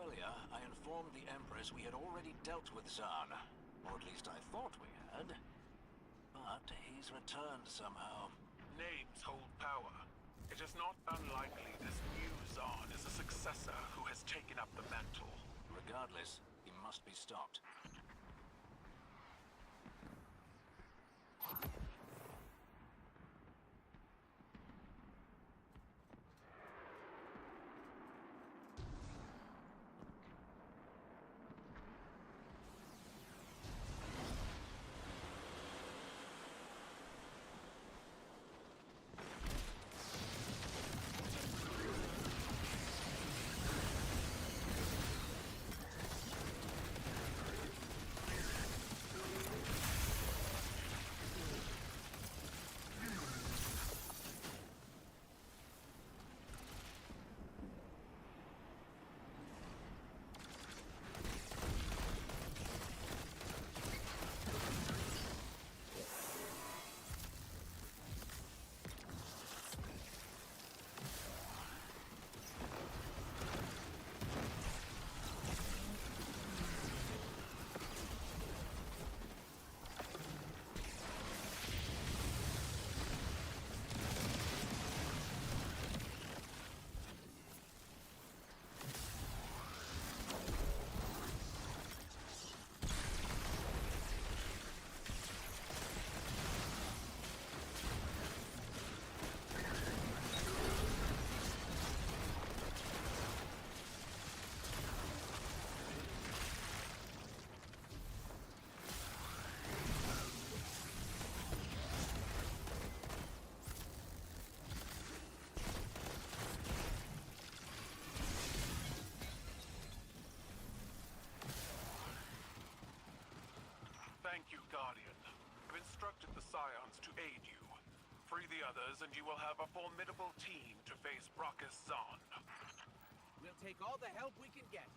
Earlier, I informed the Empress we had already dealt with Zahn. Or at least I thought we had. But he's returned somehow. Names hold power. It is not unlikely this new Zahn is a successor who has taken up the mantle. Regardless, he must be stopped. you, Guardian. I've instructed the Scions to aid you. Free the others, and you will have a formidable team to face Brachus Zahn. We'll take all the help we can get.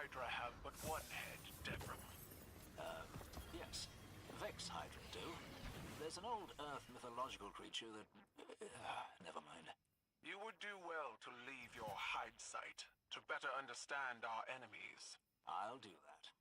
Hydra have but one head, Devrim? Yes. Vex Hydra do. There's an old Earth mythological creature that... never mind. You would do well to leave your hide site to better understand our enemies. I'll do that.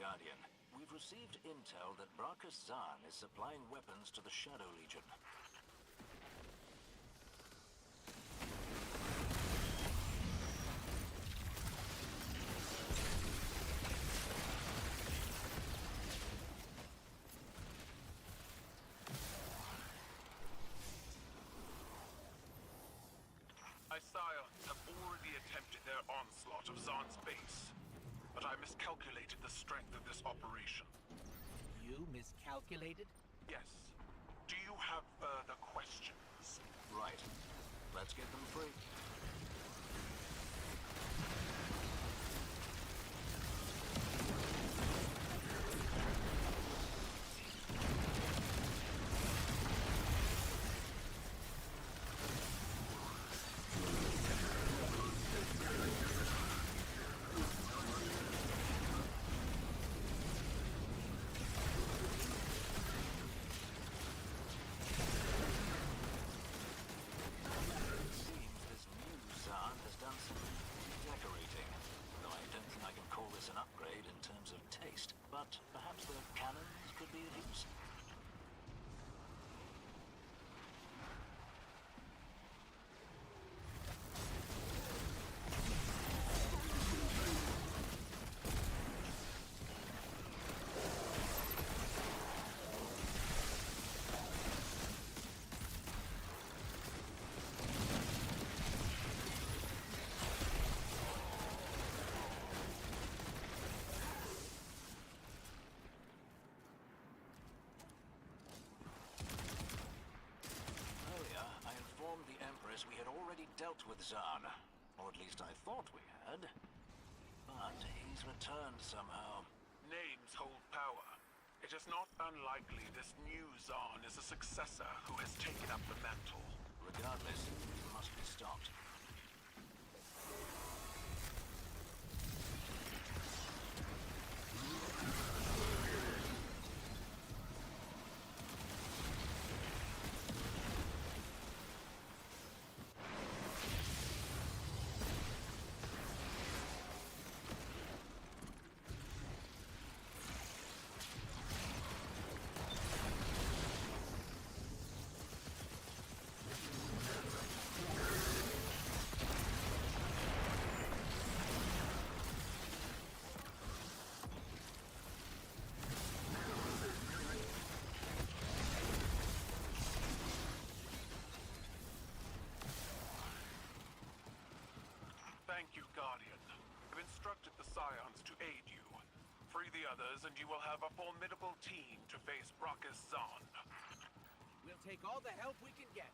Guardian, we've received intel that Brachus Zahn is supplying weapons to the Shadow Legion. Scions have already attempted their onslaught of Zahn's base, but I miscalculated the strength of this operation. You miscalculated? Yes. Do you have further questions? Right. Let's get them free. But perhaps the cannons could be of use. We had already dealt with Zahn, or at least I thought we had. But he's returned somehow. Names hold power. It is not unlikely this new Zahn is a successor who has taken up the mantle. Regardless, he must be stopped. Thank you, Guardian. I've instructed the Scions to aid you. Free the others, and you will have a formidable team to face Brachus Zahn. We'll take all the help we can get.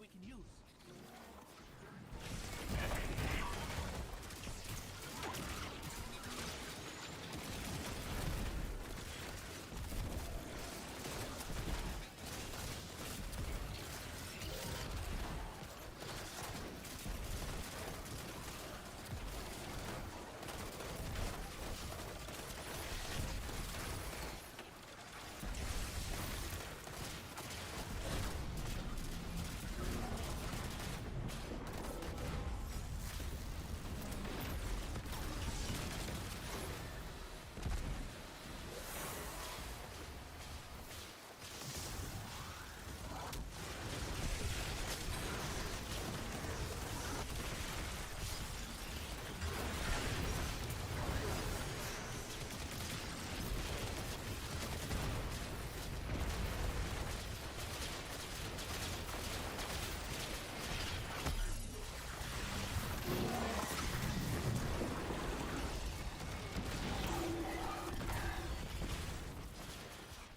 we can use.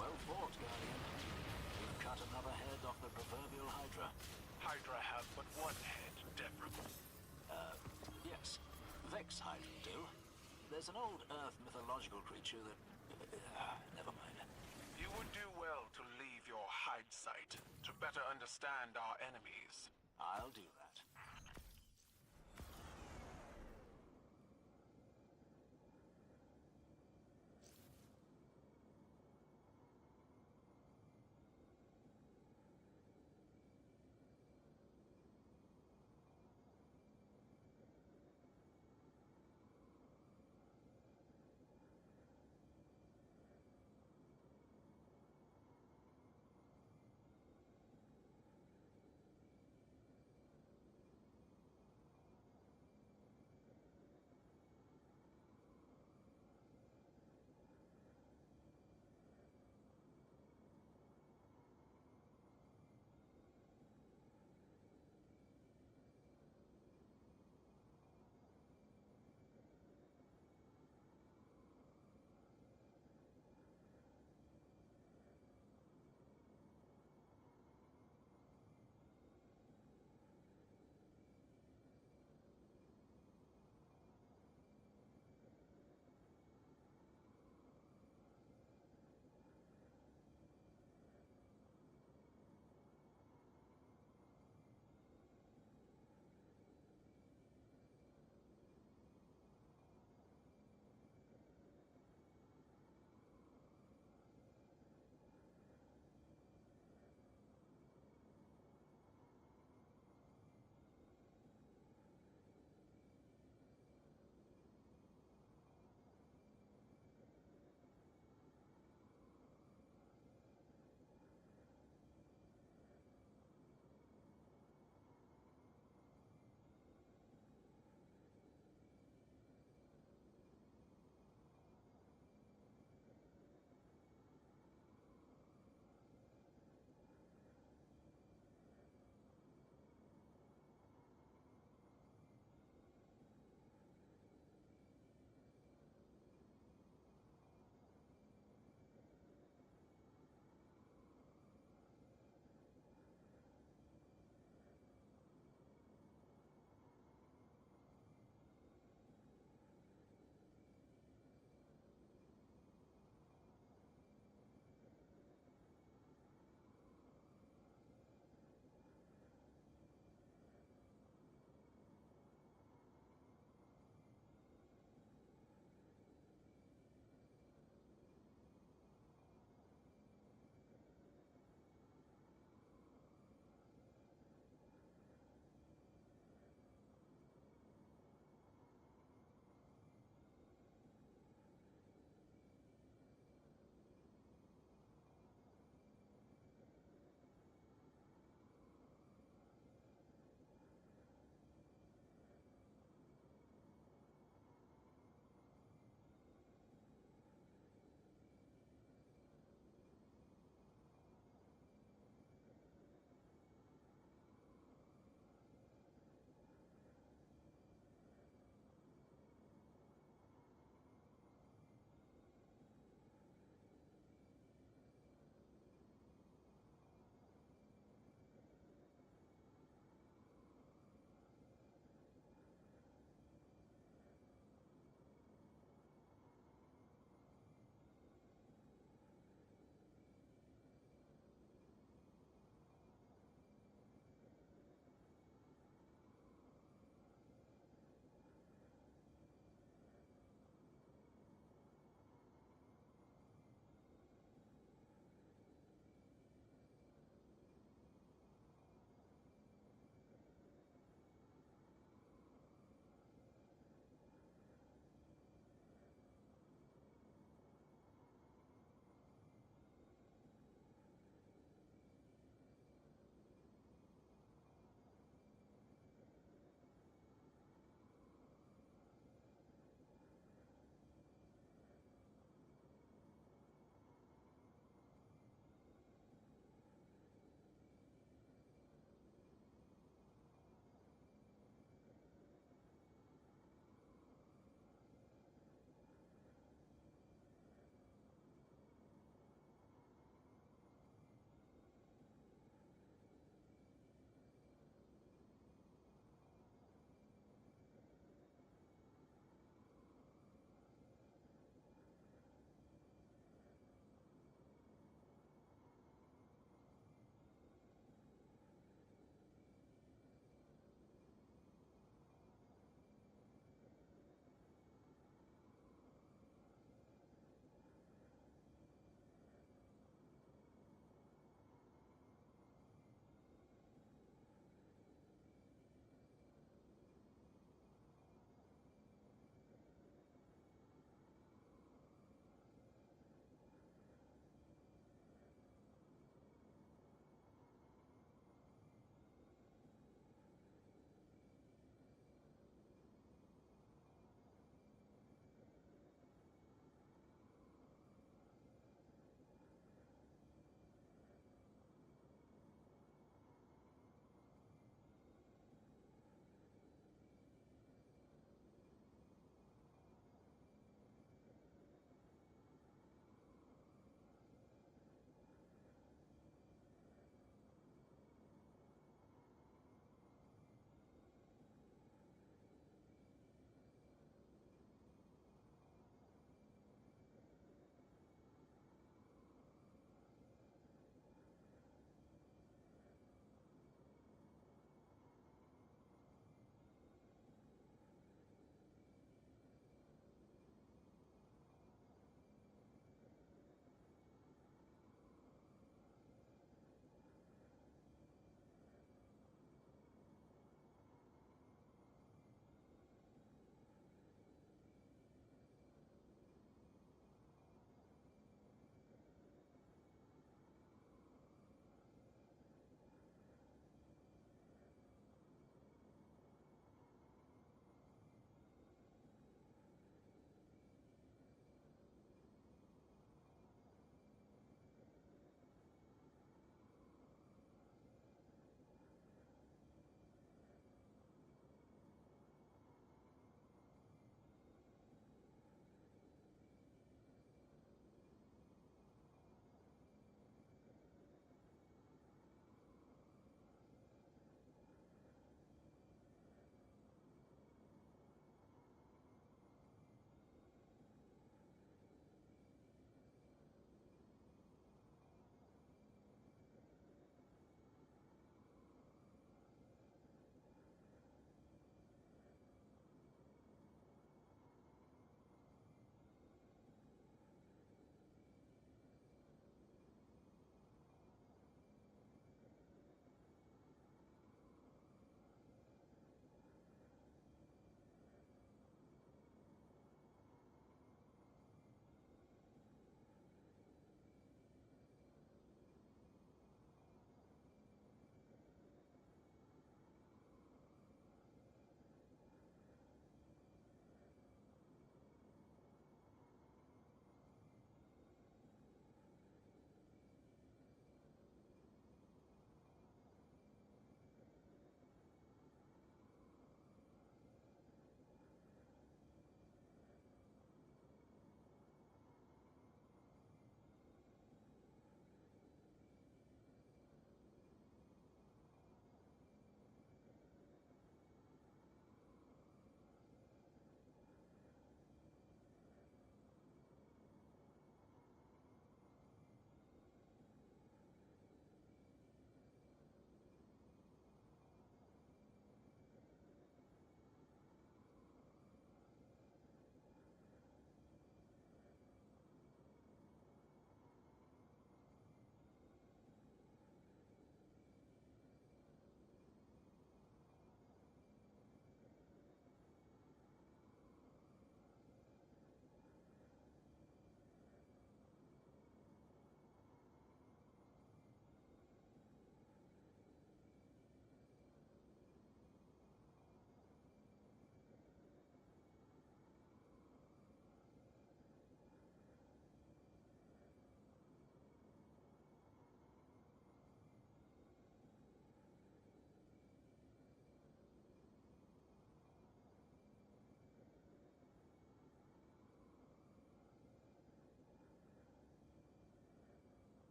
Well fought, Guardian. You've cut another head off the proverbial Hydra. Hydra have but one head, Devrim. Yes, Vex Hydra do. There's an old Earth mythological creature that... never mind. You would do well to leave your hide site to better understand our enemies. I'll do that.